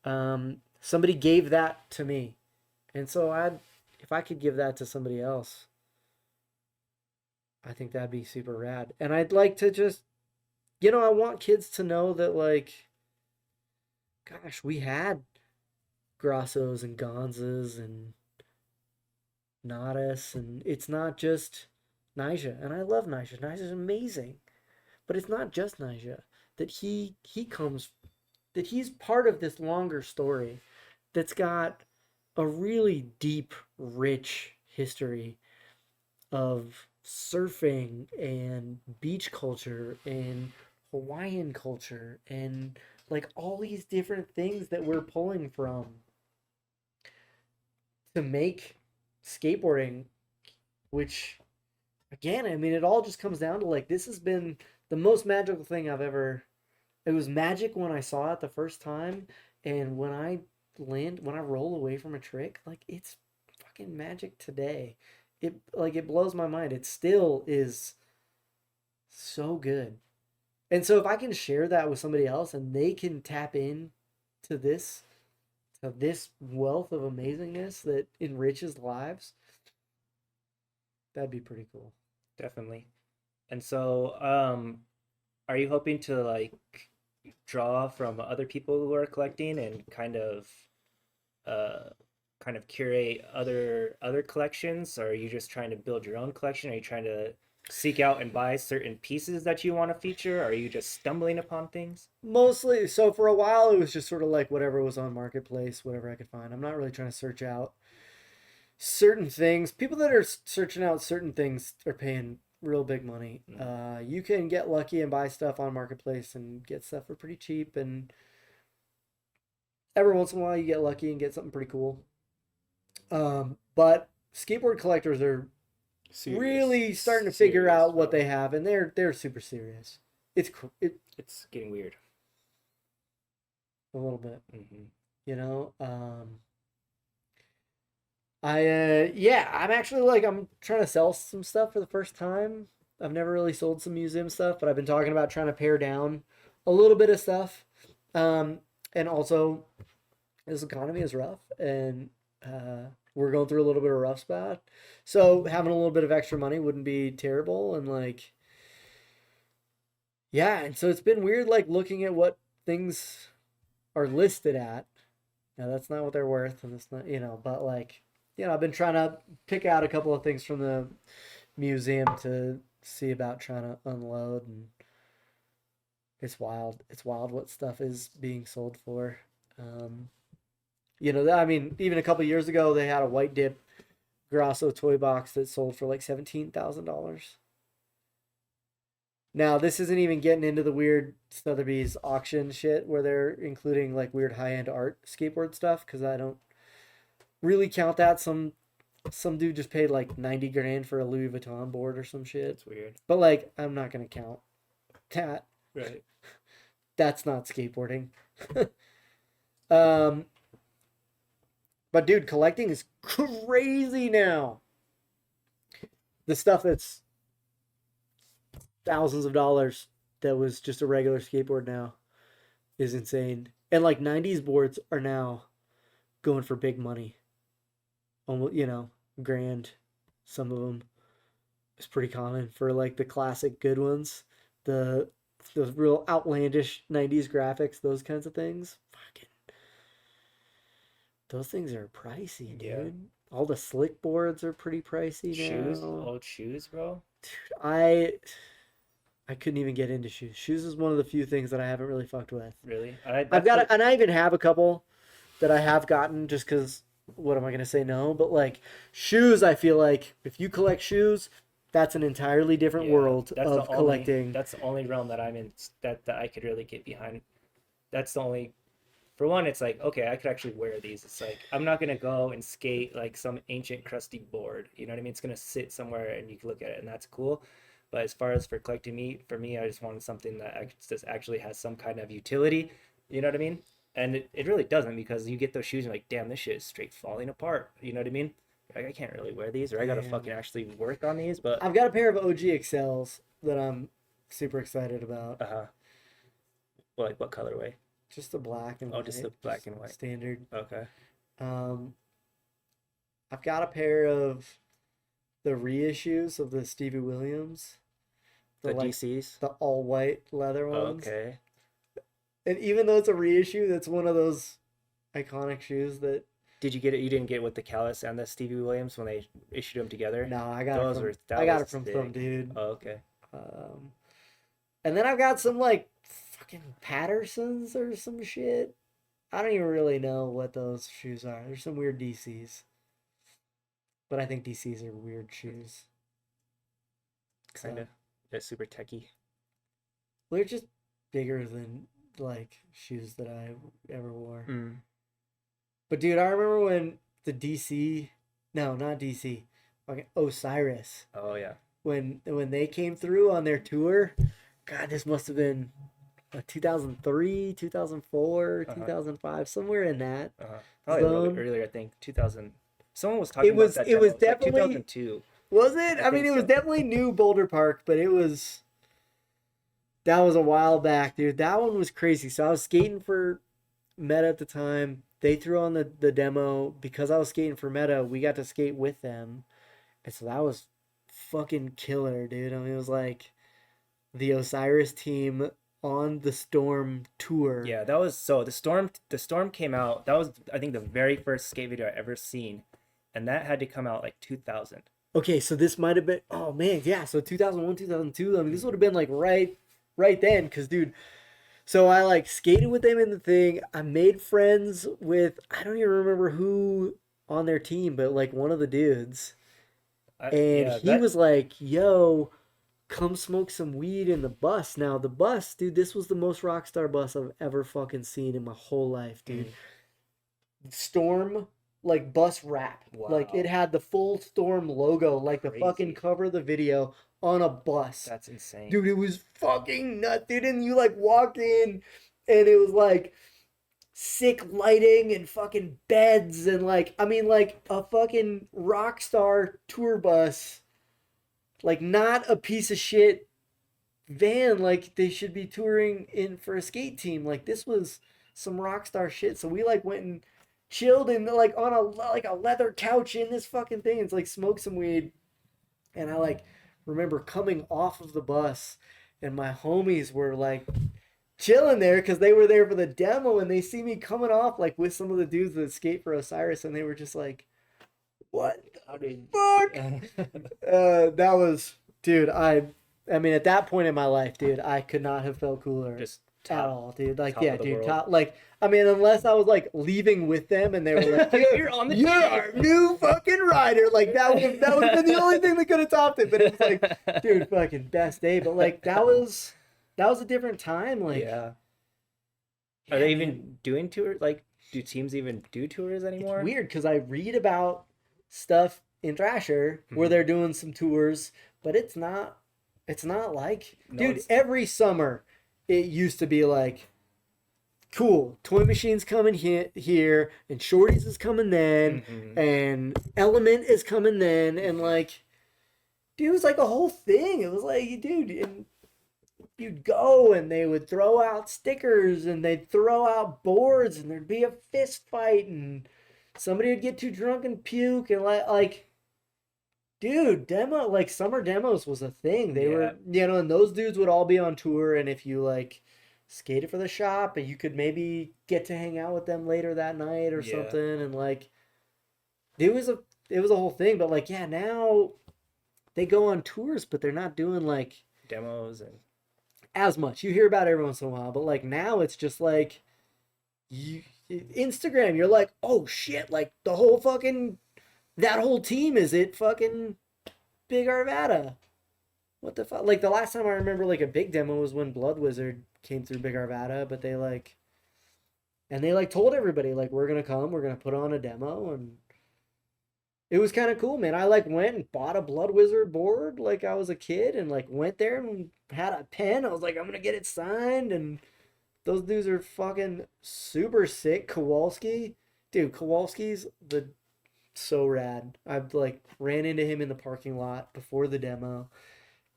Somebody gave that to me. And so if I could give that to somebody else, I think that'd be super rad. And I'd like to just, I want kids to know that like, gosh, we had Grossos and Gonzas and Nadas, and it's not just Nyjah. And I love Nyjah. Nyjah's amazing. But it's not just Nyjah. That he's part of this longer story that's got a really deep, rich history of surfing and beach culture and Hawaiian culture and like all these different things that we're pulling from to make skateboarding, which again, I mean, it all just comes down to like this has been the most magical thing I've ever. It was magic when I saw it the first time, and when I roll away from a trick, like it's fucking magic today. It blows my mind. It still is so good. And so if I can share that with somebody else and they can tap in to this wealth of amazingness that enriches lives, that'd be pretty cool. Definitely. And so, are you hoping to like draw from other people who are collecting and uh, kind of curate other collections? Or are you just trying to build your own collection? Are you trying to seek out and buy certain pieces that you want to feature? Or are you just stumbling upon things? Mostly, so for a while it was just sort of like whatever was on marketplace, whatever I could find. I'm not really trying to search out certain things. People that are searching out certain things are paying real big money. You can get lucky and buy stuff on marketplace and get stuff for pretty cheap, and every once in a while you get lucky and get something pretty cool. But skateboard collectors are really starting to figure Serious, out what bro. they have, and they're super serious. It's getting weird. A little bit, Hmm. you know. Yeah, I'm actually like I'm trying to sell some stuff for the first time. I've never really sold some museum stuff, but I've been talking about trying to pare down a little bit of stuff. Um, and also this economy is rough, and we're going through a little bit of a rough spot. So having a little bit of extra money wouldn't be terrible. And like, yeah, and so it's been weird, like looking at what things are listed at. Now that's not what they're worth, and it's not, but like, I've been trying to pick out a couple of things from the museum to see about trying to unload, and it's wild. It's wild what stuff is being sold for. Um, I mean, even a couple years ago, they had a white dip Grasso toy box that sold for like $17,000. Now, this isn't even getting into the weird Sotheby's auction shit where they're including like weird high end art skateboard stuff because I don't really count that. Some dude just paid like 90 grand for a Louis Vuitton board or some shit. It's weird. But like, I'm not gonna count that. Right. That's not skateboarding. um, but dude, collecting is crazy now. The stuff that's thousands of dollars that was just a regular skateboard now is insane. And like 90s boards are now going for big money. Almost, grand. Some of them is pretty common for like the classic good ones. The real outlandish 90s graphics, those kinds of things. Fucking those things are pricey, dude. Yeah. All the slick boards are pretty pricey Shoes, now. old shoes, bro. I I couldn't even get into shoes. Shoes is one of the few things that I haven't really fucked with. Really? I've got, and I even have a couple that I have gotten just because. What am I gonna say? No, but like shoes, I feel like if you collect shoes, that's an entirely different world of collecting. That's the only realm that I'm in that I could really get behind. That's the only. For one, it's like okay, I could actually wear these. It's like I'm not gonna go and skate like some ancient crusty board. You know what I mean? It's gonna sit somewhere and you can look at it, and that's cool. But as far as for collecting meat, for me, I just wanted something that just actually has some kind of utility. You know what I mean? And it really doesn't because you get those shoes and you're like, damn, this shit is straight falling apart. You know what I mean? Like, I can't really wear these, or I gotta Man. fucking actually work on these. But I've got a pair of OG XLs that I'm super excited about. well, like what colorway? Just the black and Oh, white. just the black and white. Standard. Okay. Um, I've got a pair of the reissues of the Stevie Williams. The like DCs. the all white leather Oh, ones. okay. And even though it's a reissue, that's one of those iconic shoes that. Did you get it? You didn't get it with the Callus and the Stevie Williams when they issued them together? No, I got Those it from. were- that I got was it from sick. dude. Oh, okay. And then I've got some like fucking Pattersons or some shit. I don't even really know what those shoes are. There's some weird DCs, but I think DCs are weird shoes. Kind of. They're super techy. They're just bigger than like shoes that I ever wore. Mm. But dude, I remember when the DC, no, not DC, okay, Osiris, Oh yeah. when they came through on their tour. God, this must have been 2003, 2004, Uh-huh. 2005, somewhere in that. Probably a little Zone. bit earlier. I think 2000. Someone was talking was- about that. it was demo. It's like definitely- 2002. Was it? I I mean, think it was so. definitely new Boulder Park, but that was a while back, dude. That one was crazy. So I was skating for Meta at the time. They threw on the demo because I was skating for Meta. We got to skate with them, and so that was fucking killer, dude. I mean, it was like the Osiris team on the Storm tour. Yeah, that was so the storm. The storm came out. That was I think the very first skate video I ever seen, and that had to come out like 2000. Okay, so this might have been. Oh man, yeah. So 2001, 2002. I mean, this would have been like right then, cause dude. So I like skated with them in the thing. I made friends with I don't even remember who on their team, but like one of the dudes. And Yeah, he was like, "Yo, come smoke some weed in the bus." Now the bus, dude, this was the most rock star bus I've ever fucking seen in my whole life, dude. Storm like bus wrap. Like Wow. it had the full Storm logo, like the fucking Crazy. cover of the video on a bus. That's insane. Dude, it was fucking nuts, dude. And you like walk in and it was like sick lighting and fucking beds and like I mean like a fucking rock star tour bus. Like not a piece of shit van like they should be touring in for a skate team. Like this was some rock star shit. So we like went and chilled in like on a leather couch in this fucking thing. It's like smoked some weed. And I like remember coming off of the bus and my homies were like chilling there because they were there for the demo and they see me coming off like with some of the dudes that skate for Osiris and they were just like, what the fuck? That was, dude, I mean, at that point in my life, dude, I could not have felt cooler Just at top. all, dude. Like, top yeah, of the dude, world. top, like, I mean, unless I was like leaving with them and they were like, You're on the you're team." our new fucking rider. Like, that would have been the only thing that could have topped it. But it was like, dude, fucking best day. But like, that was a different time. Like, Yeah. yeah, Are they man. even doing tours? Like, do teams even do tours anymore? It's weird because I read about stuff in Thrasher where Mhm. they're doing some tours, but it's not like, No, dude, it's- every summer it used to be like, cool, Toy Machine's coming here, and Shorty's is coming then, Mhm. and Element is coming then, and like, dude, it was like a whole thing. It was like, dude, and you'd go and they would throw out stickers and they'd throw out boards and there'd be a fist fight and somebody would get too drunk and puke and like dude, demo like summer demos was a thing. They were, and those dudes would all be on tour and if you like skated for the shop and you could maybe get to hang out with them later that night or Yeah. something and like it was a whole thing, but like yeah, now they go on tours but they're not doing like Demos and as much. You hear about it every once in a while, but like now it's just like Instagram, you're like, oh shit, like the whole fucking that whole team is it fucking Big Arvada. What the fuck? Like the last time I remember like a big demo was when Blood Wizard came through Big Arvada, but they like told everybody like we're gonna come, we're gonna put on a demo and it was kind of cool, man. I like went and bought a Blood Wizard board like I was a kid and like went there and had a pen. I was like, I'm gonna get it signed and those dudes are fucking super sick. Kowalski, dude, Kowalski's so rad. I've like ran into him in the parking lot before the demo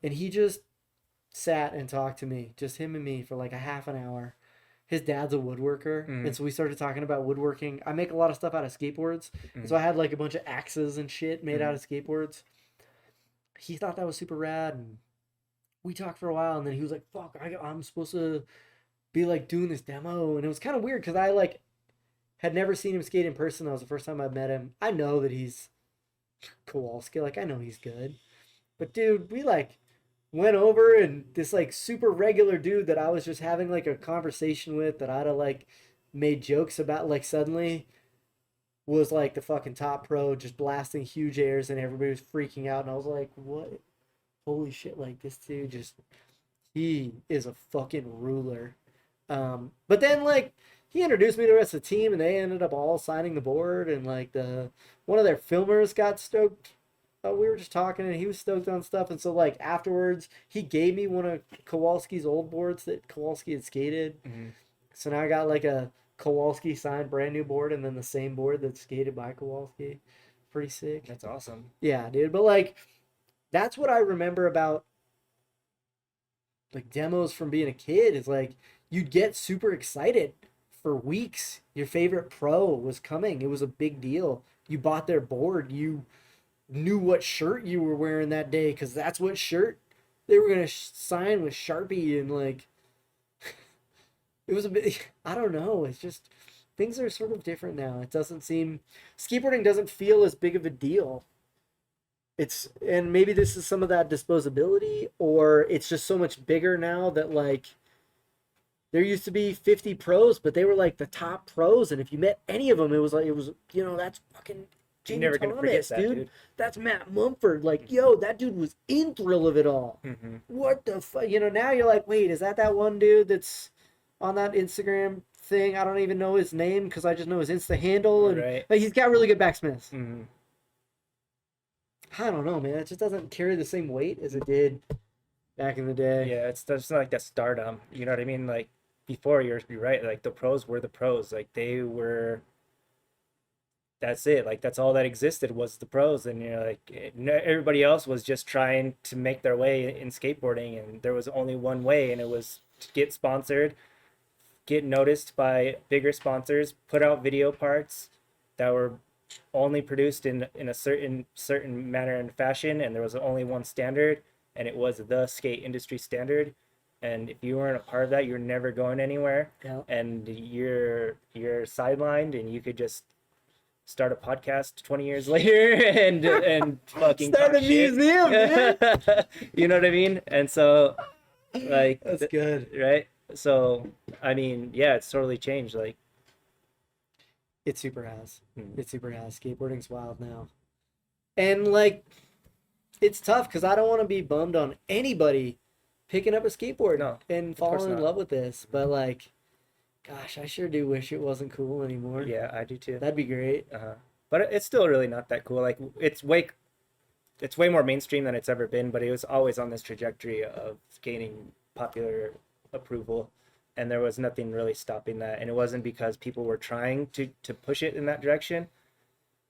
and he just sat and talked to me, just him and me for like a half an hour. His dad's a woodworker, and so we started talking about woodworking. I make a lot of stuff out of skateboards, and so I had like a bunch of axes and shit made out of skateboards. He thought that was super rad, and we talked for a while, and then he was like, "Fuck, I'm supposed to be like doing this demo," and it was kind of weird because I like had never seen him skate in person. That was the first time I met him. I know that he's Kowalski, like I know he's good, but dude, we like went over and this like super regular dude that I was just having like a conversation with that I'd have like made jokes about like suddenly was like the fucking top pro just blasting huge airs and everybody was freaking out and I was like, what? Holy shit, like this dude just he is a fucking ruler. But then like he introduced me to the rest of the team and they ended up all signing the board and like the one of their filmers got stoked. We were just talking and he was stoked on stuff and so like afterwards he gave me one of Kowalski's old boards that Kowalski had skated. Mhm. So now I got like a Kowalski signed brand new board and then the same board that's skated by Kowalski. Pretty sick. That's awesome. Yeah, dude. But like that's what I remember about like demos from being a kid is like you'd get super excited for weeks. Your favorite pro was coming. It was a big deal. You bought their board. You knew what shirt you were wearing that day because that's what shirt they were gonna sign with Sharpie and like it was a bit. I don't know. It's just things are sort of different now. It doesn't seem skateboarding doesn't feel as big of a deal. It's and maybe this is some of that disposability or it's just so much bigger now that like there used to be 50 pros but they were like the top pros and if you met any of them it was like it was that's fucking You're Jamie never gonna forget Thomas, that, dude. That's Matt Mumford. Like, yo, that dude was in Thrill of It All. Mm-hmm. What the fuck? Now you're like, wait, is that one dude that's on that Instagram thing? I don't even know his name because I just know his Insta handle. And Right. like, he's got really good backsmiths. Mm-hmm. I don't know, man. It just doesn't carry the same weight as it did back in the day. Yeah, it's just not like that stardom. You know what I mean? Like before, you're right. Like the pros were the pros. Like they were. That's it. Like that's all that existed was the pros, and everybody else was just trying to make their way in skateboarding, and there was only one way, and it was to get sponsored, get noticed by bigger sponsors, put out video parts that were only produced in a certain manner and fashion, and there was only one standard, and it was the skate industry standard. And if you weren't a part of that, you're never going anywhere, Yeah. and you're sidelined, and you could just start a podcast 20 years later and fucking Start talk a shit. museum, dude. You know what I mean? And so like That's good. right? So I mean, yeah, it's totally changed. Like It super has. Mhm. It super has. Skateboarding's wild now. And like it's tough because I don't want to be bummed on anybody picking up a skateboard No, and course falling in not. love with this. But like, gosh, I sure do wish it wasn't cool anymore. yeah, I do too. That'd be great. But it's still really not that cool. Like it's way more mainstream than it's ever been, but it was always on this trajectory of gaining popular approval, and there was nothing really stopping that. And it wasn't because people were trying to push it in that direction.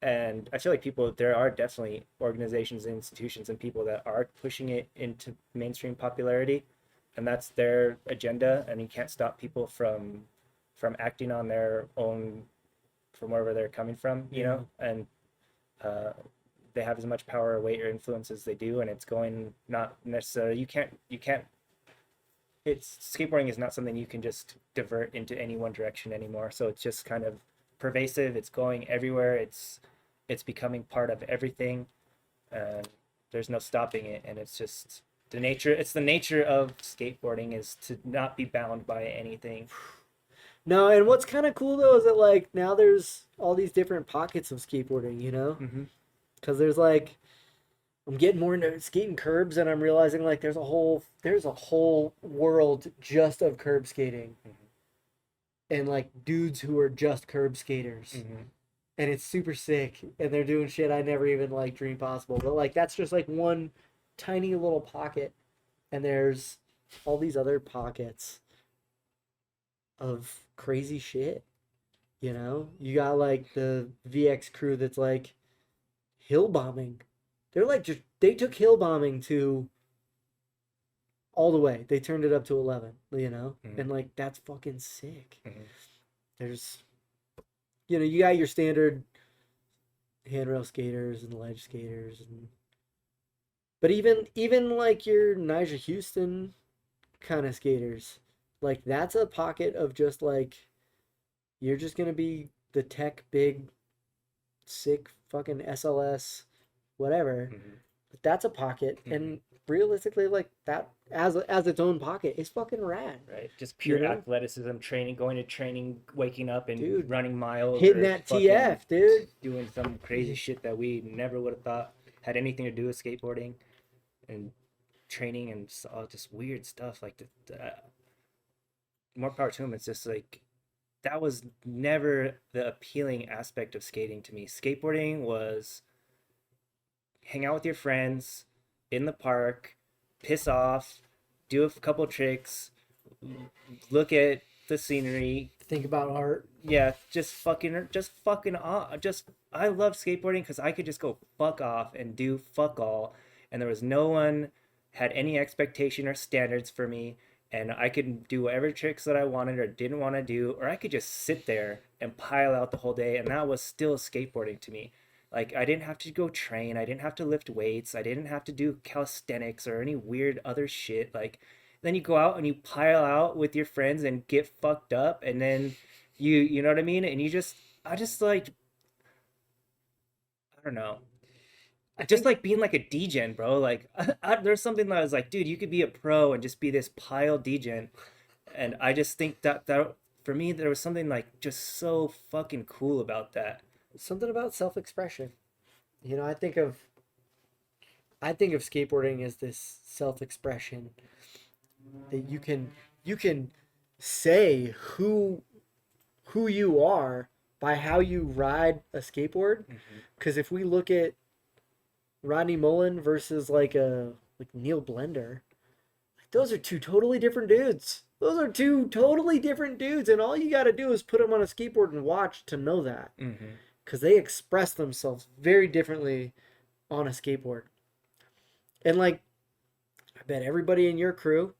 And I feel like there are definitely organizations and institutions and people that are pushing it into mainstream popularity, and that's their agenda. And you can't stop people from acting on their own, from wherever they're coming from, and they have as much power or weight or influence as they do, and it's going not necessarily you can't it's skateboarding is not something you can just divert into any one direction anymore. So it's just kind of pervasive. It's going everywhere. It's becoming part of everything, and there's no stopping it. And it's just the nature. It's the nature of skateboarding is to not be bound by anything. No, and what's kind of cool though is that like now there's all these different pockets of skateboarding, Mm-hmm. Because there's like I'm getting more into skating curbs and I'm realizing like there's a whole world just of curb skating. And like dudes who are just curb skaters. Mm-hmm. And it's super sick and they're doing shit I never even like dreamed possible. But like that's just like one tiny little pocket and there's all these other pockets of crazy shit. You got like the VX crew that's like hill bombing. They're like they took hill bombing to all the way. They turned it up to 11, Mhm. and like that's fucking sick. Mhm. There's you got your standard handrail skaters and ledge skaters but even like your Nigel Houston kind of skaters, like that's a pocket of just like you're just gonna be the tech big sick fucking SLS whatever. Mhm. But that's a pocket Mhm. and realistically like that as its own pocket is fucking rad. Right. Just You pure know? athleticism, training, going to training, waking up and Dude, running miles hitting or that fucking TF, dude. doing some crazy shit that we never would have thought had anything to do with skateboarding and training and all just weird stuff like more power to him. It's just like that was never the appealing aspect of skating to me. Skateboarding was hang out with your friends in the park, piss off, do a couple tricks, look at the scenery. Think about art. Yeah, just fucking off. Just I love skateboarding because I could just go fuck off and do fuck all, and there was no one had any expectation or standards for me, and I could do whatever tricks that I wanted or didn't want to do, or I could just sit there and pile out the whole day, and that was still skateboarding to me. Like I didn't have to go train, I didn't have to lift weights, I didn't have to do calisthenics or any weird other shit. Like then you go out and you pile out with your friends and get fucked up, and then you know what I mean? And I just like I don't know. I Just think like being like a degen, bro. Like there's something that I was like, dude, you could be a pro and just be this pile degen. And I just think that for me there was something like just so fucking cool about that. something about self-expression. You know, I think of skateboarding as this self-expression that you can say who you are by how you ride a skateboard. Because if we look at Rodney Mullen versus like Neil Blender, like those are two totally different dudes. Those are two totally different dudes, and all you got to do is put them on a skateboard and watch to know that, Mm-hmm. because they express themselves very differently on a skateboard. And like, I bet everybody in your crew,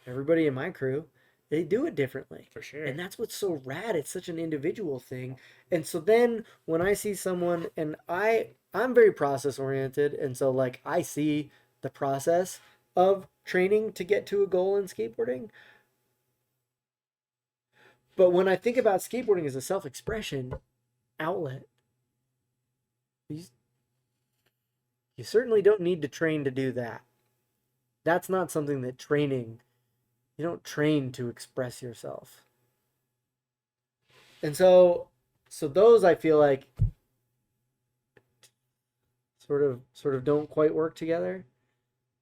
everybody in my crew, they do it differently. For sure. And that's what's so rad. It's such an individual thing. And so then when I see someone, and I'm very process oriented, and so like I see the process of training to get to a goal in skateboarding. But when I think about skateboarding as a self-expression outlet, you, you certainly don't need to train to do that. That's not something that you don't train to express yourself. And so those I feel like sort of don't quite work together.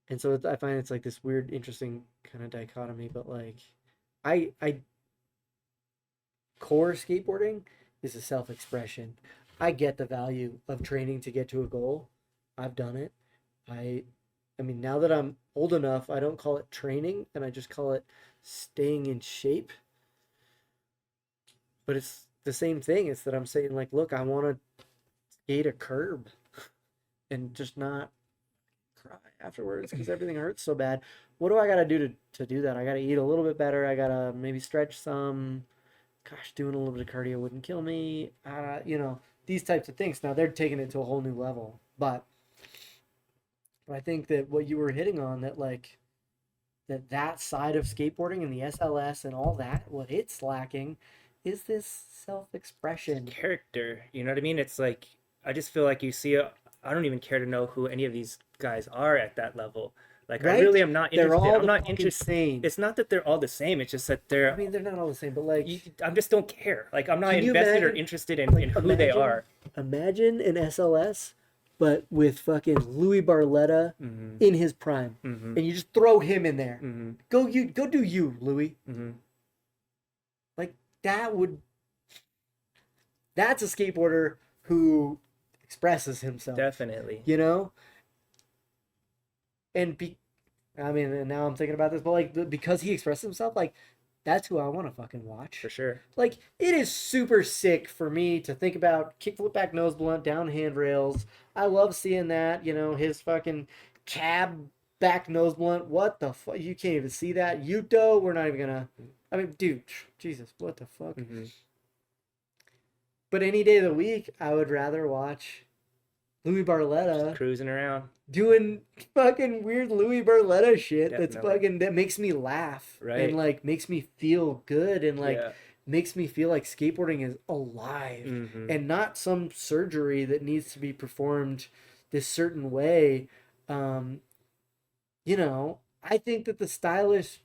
And so I find it's like this weird, interesting kind of dichotomy. But like, I core skateboarding is a self-expression. I get the value of training to get to a goal. I've done it. I I mean, now that I'm old enough, I don't call it training and I just call it staying in shape. But it's the same thing. It's that I'm saying like, look, I want to skate a curb and just not cry afterwards because everything hurts so bad. What do I got to do to do that? I got to eat a little bit better. I got to maybe stretch some. Gosh, doing a little bit of cardio wouldn't kill me. These types of things. Now they're taking it to a whole new level. But I think that what you were hitting on, that like that side of skateboarding and the SLS and all that, what it's lacking is this self-expression. Character, you know what I mean? It's like I just feel like I don't even care to know who any of these guys are at that level. Like I Right? really am not They're interested. all I'm the not fucking interested. same. It's not that they're all the same. It's just that I mean, they're not all the same, but like, I just don't care. Like I'm not can you invested or imagine, interested in, like, in who they are. imagine an SLS, but with fucking Louis Barletta Mm-hmm. in his prime, Mm-hmm. and you just throw him in there. Mm-hmm. Go do you, Louis. Mm-hmm. Like that's a skateboarder who expresses himself. Definitely. You know? And now I'm thinking about this, but like because he expresses himself, like that's who I want to fucking watch. For sure. Like it is super sick for me to think about kickflip back nose blunt down handrails. I love seeing that, his fucking cab back nose blunt. What the fuck? You can't even see that. Yuto, we're not even gonna. I mean, dude, Jesus, what the fuck? Mm-hmm. But any day of the week, I would rather watch Louis Barletta Cruising around. doing fucking weird Louis Barletta shit Definitely. that makes me laugh. Right. And like makes me feel good and like Yeah. makes me feel like skateboarding is alive Mm-hmm. and not some surgery that needs to be performed this certain way. I I think that the stylish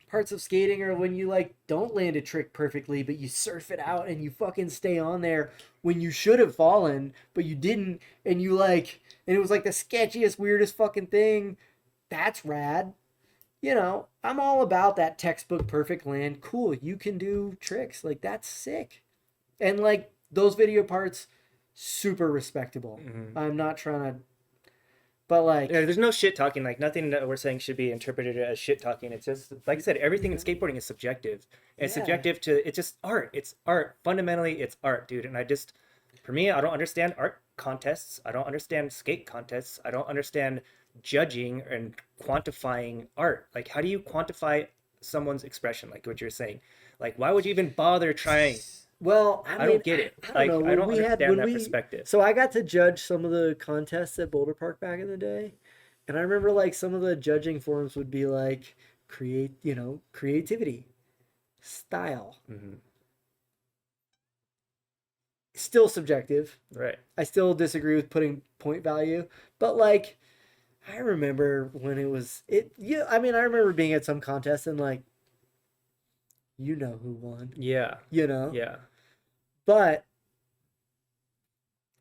parts of skating are when you like don't land a trick perfectly, but you surf it out and you fucking stay on there when you should have fallen, but you didn't, and you like, and it was like the sketchiest, weirdest fucking thing. That's rad. You know, I'm all about that textbook perfect land. Cool, you can do tricks. Like, that's sick. And like those video parts, super respectable. Mhm. I'm not trying to, but like, Yeah, there's no shit talking. Like nothing that we're saying should be interpreted as shit talking. It's just like I said, everything in skateboarding is subjective. It's Yeah. subjective to it's just art. It's art. Fundamentally, it's art, dude. And I just, for me, I don't understand art contests. I don't understand skate contests. I don't understand judging and quantifying art. Like, how do you quantify someone's expression? Like what you're saying. Like, why would you even bother trying? well, I don't get it. I don't Like, know. I don't We had understand when that we perspective. so I got to judge some of the contests at Boulder Park back in the day, and I remember like some of the judging forums would be like creativity, style, Hmm. still subjective. Right. I still disagree with putting point value, but like I remember when it was it. Yeah, I mean, I remember being at some contest and like, you know who won, Yeah. you know, Yeah. but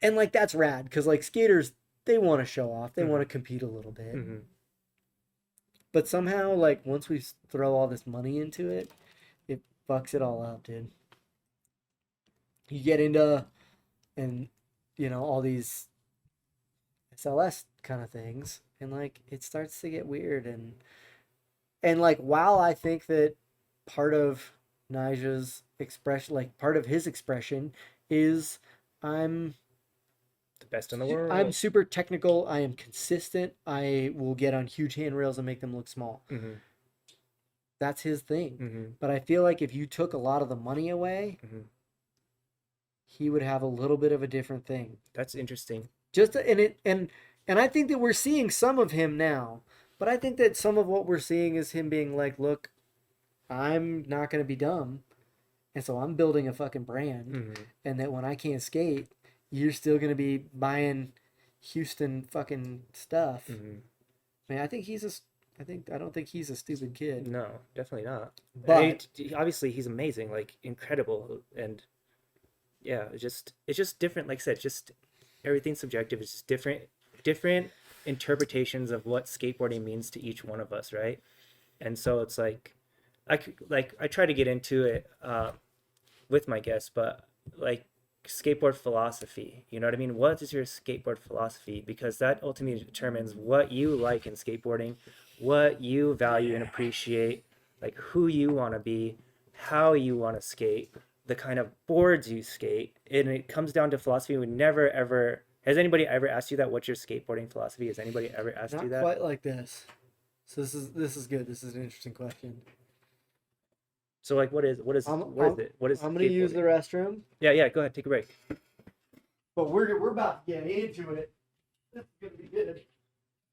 and like that's rad because like skaters they want to show off, they want to compete a little bit, Hmm. but somehow like once we throw all this money into it, it fucks it all up, dude. You get into and all these SLS kind of things, and like it starts to get weird and like while I think that part of Nigel's expression, like part of his expression, is I'm The best in the I'm world. super technical. I am consistent. I will get on huge handrails and make them look small. Hmm. That's his thing. Hmm. But I feel like if you took a lot of the money away, Hmm. he would have a little bit of a different thing. That's interesting. Just and I think that we're seeing some of him now. But I think that some of what we're seeing is him being like, look, I'm not going to be dumb. And so I'm building a fucking brand. Hmm. And that when I can't skate, you're still going to be buying Houston fucking stuff. Hmm. I mean, I don't think he's a stupid kid. No, definitely not. But Obviously he's amazing, like incredible, and yeah, it's just different. Like I said, just everything's subjective. It's just different interpretations of what skateboarding means to each one of us, right? And so it's like I try to get into it with my guests, but like skateboard philosophy, you know what I mean? What is your skateboard philosophy? Because that ultimately determines what you like in skateboarding, what you value and appreciate, like who you want to be, how you want to skate, the kind of boards you skate. And it comes down to philosophy. We never ever has anybody ever asked you that? What's your skateboarding philosophy? Has anybody ever asked not you that? quite like this. So this is good. This is an interesting question. So like what is I'm what is it? What is I'm gonna use the skateboarding? restroom, Yeah, go ahead, take a break. but we're about to get into it. This is gonna be good.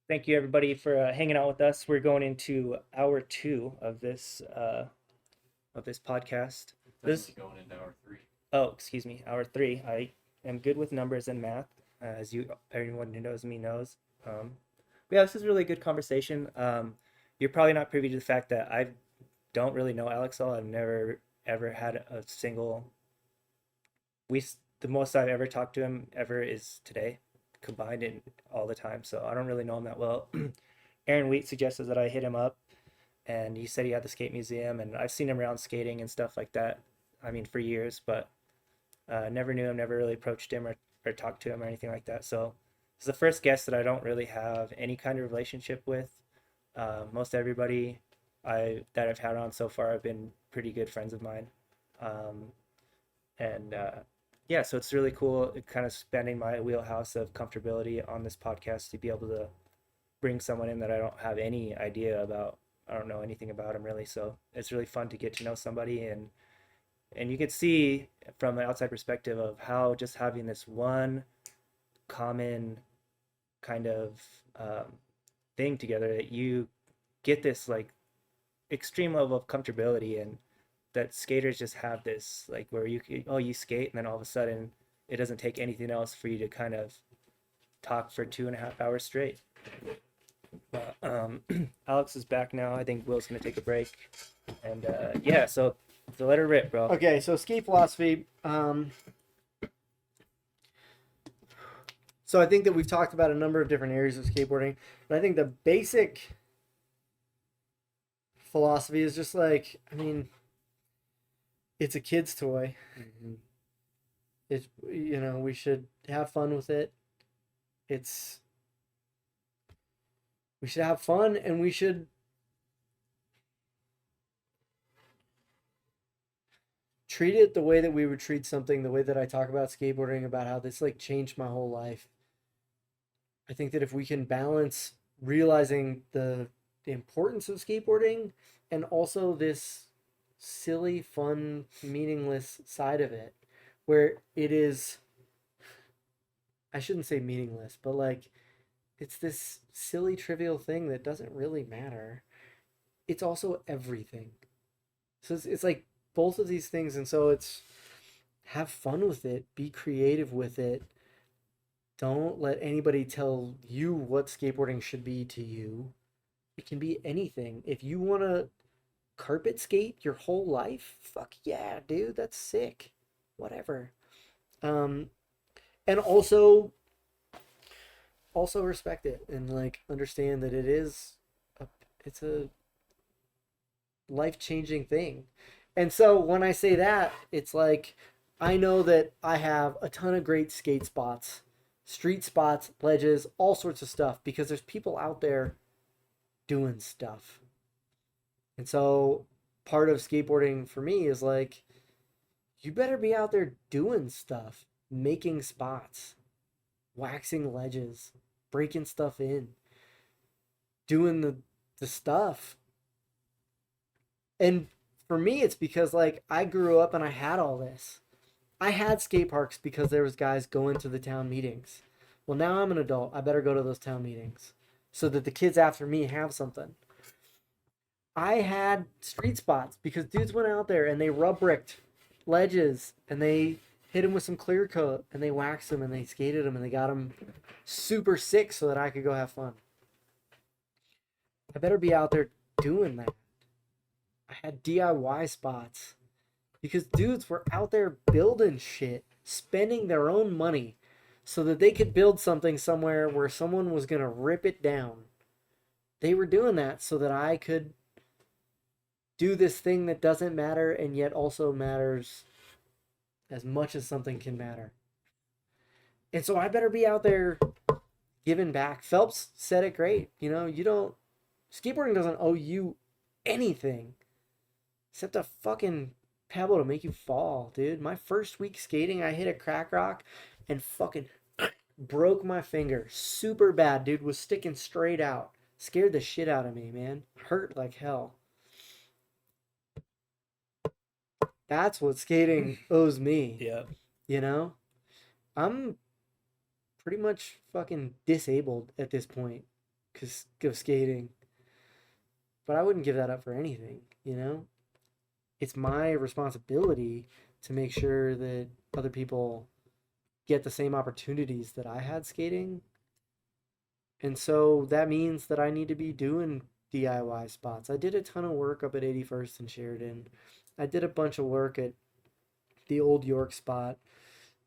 Thank you everybody for hanging out with us. We're going into hour 2 of this podcast. This going into hour 3. Oh, excuse me, hour 3. I am good with numbers and math, as you everyone who knows me knows. But yeah, this is a really good conversation. You're probably not privy to the fact that I don't really know Alex all. I've never ever had a single. The most I've ever talked to him ever is today, combined in all the time. So I don't really know him that well. Aaron Wheat suggested that I hit him up, and he said he had the skate museum, and I've seen him around skating and stuff like that. I mean, for years, but never knew him, never really approached him or talked to him or anything like that. So it's the first guest that I don't really have any kind of relationship with. Most everybody that I've had on so far have been pretty good friends of mine, um, and yeah, so it's really cool, kind of spending my wheelhouse of comfortability on this podcast to be able to bring someone in that I don't have any idea about. I don't know anything about him really, so it's really fun to get to know somebody, and you can see from an outside perspective of how just having this one common kind of thing together, that you get this like extreme level of comfortability, and that skaters just have this like where you skate, and then all of a sudden it doesn't take anything else for you to kind of talk for 2.5 hours straight. Um, Alex is back now. I think Will's gonna take a break, and yeah, so let her rip, bro. Okay, so skate philosophy. So I think that we've talked about a number of different areas of skateboarding, but I think the basic philosophy is just like, I mean, it's a kid's toy. Mm-hmm. It's, you know, we should have fun with it. We should have fun, and we should treat it the way that we would treat something, the way that I talk about skateboarding, about how this like changed my whole life. I think that if we can balance realizing the importance of skateboarding and also this silly, fun, meaningless side of it, where it is, I shouldn't say meaningless, but like it's this silly, trivial thing that doesn't really matter. It's also everything. So it's like both of these things. And so it's have fun with it, be creative with it. Don't let anybody tell you what skateboarding should be to you. It can be anything. If you want to carpet skate your whole life, fuck yeah, dude, that's sick. Whatever. Um, and also respect it and like understand that it's a life-changing thing. And so when I say that, it's like I know that I have a ton of great skate spots, street spots, ledges, all sorts of stuff because there's people out there doing stuff. And so part of skateboarding for me is like you better be out there doing stuff, making spots, waxing ledges, breaking stuff in, doing the stuff. And for me it's because like I grew up and I had all this. I had skate parks because there was guys going to the town meetings. Well, now I'm an adult. I better go to those town meetings so that the kids after me have something. I had street spots because dudes went out there and they rub bricked ledges and they hit them with some clear coat and they waxed them and they skated them and they got them super sick so that I could go have fun. I better be out there doing that. I had DIY spots because dudes were out there building shit, spending their own money so that they could build something somewhere where someone was going to rip it down. They were doing that so that I could do this thing that doesn't matter and yet also matters as much as something can matter. And so I better be out there giving back. Phelps said it great. You know, skateboarding doesn't owe you anything except a fucking pebble to make you fall, dude. My first week skating, I hit a crack rock and fucking broke my finger. Super bad, dude. Was sticking straight out. Scared the shit out of me, man. Hurt like hell. That's what skating owes me. Yeah. You know? I'm pretty much fucking disabled at this point because of skating. But I wouldn't give that up for anything, you know? It's my responsibility to make sure that other people get the same opportunities that I had skating. And so that means that I need to be doing DIY spots. I did a ton of work up at 81st and Sheridan. I did a bunch of work at the old York spot.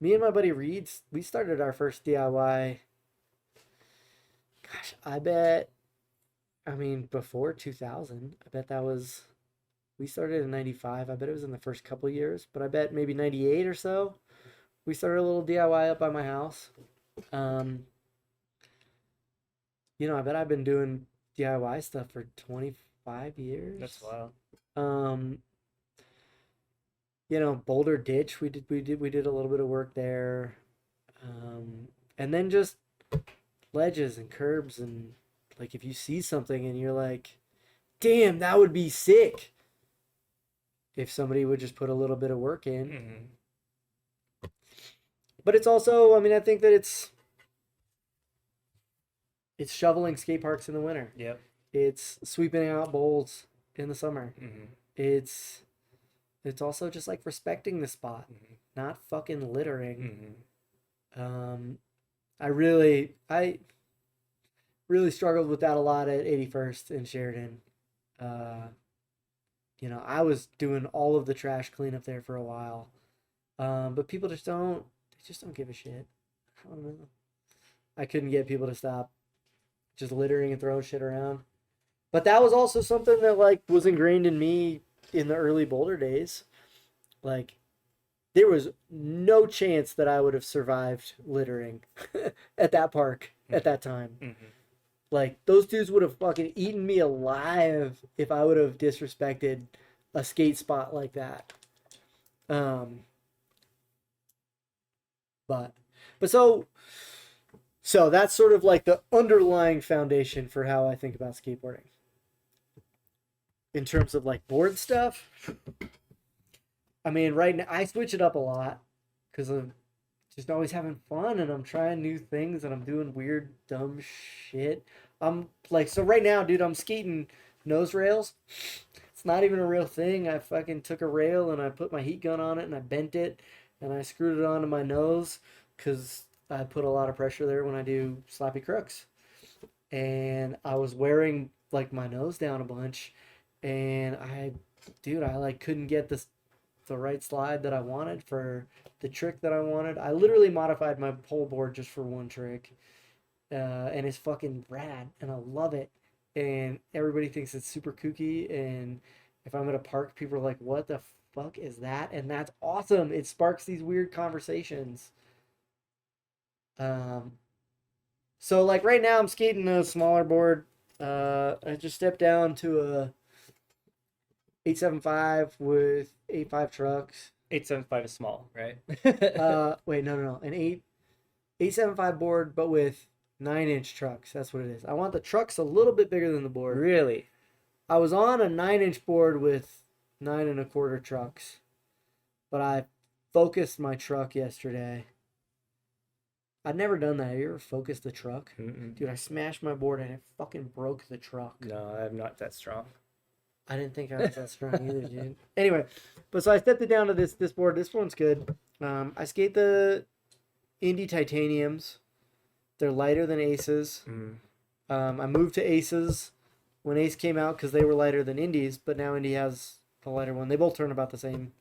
Me and my buddy Reed, we started our first DIY. Gosh, before 2000. I bet we started in 95. I bet it was in the first couple years, but I bet maybe 98 or so. We started a little DIY up by my house. I bet I've been doing DIY stuff for 25 years. That's wild. Boulder Ditch, we did a little bit of work there. And then just ledges and curbs, and like if you see something and you're like, damn, that would be sick if somebody would just put a little bit of work in. Mm-hmm. But it's also, I think that it's shoveling skate parks in the winter. Yep. It's sweeping out bowls in the summer. Mm-hmm. It's also just like respecting the spot, Mm-hmm. not fucking littering. Mm-hmm. really struggled with that a lot at 81st in Sheridan. Uh, I was doing all of the trash cleanup there for a while. But people they just don't give a shit. I don't know. I couldn't get people to stop just littering and throwing shit around. But that was also something that like was ingrained in me in the early Boulder days. Like there was no chance that I would have survived littering at that park at that time. Mm-hmm. Like those dudes would have fucking eaten me alive if I would have disrespected a skate spot like that. Um, but so that's sort of like the underlying foundation for how I think about skateboarding. In terms of like board stuff, I mean, right now I switch it up a lot because I'm just always having fun and I'm trying new things and I'm doing weird, dumb shit. I'm like, so right now, dude, I'm skating nose rails. It's not even a real thing. I fucking took a rail and I put my heat gun on it and I bent it and I screwed it onto my nose because I put a lot of pressure there when I do sloppy crooks. And I was wearing like my nose down a bunch and I like couldn't get the right slide that I wanted for the trick that I wanted. I literally modified my whole board just for one trick. And it's fucking rad and I love it. And everybody thinks it's super kooky. And if I'm at a park, people are like, what the fuck is that? And that's awesome. It sparks these weird conversations. So like right now I'm skating a smaller board. I just stepped down to a 875 with 85 trucks. 875 is small, right? Wait, no. An 875 board, but with 9-inch trucks. That's what it is. I want the trucks a little bit bigger than the board. Really? I was on a 9-inch board with 9 1/4 trucks, but I focused my truck yesterday. I'd never done that. Have you ever focused the truck? Mm-mm. Dude, I smashed my board and it fucking broke the truck. No, I'm not that strong. I didn't think I was that strong either, dude. Anyway, but so I stepped it down to this board. This one's good. I skate the Indy Titaniums. They're lighter than Aces. Mm. I moved to Aces when Ace came out because they were lighter than Indies, but now Indy has a lighter one. They both turn about the same.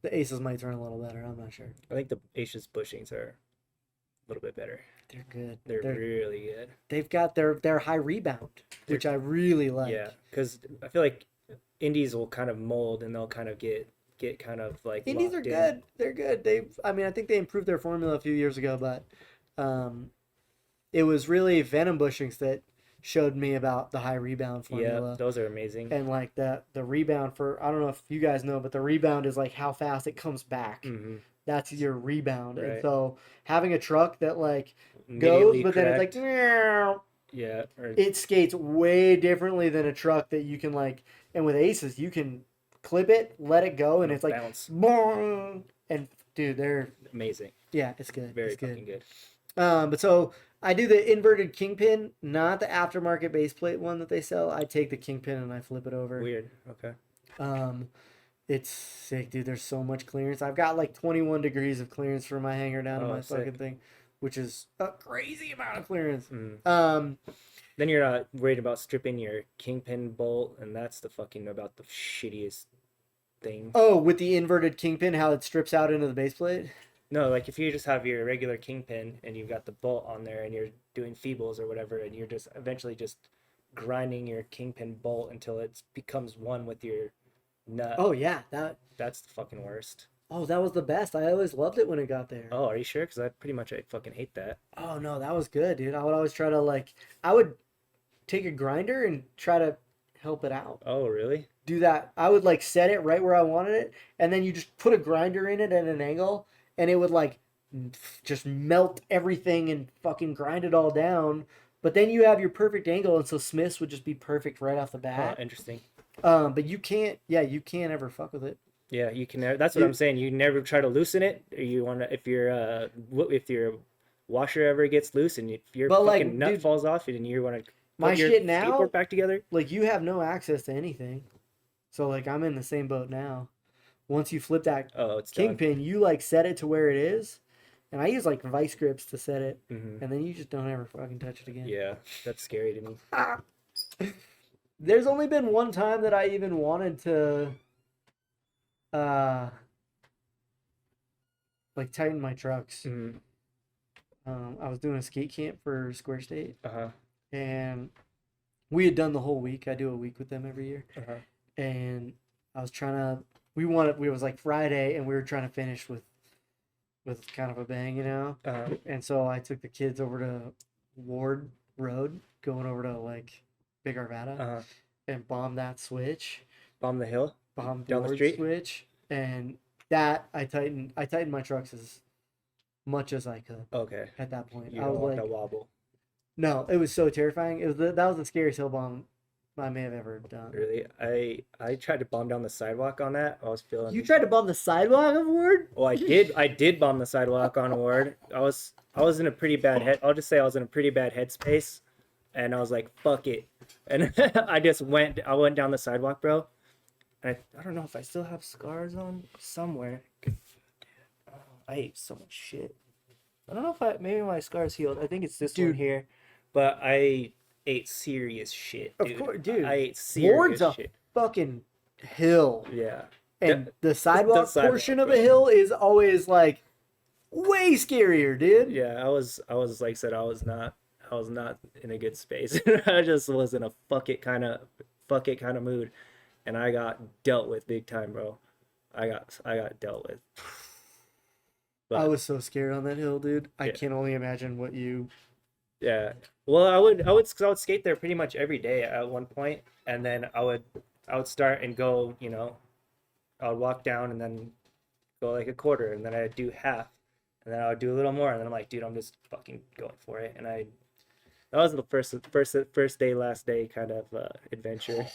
The Aces might turn a little better. I'm not sure. I think the Asia's bushings are a little bit better. They're good. They're really good. They've got their high rebound, which I really like. Yeah, because I feel like indies will kind of mold and they'll kind of get kind of like Indies are locked in. good. They're good. I think they improved their formula a few years ago, but it was really Venom bushings that showed me about the high rebound formula. Yeah, those are amazing. And like the rebound for, I don't know if you guys know, but the rebound is like how fast it comes back. Mm-hmm. That's your rebound. And Right. so having a truck that like Immediately goes, but then it's correct. like meow, Yeah, or it skates way differently than a truck that you can like. And with Aces, you can clip it, let it go, and it's like bounce. boom. And dude, they're Amazing. yeah, it's good. Very It's good. fucking good. But so I do the inverted kingpin, not the aftermarket base plate one that they sell. I take the kingpin and I flip it over. Weird. Okay. It's sick, dude. There's so much clearance. I've got like 21 degrees of clearance for my hanger down to Oh, my sick. fucking thing, which is a crazy amount of clearance. Mm. Then you're not worried about stripping your kingpin bolt, and that's the fucking about the shittiest thing. Oh, with the inverted kingpin, how it strips out into the base plate. No, like if you just have your regular kingpin and you've got the bolt on there and you're doing feebles or whatever, and you're just eventually just grinding your kingpin bolt until it becomes one with your nut. Oh yeah, That's the fucking worst. that was the best. I always loved it when it got there. Oh, are you sure? Because I fucking hate that. Oh no, that was good, dude. I would always try to I would take a grinder and try to help it out. Oh, really? Do that. I would set it right where I wanted it, and then you just put a grinder in it at an angle, and it would just melt everything and fucking grind it all down. But then you have your perfect angle, and so Smiths would just be perfect right off the Oh, bat. interesting. But you can't ever fuck with it. Yeah, you can. That's what I'm saying. You never try to loosen it. Or you want to, if your washer ever gets loose and if your But, fucking nut dude, falls off and you want to my put your shit now- skateboard back together. You have no access to anything. So I'm in the same boat now. Once you flip that Oh, it's done. kingpin, you set it to where it is, and I use like vice grips to set it, Hmm. and then you just don't ever fucking touch it again. Yeah, that's scary to me. There's only been one time that I even wanted to uh like tighten my trucks. Hmm. I was doing a skate camp for Square State, Uh-huh. and we had done the whole week. I do a week with them every year, Uh-huh. and I was trying to. We was like Friday, and we were trying to finish with kind of a bang, you know. Uh-huh. And so I took the kids over to Ward Road, going over to like Big Arvada, Uh-huh. and bombed that switch, Bomb the hill bombed down the Ward street. switch, and that I tightened my trucks as much as I could Okay. at that point. You I don't was want like, that wobble. no, it was so terrifying. That was the scariest hill bomb I may have ever done. Really? I tried to bomb down the sidewalk on that. I was feeling. You tried to bomb the sidewalk of Ward? Oh, I did. I did bomb the sidewalk on Ward. I was in a pretty bad head. I'll just say I was in a pretty bad headspace, and I was like, "Fuck it," and I just went. I went down the sidewalk, bro. And I don't know if I still have scars on somewhere. Oh, I ate so much shit. I don't know if maybe my scars healed. I think it's this one Dude. here, but I ate serious shit, Of dude. course, dude. I ate serious Ward's a shit. fucking hill. Yeah. And the sidewalk sidewalk, portion of bro. a hill is always like way scarier, dude. Yeah, I was like I said, I was not in a good space. I just was in a fuck it kind of mood, and I got dealt with big time, bro. I got dealt with. I But was so scared on that hill, dude. I Yeah. can only imagine what you. yeah, well, I would skate there pretty much every day at one point, and then I would start and go, I would walk down and then go like a quarter, and then I'd do half, and then I would do a little more, and then I'm like, dude, I'm just fucking going for it, and that was the first day, last day kind of adventure.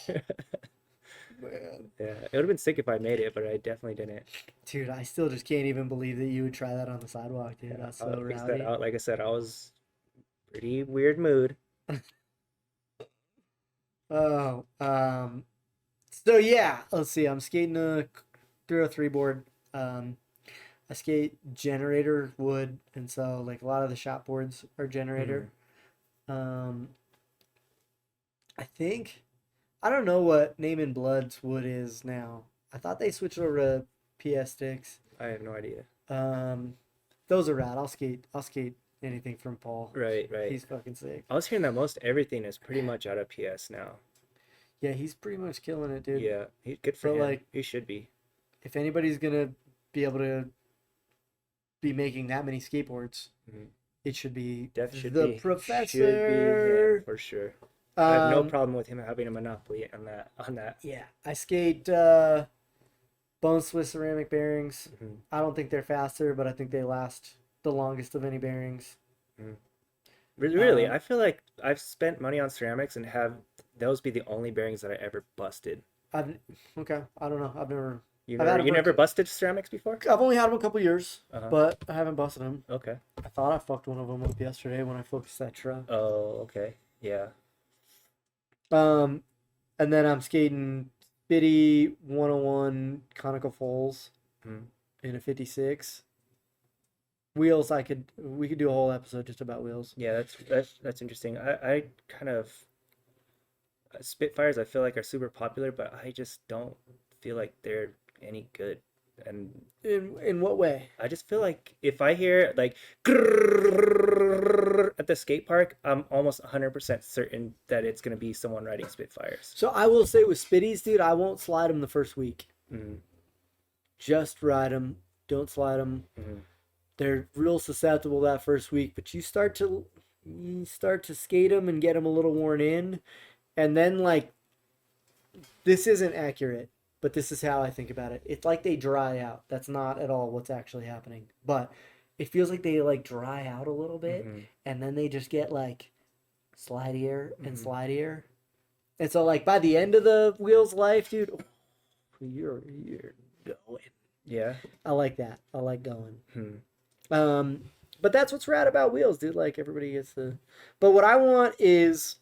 Man. Yeah, it would have been sick if I made it, but I definitely didn't. Dude, I still just can't even believe that you would try that on the sidewalk, dude. That's so rowdy. Like I said, I was pretty weird mood. Oh, so yeah, let's see. I'm skating a 303 board. I skate generator wood, and so like a lot of the shop boards are generator. Um, I don't know what Name in Blood's wood is now. I thought they switched over to PS sticks. I have no idea. Those are rad. I'll skate anything from Paul. Right. He's fucking sick. I was hearing that most everything is pretty much out of PS now. Yeah, he's pretty much killing it, dude. Yeah, good for But, him. like- He should be. If anybody's gonna be able to be making that many skateboards, Mhm. it should be Should the be. professor. Should be him, for sure. I have no Um, problem with him having a monopoly on that. Yeah, I skate bone Swiss ceramic bearings. Mhm. I don't think they're faster, but I think they last the longest of any bearings. Really, Um, I feel like I've spent money on ceramics and have those be the only bearings that I ever busted. Okay, I don't know. I've You I've had never, them you for a never busted ceramics before? only had them a couple years, Uh-huh. but I haven't busted them. Okay. I thought I fucked one of them up yesterday when I focused that truck. Oh, okay. Yeah. And then I'm skating Bitty 101 conical foals Mhm. in a 56. Wheels, we could do a whole episode just about wheels. Yeah, that's interesting. I kind of Spitfires I feel like are super popular, but I just don't feel like they're any good. And In what way? I just feel like if I hear like at the skate park, I'm almost 100% certain that it's gonna be someone riding Spitfires. So I will say with Spitties, dude, I won't slide them the first week. Mhm. Just ride them. Don't slide them. Mhm. They're real susceptible that first week, but you start to skate them and get them a little worn in, and then like this isn't accurate, but this is how I think about it. It's like they dry out. That's not at all what's actually happening, but it feels like they like dry out a little bit, Mhm. and then they just get like slidier and Mhm. slidier, and so like by the end of the wheel's life, dude, you're going. Yeah. I like that. I like going. Hmm. But that's what's rad about wheels, dude. Like everybody gets the. But what I want is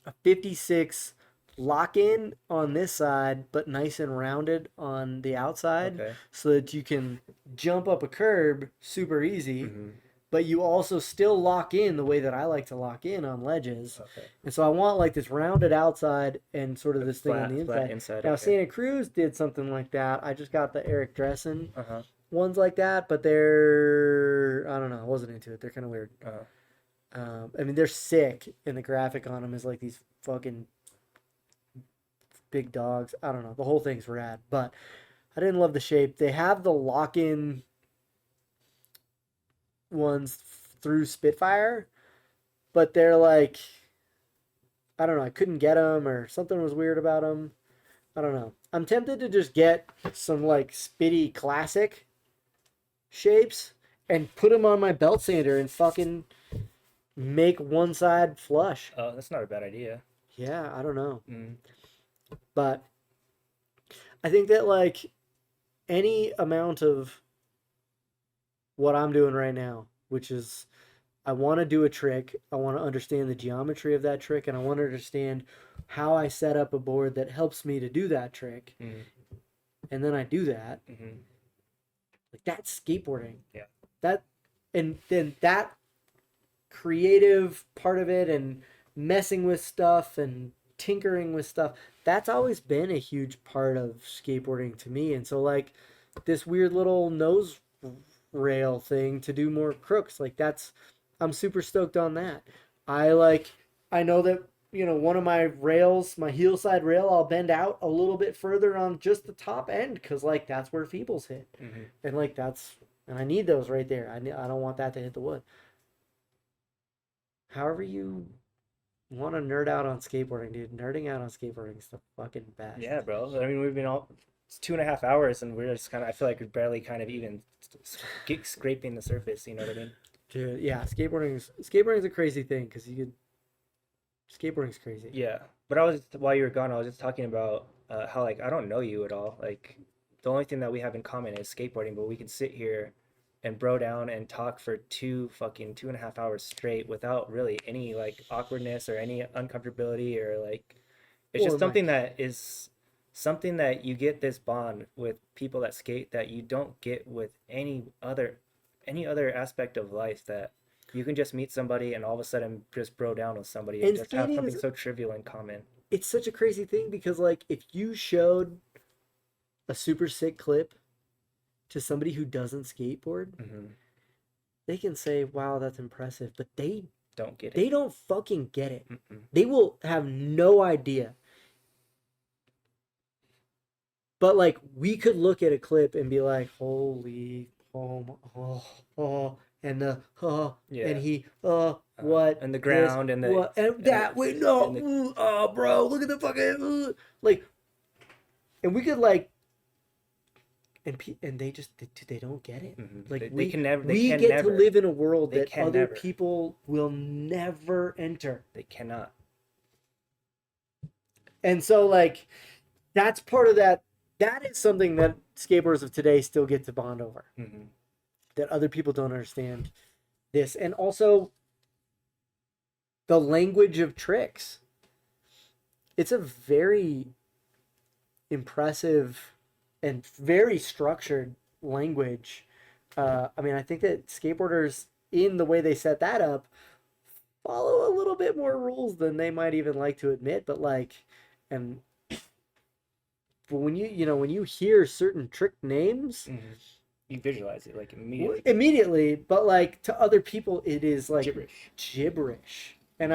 a 56 lock in on this side, but nice and rounded on the outside, Okay. so that you can jump up a curb super easy. Mm-hmm. But you also still lock in the way that I like to lock in on ledges. Okay. And so I want like this rounded outside and sort of this thing on the Flat inside. inside. Now Okay. Santa Cruz did something like that. I just got the Eric Dressen Uh-huh. ones like that, but they're, I don't know, I wasn't into it. They're kind of weird. I mean, they're sick, and the graphic on them is like these fucking big dogs. I don't know. The whole thing's rad, but I didn't love the shape. They have the lock-in ones through Spitfire, but they're like, I don't know. I couldn't get them, or something was weird about them. I don't know. I'm tempted to just get some like Spitty classic shapes and put them on my belt sander and fucking make one side flush. Oh, that's not a bad idea. Yeah, I don't know. Mm. But I think that like any amount of what I'm doing right now, which is I want to do a trick, I want to understand the geometry of that trick, and I want to understand how I set up a board that helps me to do that trick. Mm-hmm. And then I do that. Mm-hmm. Like that's skateboarding. Yeah. That and then that creative part of it and messing with stuff and tinkering with stuff, that's always been a huge part of skateboarding to me. And so like this weird little nose rail thing to do more crooks, like that's, I'm super stoked on that. I know that, you know, one of my rails, my heel side rail, I'll bend out a little bit further on just the top end because like that's where feebles hit. Mm-hmm. And like that's, and I need those right there. I don't want that to hit the wood. However you want to nerd out on skateboarding, dude. Nerding out on skateboarding is the fucking best. Yeah, bro. I mean, we've been it's 2.5 hours, and we're just kind of, I feel like we're barely kind of even scraping the surface. You know what I mean? Dude, yeah, skateboarding's a crazy thing because skateboarding's crazy. Yeah. But while you were gone, I was just talking about how like I don't know you at all. Like the only thing that we have in common is skateboarding, but we can sit here and bro down and talk for 2.5 hours straight without really any like awkwardness or any uncomfortability or like it's just something that you get this bond with people that skate that you don't get with any other aspect of life, that you can just meet somebody and all of a sudden just bro down with somebody and And just have skating something is, so trivial in common. it's such a crazy thing because like if you showed a super sick clip to somebody who doesn't skateboard, Mm-hmm. they can say, "Wow, that's impressive," but Don't get it. they don't fucking get it. Mm-mm. They will have no idea. But like we could look at a clip and be like, "Holy, and the Yeah. and he what And the this, ground and the what and that wait no and the- bro, look at the fucking like, and we could like and they just they don't get it. Mhm. Like They can never. They we can get never. to live in a world They that can other never. people will never enter. They cannot. And so like that's part of that. That is something that skateboarders of today still get to bond over. Mm-hmm. That other people don't understand this. And also the language of tricks. It's a very impressive and very structured language. I mean, I think that skateboarders, in the way they set that up, follow a little bit more rules than they might even like to admit. But like, and but when when you hear certain trick names, Mm-hmm. You visualize it like immediately. immediately, but like to other people, it is like gibberish. And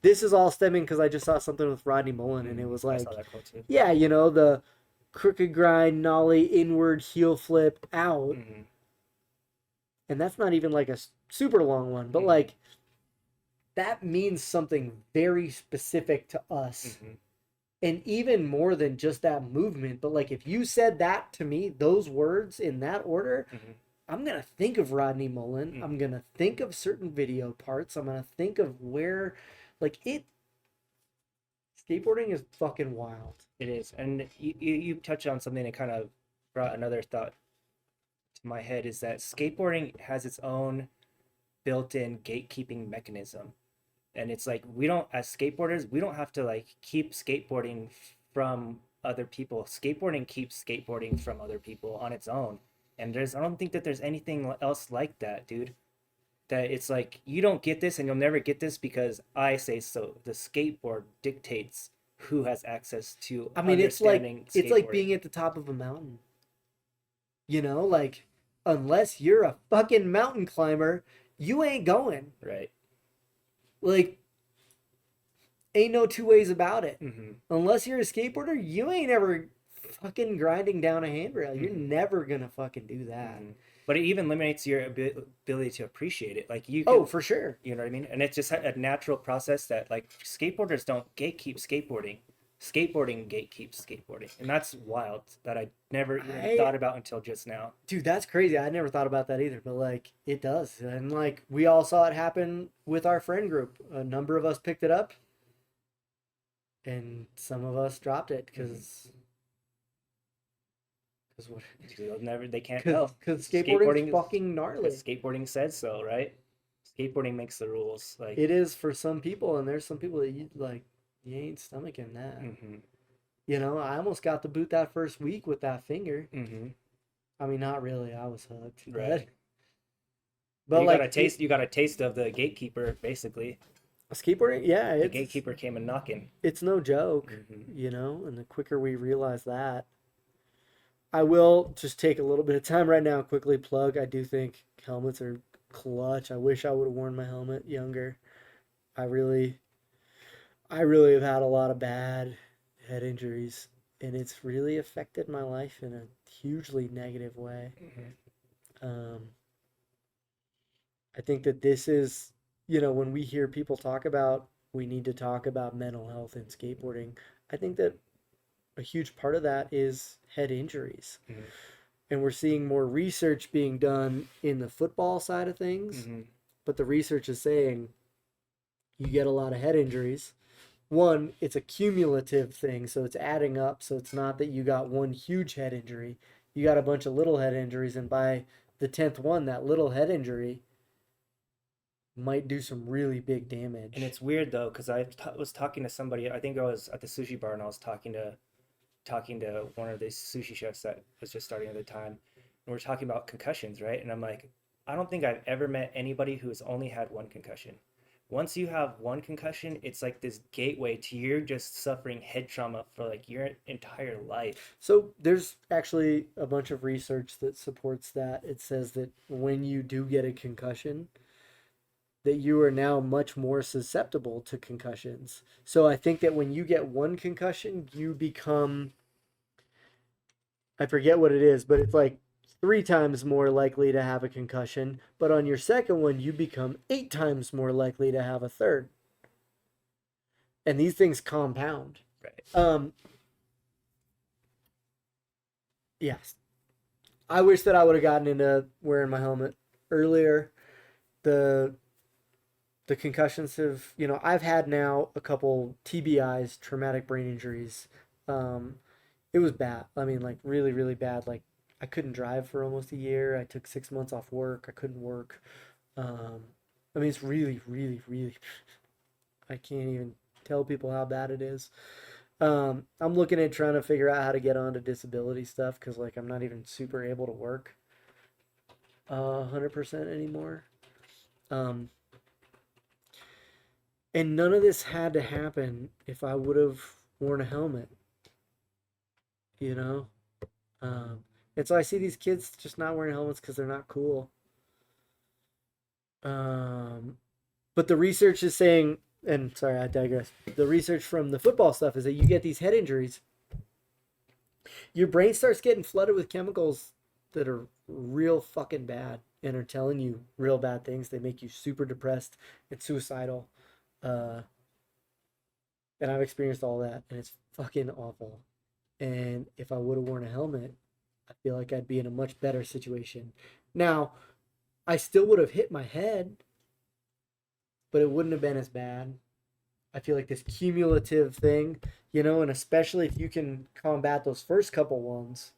this is all stemming because I just saw something with Rodney Mullen, and it was I like, saw that quote too. yeah, the crooked grind, nollie, inward, heel flip, out. Mm-hmm. And that's not even like a super long one, but like that means something very specific to us. Mm-hmm. And even more than just that movement, but like if you said that to me, those words in that order, Mm-hmm. I'm going to think of Rodney Mullen. Mm-hmm. I'm going to think of certain video parts. I'm going to think of where, like, skateboarding is fucking wild. It is, and you touched on something that kind of brought another thought to my head, is that skateboarding has its own built-in gatekeeping mechanism. And it's like we don't, as skateboarders, we don't have to like keep skateboarding from other people. Skateboarding keeps skateboarding from other people on its own. And I don't think that there's anything else like that, dude. That it's like you don't get this and you'll never get this because I say so. The skateboard dictates who has access to I mean, understanding it's like skateboarding. being at the top of a mountain. You know, like unless you're a fucking mountain climber, you ain't going. Right. Like, ain't no two ways about it. Mm-hmm. Unless you're a skateboarder, you ain't ever fucking grinding down a handrail. You're Mhm. never gonna fucking do that. Mm-hmm. But it even eliminates your ability to appreciate it. Like you Oh, can, for sure. you know what I mean? And it's just a natural process that like skateboarders don't gatekeep skateboarding. Skateboarding gatekeeps skateboarding. And that's wild that I never even thought about until just now. Dude, that's crazy. I never thought about that either, but like it does. And like we all saw it happen with our friend group. A number of us picked it up and some of us dropped it because what? They can't tell. Because skateboarding's fucking gnarly. Because skateboarding says so, right? Skateboarding makes the rules. Like It is for some people, and there's some people that you ain't stomaching that. Mm-hmm. You know, I almost got the boot that first week with that finger. Mm-hmm. I mean, not really. I was hooked. Right. But you like got a taste. You got a taste of the gatekeeper, basically. skateboarding, yeah, The gatekeeper came a knocking. it's no joke, Mm-hmm. you know. And the quicker we realize that, I will just take a little bit of time right now, quickly plug. I do think helmets are clutch. I wish I would have worn my helmet younger. I really have had a lot of bad head injuries, and it's really affected my life in a hugely negative way. Mm-hmm. I think that this is, you know, when we hear people talk about we need to talk about mental health in skateboarding, I think that a huge part of that is head injuries. Mm-hmm. And we're seeing more research being done in the football side of things, Mm-hmm. but the research is saying you get a lot of head injuries. One, it's a cumulative thing, so it's adding up. So it's not that you got one huge head injury, you got a bunch of little head injuries, and by the 10th one, that little head injury might do some really big damage. And it's weird though, because I was talking to somebody. I think I was at the sushi bar, and I was talking to one of the sushi chefs that was just starting at the time, and we're talking about concussions, right? And I'm like, I don't think I've ever met anybody who has only had one concussion. Once you have one concussion, it's like this gateway to you're just suffering head trauma for like your entire life. So there's actually a bunch of research that supports that. It says that when you do get a concussion, that you are now much more susceptible to concussions. So I think that when you get one concussion, you become, I forget what it is, but it's like 3 times more likely to have a concussion. But on your second one, you become 8 times more likely to have a third. And these things compound. Right. Yes. I wish that I would have gotten into wearing my helmet earlier. The concussions have, you know, I've had now a couple TBIs, traumatic brain injuries. It was bad. I mean, like really, really bad. Like I couldn't drive for almost a year. I took 6 months off work. I couldn't work. I mean, it's really, really, really, I can't even tell people how bad it is. I'm looking at trying to figure out how to get onto disability stuff because like I'm not even super able to work 100% anymore. And none of this had to happen if I would have worn a helmet, you know? And so I see these kids just not wearing helmets because they're not cool. But the research is saying, and sorry, I digress. The research from the football stuff is that you get these head injuries. Your brain starts getting flooded with chemicals that are real fucking bad and are telling you real bad things. They make you super depressed and suicidal. And I've experienced all that, and it's fucking awful. And if I would have worn a helmet, I feel like I'd be in a much better situation. Now, I still would have hit my head, but it wouldn't have been as bad. I feel like this cumulative thing, you know, and especially if you can combat those first couple ones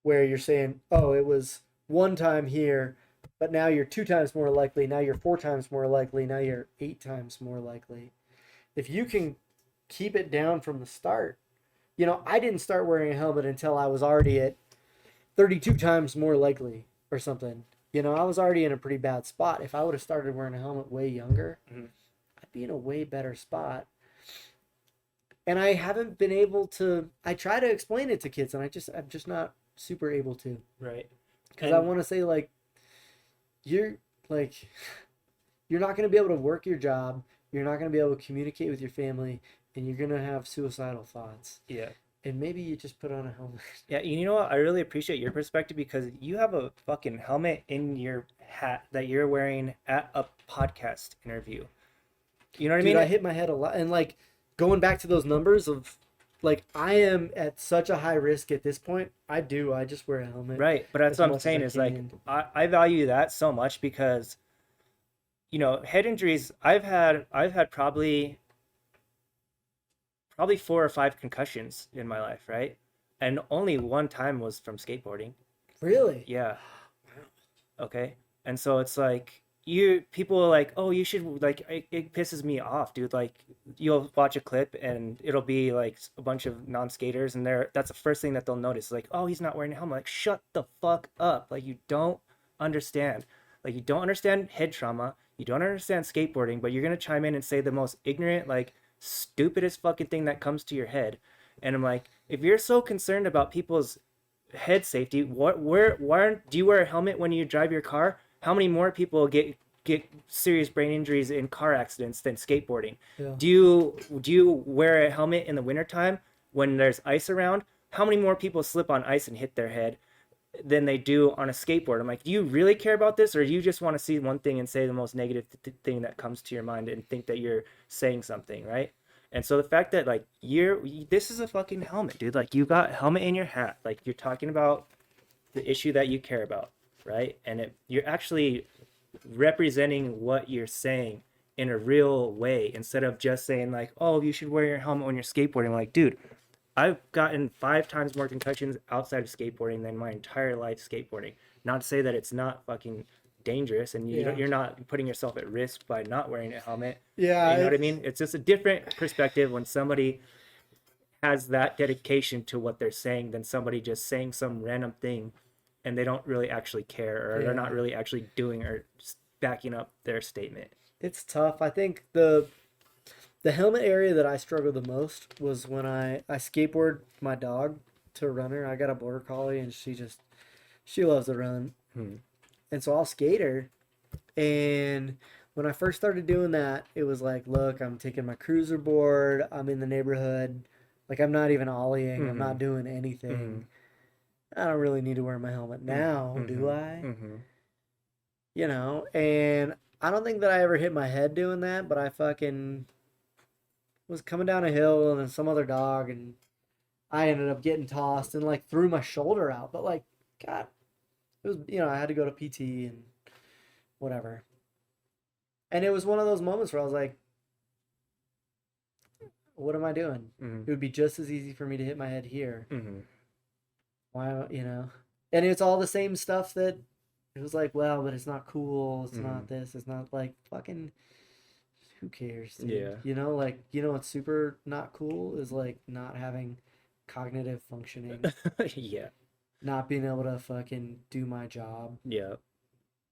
where you're saying, oh, it was one time here, but now you're 2 times more likely. Now you're 4 times more likely. Now you're 8 times more likely. If you can keep it down from the start, I didn't start wearing a helmet until I was already at 32 times more likely or something. I was already in a pretty bad spot. If I would have started wearing a helmet way younger, I'd be in a way better spot. And I haven't been able to. I try to explain it to kids, and I'm just not super able to. Right. Because I want to say you're you're not going to be able to work your job. You're not going to be able to communicate with your family, and you're going to have suicidal thoughts. Yeah. And maybe you just put on a helmet. Yeah, you know what? I really appreciate your perspective because you have a fucking helmet in your hat that you're wearing at a podcast interview. You know what I Dude, mean? I hit my head a lot. And going back to those numbers of I am at such a high risk at this point. I just wear a helmet. Right, but that's as what I'm much as saying I is like can. I value that so much because head injuries I've had probably 4 or 5 concussions in my life, right? And only one time was from skateboarding. Really? Yeah. Okay. And so it's like people are like, oh, you should like it pisses me off, dude. Like you'll watch a clip and it'll be like a bunch of non-skaters and that's the first thing that they'll notice. Like, oh, he's not wearing a helmet. Like, shut the fuck up. Like you don't understand. Like you don't understand head trauma. You don't understand skateboarding, but you're gonna chime in and say the most ignorant, like stupidest fucking thing that comes to your head. And I'm like, if you're so concerned about people's head safety, why do you wear a helmet when you drive your car? How many more people get serious brain injuries in car accidents than skateboarding? Yeah. Do you wear a helmet in the wintertime when there's ice around? How many more people slip on ice and hit their head than they do on a skateboard? I'm like, do you really care about this, or do you just want to see one thing and say the most negative thing that comes to your mind and think that you're saying something, right? And so the fact that like this is a fucking helmet, dude. Like you got a helmet in your hat. Like you're talking about the issue that you care about, right? And you're actually representing what you're saying in a real way instead of just saying like, oh, you should wear your helmet when you're skateboarding. Like, dude, I've gotten 5 times more concussions outside of skateboarding than my entire life skateboarding. Not to say that it's not fucking dangerous and you're not putting yourself at risk by not wearing a helmet. Yeah. You know what I mean? It's just a different perspective when somebody has that dedication to what they're saying than somebody just saying some random thing and they don't really actually care or they're not really actually doing or backing up their statement. It's tough. I think the helmet area that I struggled the most was when I skateboard my dog to a runner. I got a border collie and she loves to run. And so I'll skate her. And when I first started doing that, it was like, look, I'm taking my cruiser board. I'm in the neighborhood. Like, I'm not even ollieing. I'm not doing anything. I don't really need to wear my helmet now, do I? And I don't think that I ever hit my head doing that, but I fucking was coming down a hill and then some other dog, and I ended up getting tossed and, like, threw my shoulder out. But, like, God, it was, I had to go to PT and whatever. And it was one of those moments where I was like, what am I doing? It would be just as easy for me to hit my head here. Why, And it's all the same stuff that it was like, well, but it's not cool. It's not this. It's not like fucking, who cares? Dude? Yeah. What's super not cool is like not having cognitive functioning. Yeah. Not being able to fucking do my job. Yeah.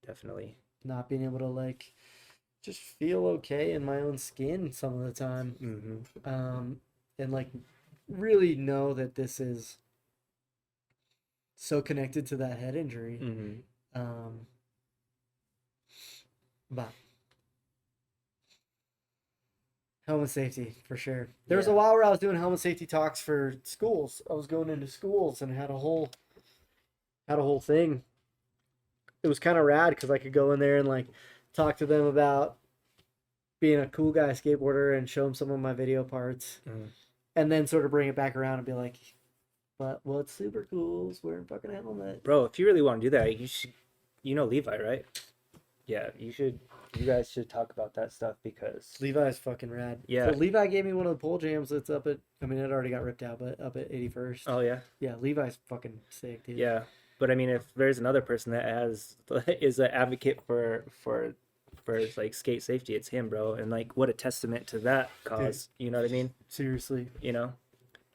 Definitely. Not being able to like just feel okay in my own skin some of the time. And like really know that this is so connected to that head injury. But helmet safety for sure. There was a while where I was doing helmet safety talks for schools. I was going into schools and had a whole thing. It was kind of rad because I could go in there and like talk to them about being a cool guy skateboarder and show them some of my video parts, and then sort of bring it back around and be like, but what's super cool is wearing fucking helmet. Bro, if you really want to do that, you should, Levi, right? Yeah, you guys should talk about that stuff because Levi's fucking rad. Yeah. So Levi gave me one of the pole jams that's up at, it already got ripped out, but up at 81st. Oh yeah. Yeah, Levi's fucking sick, dude. Yeah. But I mean, if there's another person that has is an advocate for like skate safety, it's him, bro. And like, what a testament to that cause. You know what I mean? Seriously. You know?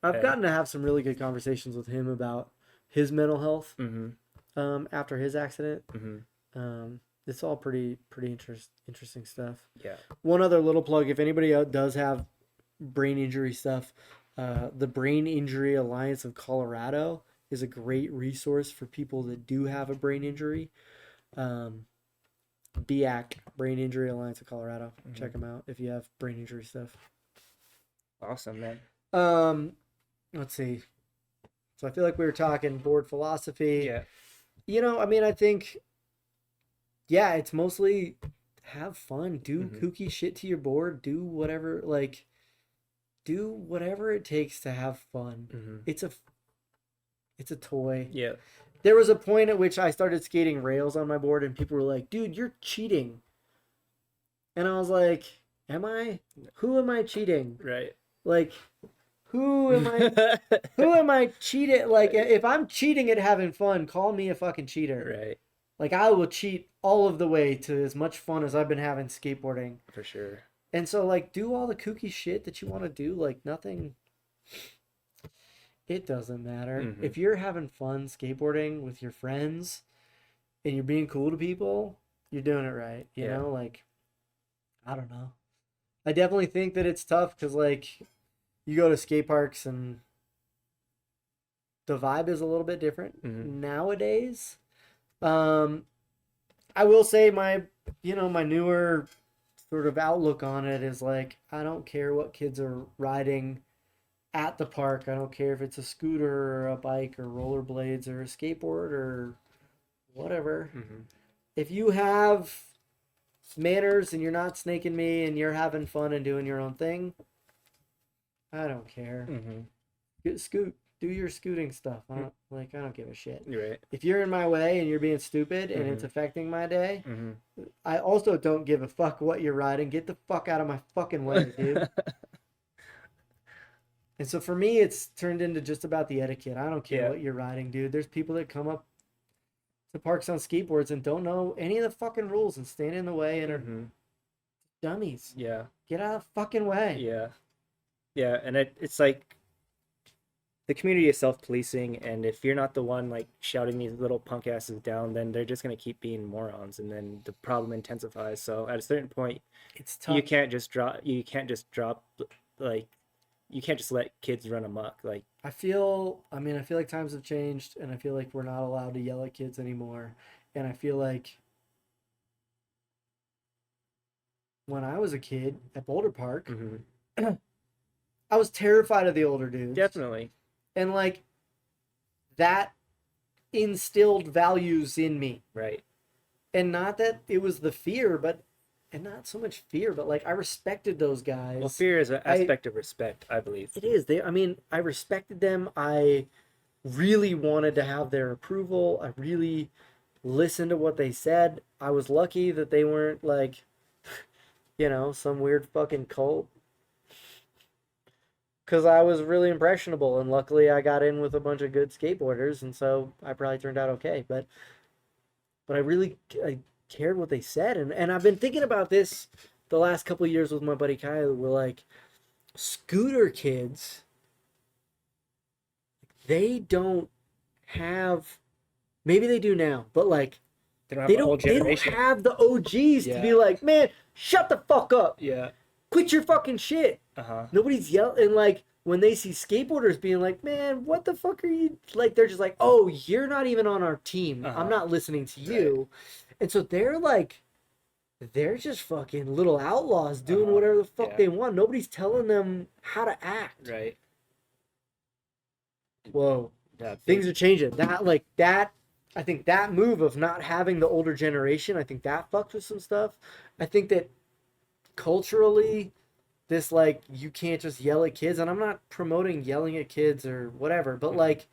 I've Yeah. gotten to have some really good conversations with him about his mental health Mm-hmm. after his accident. Mm-hmm. It's all pretty interesting stuff. Yeah. One other little plug: if anybody out does have brain injury stuff, the Brain Injury Alliance of Colorado is a great resource for people that do have a brain injury. BIAC, Brain Injury Alliance of Colorado. Check them out if you have brain injury stuff. Awesome, man. Let's see. So I feel like we were talking board philosophy. Yeah. You know, I mean, I think, yeah, it's mostly have fun, do kooky shit to your board, do whatever, like, do whatever it takes to have fun. Mm-hmm. It's a toy. Yeah. There was a point at which I started skating rails on my board, and people were like, "Dude, you're cheating," and I was like, "Am I? Who am I cheating? Right. Like, who am I? Who am I cheating? Like, if I'm cheating at having fun, call me a fucking cheater. Right. Like, I will cheat all of the way to as much fun as I've been having skateboarding. For sure. And so, like, do all the kooky shit that you want to do. Like, nothing. It doesn't matter. Mhm. If you're having fun skateboarding with your friends and you're being cool to people, you're doing it right. You Yeah. know, like, I don't know. I definitely think that it's tough because, like, you go to skate parks and the vibe is a little bit different nowadays. I will say my newer sort of outlook on it is like, I don't care what kids are riding at the park. I don't care if it's a scooter or a bike or rollerblades or a skateboard or whatever. If you have manners and you're not snaking me and you're having fun and doing your own thing, I don't care. Do your scooting stuff. I don't give a shit. You're right. If you're in my way and you're being stupid and it's affecting my day, I also don't give a fuck what you're riding. Get the fuck out of my fucking way, dude. And so for me, it's turned into just about the etiquette. I don't care what you're riding, dude. There's people that come up to parks on skateboards and don't know any of the fucking rules and stand in the way and are dummies. Yeah. Get out of the fucking way. Yeah. Yeah, and it's like the community is self-policing, and if you're not the one like shouting these little punk asses down, then they're just gonna keep being morons, and then the problem intensifies. So at a certain point, It's tough. you can't just drop like you can't just let kids run amok. Like I feel like times have changed, and I feel like we're not allowed to yell at kids anymore. And I feel like when I was a kid at Boulder Park, I was terrified of the older dudes. definitely. And like that instilled values in me. Right. And not that it was the fear, and not so much fear, but like I respected those guys. Well, fear is an aspect of respect, I believe. It is. I respected them. I really wanted to have their approval. I really listened to what they said. I was lucky that they weren't like, some weird fucking cult. Because I was really impressionable, and luckily I got in with a bunch of good skateboarders, and so I probably turned out okay. But I cared what they said, and I've been thinking about this the last couple of years with my buddy Kyle. We're like, scooter kids, they don't have, maybe they do now, but like They don't have they a whole don't generation. have the OGs to Yeah. be like, man, shut the fuck up, Yeah. quit your fucking shit. Nobody's yelling. And like when they see skateboarders being like, man, what the fuck are you, like, they're just like, oh, you're not even on our team, I'm not listening to you. And so they're just fucking little outlaws doing whatever the fuck they want. Nobody's telling them how to act. Right. Whoa. Yeah. Things are changing. I think that move of not having the older generation, I think that fucked with some stuff. I think that culturally, this, like, you can't just yell at kids, and I'm not promoting yelling at kids or whatever, but like,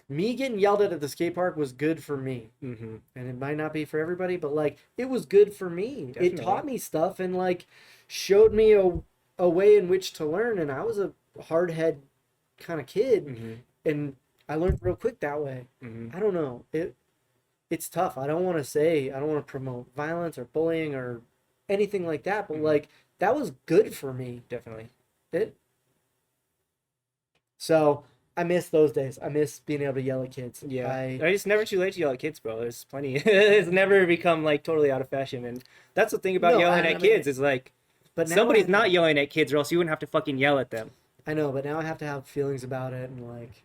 me getting yelled at the skate park was good for me. And it might not be for everybody, but like, it was good for me. Definitely. It taught me stuff and like showed me a way in which to learn. And I was a hard head kind of kid, and I learned real quick that way. Mm-hmm. I don't know. It's tough. I don't want to promote violence or bullying or anything like that, but Mhm. like that was good for me. Definitely. It So I miss those days. I miss being able to yell at kids. Yeah, I it's never too late to yell at kids, bro. There's plenty. It's never become like totally out of fashion, and that's the thing about no, yelling I at mean, kids is like but now somebody's not yelling at kids, or else you wouldn't have to fucking yell at them. I know, but now I have to have feelings about it, and like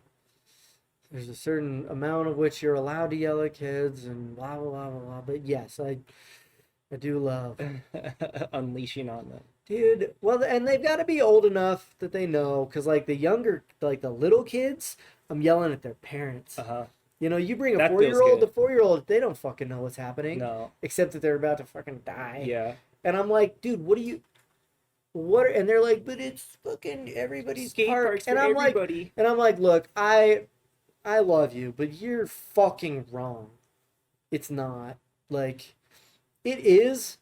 there's a certain amount of which you're allowed to yell at kids and blah blah blah blah blah. But yes, I do love. Unleashing on them. Dude, well, and they've got to be old enough that they know, because like the younger, like the little kids, I'm yelling at their parents. Uh-huh. You know, you bring a That feels 4-year-old, good. the 4-year-old, they don't fucking know what's happening, No. except that they're about to fucking die. Yeah. And I'm like, dude, and they're like, but it's fucking everybody's Skate park. parks And for I'm like, everybody. look, I love you, but you're fucking wrong. It's not. Like, it is,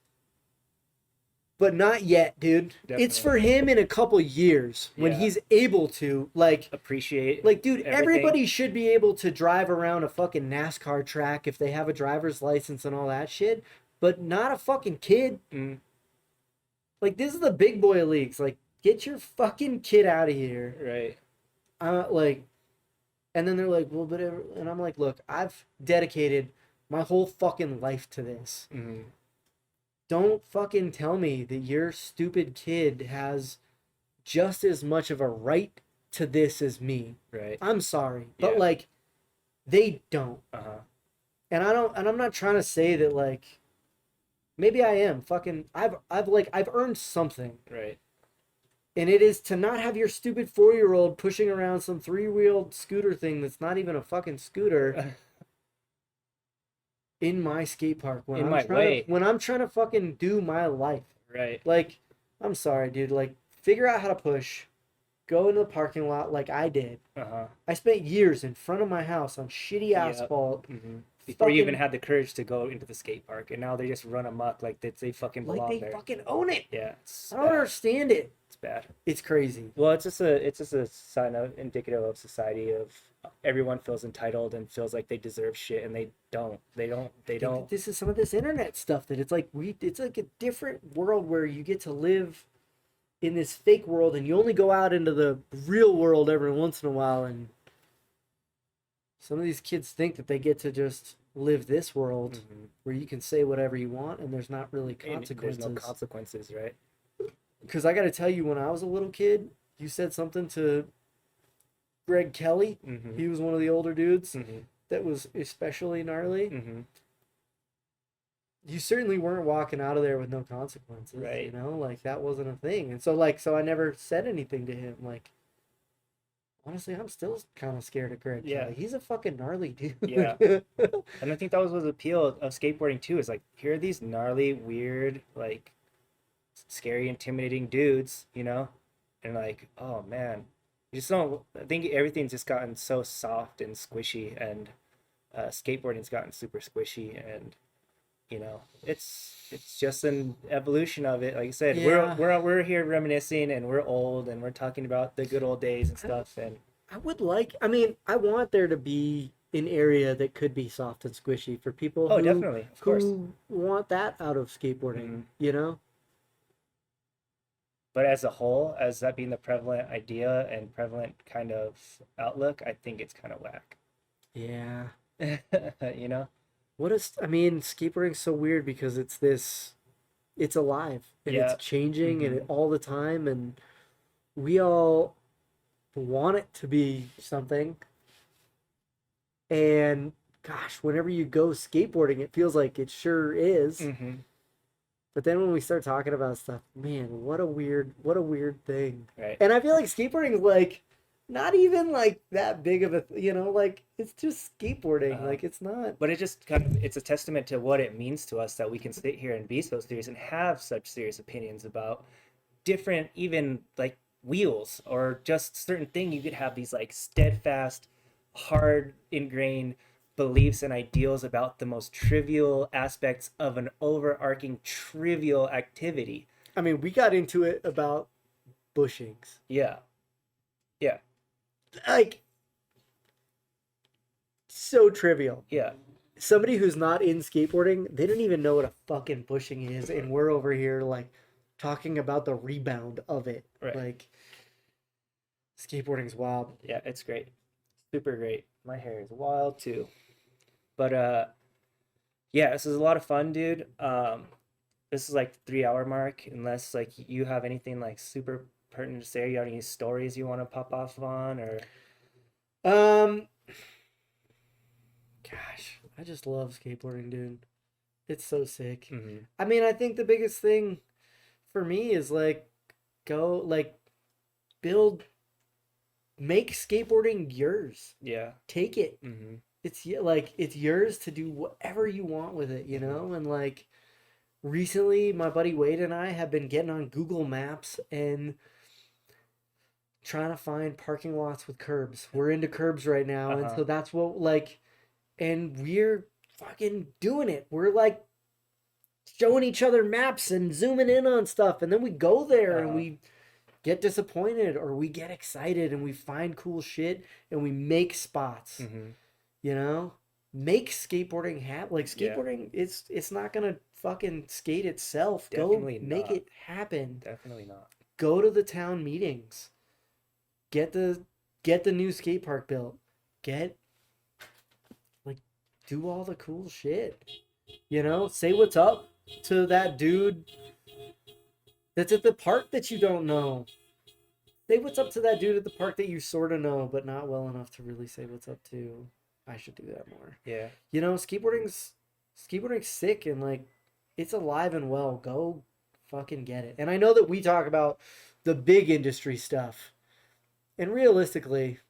but not yet, dude. It's for Definitely. him in a couple years when Yeah. he's able to, Appreciate. dude, everything. everybody should be able to drive around a fucking NASCAR track if they have a driver's license and all that shit, but not a fucking kid. Mm, Like, this is the big boy leagues. Like, get your fucking kid out of here. right. Like, and then they're like, well, but, and I'm like, look, I've dedicated my whole fucking life to this. Mm, Don't fucking tell me that your stupid kid has just as much of a right to this as me. right. I'm sorry, but Yeah. like, they don't. Uh-huh. And I'm not trying to say that like, maybe I am fucking. I've earned something, Right. and it is to not have your stupid 4-year-old pushing around some 3-wheeled scooter thing that's not even a fucking scooter in my skate park when In I'm my trying way. when I'm trying to fucking do my life. Right. Like, I'm sorry, dude. Like, figure out how to push. Go into the parking lot like I did. Uh-huh. I spent years in front of my house on shitty Yep. asphalt. Mm-hmm. Before you even Fucking- had the courage to go into the skate park, and now they just run amok like they fucking Like, belong they there. fucking own it. Yeah. It's I don't bad. understand it. It's bad. It's crazy. Well, it's just a sign of indicative of society of everyone feels entitled and feels like they deserve shit, and they don't. They don't. This is some of this internet stuff that it's like it's like a different world where you get to live in this fake world and you only go out into the real world every once in a while, and some of these kids think that they get to just live this world Mhm. where you can say whatever you want and there's not really And consequences. there's no consequences, right? Because I got to tell you, when I was a little kid, you said something to Greg Kelly. Mm-hmm. He was one of the older dudes Mm-hmm. that was especially gnarly. Mm-hmm. You certainly weren't walking out of there with no consequences, Right. you know, like that wasn't a thing. And so I never said anything to him. Like, honestly, I'm still kind of scared of Greg Yeah. Kelly. He's a fucking gnarly dude. Yeah. And I think that was the appeal of skateboarding too. Is like, here are these gnarly, weird, like scary, intimidating dudes, you know, and like, oh man, you just don't. I think everything's just gotten so soft and squishy, and skateboarding's gotten super squishy, and you know, it's just an evolution of it. Like I said, Yeah. we're here reminiscing, and we're old, and we're talking about the good old days and stuff, and I want there to be an area that could be soft and squishy for people oh, who, definitely, of course. who want that out of skateboarding, Mhm. you know? But as a whole, as that being the prevalent idea and prevalent kind of outlook, I think it's kind of whack. Yeah. You know? Skateboarding's so weird because it's alive and Yeah. it's changing and Mhm. all the time, and we all want it to be something. And gosh, whenever you go skateboarding, it feels like it sure is. Mm-hmm. But then when we start talking about stuff, man, what a weird thing. Right. And I feel like skateboarding is like not even like that big of a, like it's just skateboarding. Uh-huh. Like it's not. But it just kind of, it's a testament to what it means to us that we can sit here and be so serious and have such serious opinions about different, even like wheels or just certain thing. You could have these like steadfast, hard ingrained beliefs and ideals about the most trivial aspects of an overarching trivial activity. I mean, we got into it about bushings. Yeah. Like, so trivial. Yeah. Somebody who's not in skateboarding, they don't even know what a fucking bushing is, and we're over here like talking about the rebound of it. Right. Like skateboarding's wild. Yeah, it's great. Super great. My hair is wild too. But yeah, this is a lot of fun, dude. This is like 3 hour mark, unless like you have anything like super pertinent to say, you have any stories you want to pop off on, or Um, gosh, I just love skateboarding, dude. It's so sick. Mhm. I mean, I think the biggest thing for me is like go like build, make skateboarding yours. Yeah. Take it. Mm-hmm. Like it's yours to do whatever you want with it, you know? And like recently my buddy Wade and I have been getting on Google Maps and trying to find parking lots with curbs. We're into curbs right now, and so that's what like, and we're fucking doing it. We're like showing each other maps and zooming in on stuff, and then we go there and we get disappointed or we get excited and we find cool shit and we make spots. Mm-hmm. You know, make skateboarding happen. Like Yeah. skateboarding, it's not gonna fucking skate itself. Definitely Go make not. it happen. Definitely not. Go to the town meetings. Get the new skate park built. Do all the cool shit. You know, say what's up to that dude that's at the park that you don't know. Say what's up to that dude at the park that you sort of know, but not well enough to really say what's up to. I should do that more. Yeah. You know, skateboarding's sick and like it's alive and well. Go fucking get it. And I know that we talk about the big industry stuff. And realistically,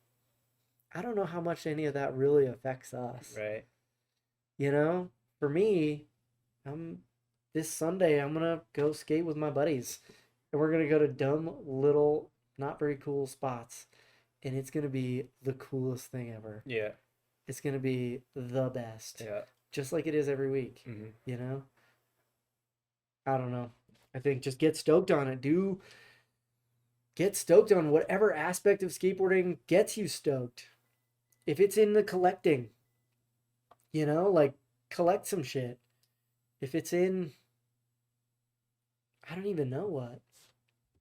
I don't know how much any of that really affects us. Right. You know, for me, this Sunday I'm gonna go skate with my buddies, and we're gonna go to dumb little, not very cool spots, and it's gonna be the coolest thing ever. Yeah. It's gonna be the best, Yeah. just like it is every week. Mm-hmm. You know, I don't know. I think just get stoked on it. Get stoked on whatever aspect of skateboarding gets you stoked. If it's in the collecting, you know, like collect some shit. If it's in, I don't even know what,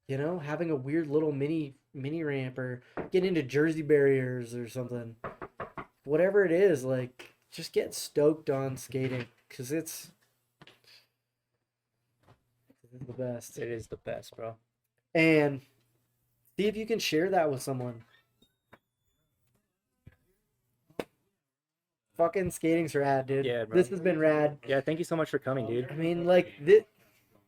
you know, having a weird little mini ramp or get into Jersey barriers or something. Whatever it is, like just get stoked on skating because it's the best. It is the best, bro. And see if you can share that with someone. Fucking skating's rad, dude. Yeah, bro. This has been rad. Yeah, thank you so much for coming, dude. I mean, like,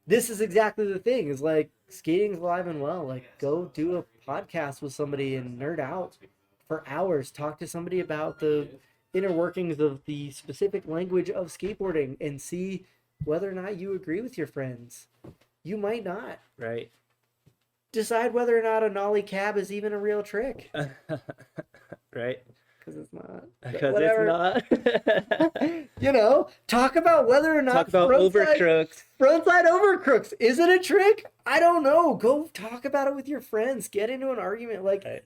this is exactly the thing. Is like, skating's alive and well. Like, go do a podcast with somebody and nerd out for hours. Talk to somebody about the inner workings of the specific language of skateboarding and see whether or not you agree with your friends. You might not. Right. Decide whether or not a nollie cab is even a real trick. Right. Because it's not. Because Whatever. it's not. You know, talk about whether or not Talk about overcrooks. frontside overcrooks. Is it a trick? I don't know. Go talk about it with your friends. Get into an argument. Like, Right.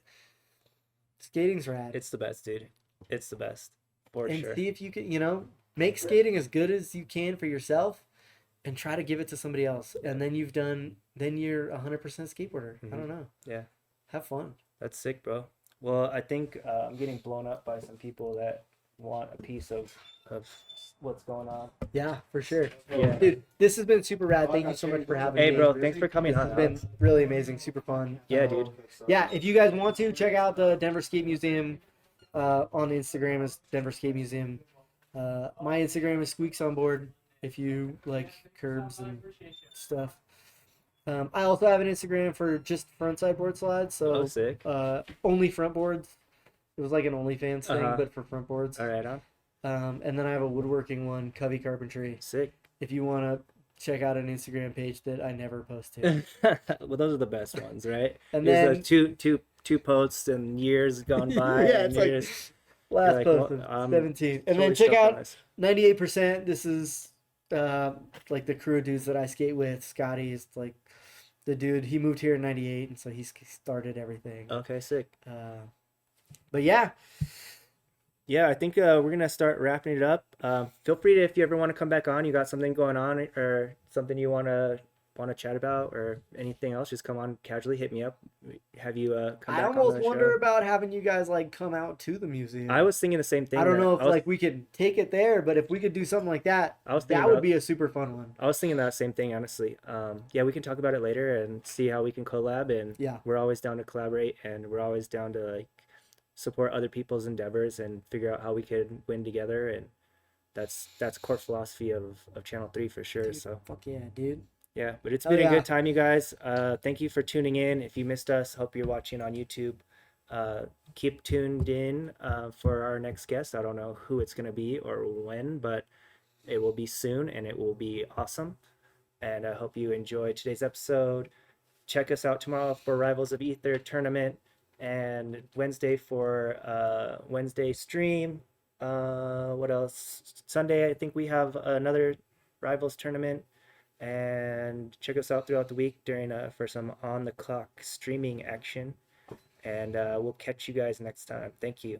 skating's rad. It's the best, dude. It's the best. For And sure. see if you can, you know, make skating as good as you can for yourself and try to give it to somebody else. And then you're 100% skateboarder. I don't know. Yeah. Have fun. That's sick, bro. Well, I think I'm getting blown up by some people that want a piece of what's going on. Yeah, for sure. Yeah. Dude, this has been super rad. Thank you so much for having me. Hey, bro, thanks for coming This on. has been really amazing, super fun. Yeah, dude. Yeah, if you guys want to, check out the Denver Skate Museum on Instagram is Denver Skate Museum. My Instagram is Squeaks on Board if you like curbs and stuff. I also have an Instagram for just frontside board slides, so Oh, sick. only front boards. It was like an OnlyFans thing, Uh-huh. but for front boards. All right, on. And then I have a woodworking one, Covey Carpentry. Sick. If you want to check out an Instagram page that I never post to. Well, those are the best ones, right? And There's then two posts and years gone by. Yeah, and it's like years, last like, post well, of 17. And really then check stoked on out this. 98%. This is like the crew of dudes that I skate with. Scotty is like the dude. He moved here in 98, and so he started everything. Okay, sick. But yeah, yeah, I think we're gonna start wrapping it up. Feel free to, if you ever want to come back on, you got something going on or something you wanna chat about or anything else, just come on casually, hit me up, have you come I back on almost the wonder show. about having you guys like come out to the I museum. was thinking the same I thing don't that know if like we could take it there, but if we could do something like that, I was thinking that would about be a super fun one. I was thinking that same thing, honestly. Yeah, we can talk about it later and see how we can collab. And Yeah. we're always down to collaborate, and we're always down to like support other people's endeavors and figure out how we could win together. And that's core philosophy of Channel 3 for sure. Dude, So fuck yeah, dude. yeah, but it's Hell been a yeah. good time, you guys. Thank you for tuning in. If you missed us, hope you're watching on YouTube. Uh, keep tuned in for our next guest. I don't know who it's gonna be or when, but it will be soon, and it will be awesome. And I hope you enjoyed today's episode. Check us out tomorrow for Rivals of Ether tournament, and Wednesday for Wednesday stream. What else? Sunday, I think we have another Rivals tournament. And check us out throughout the week during for some on the clock streaming action. And we'll catch you guys next time. Thank you.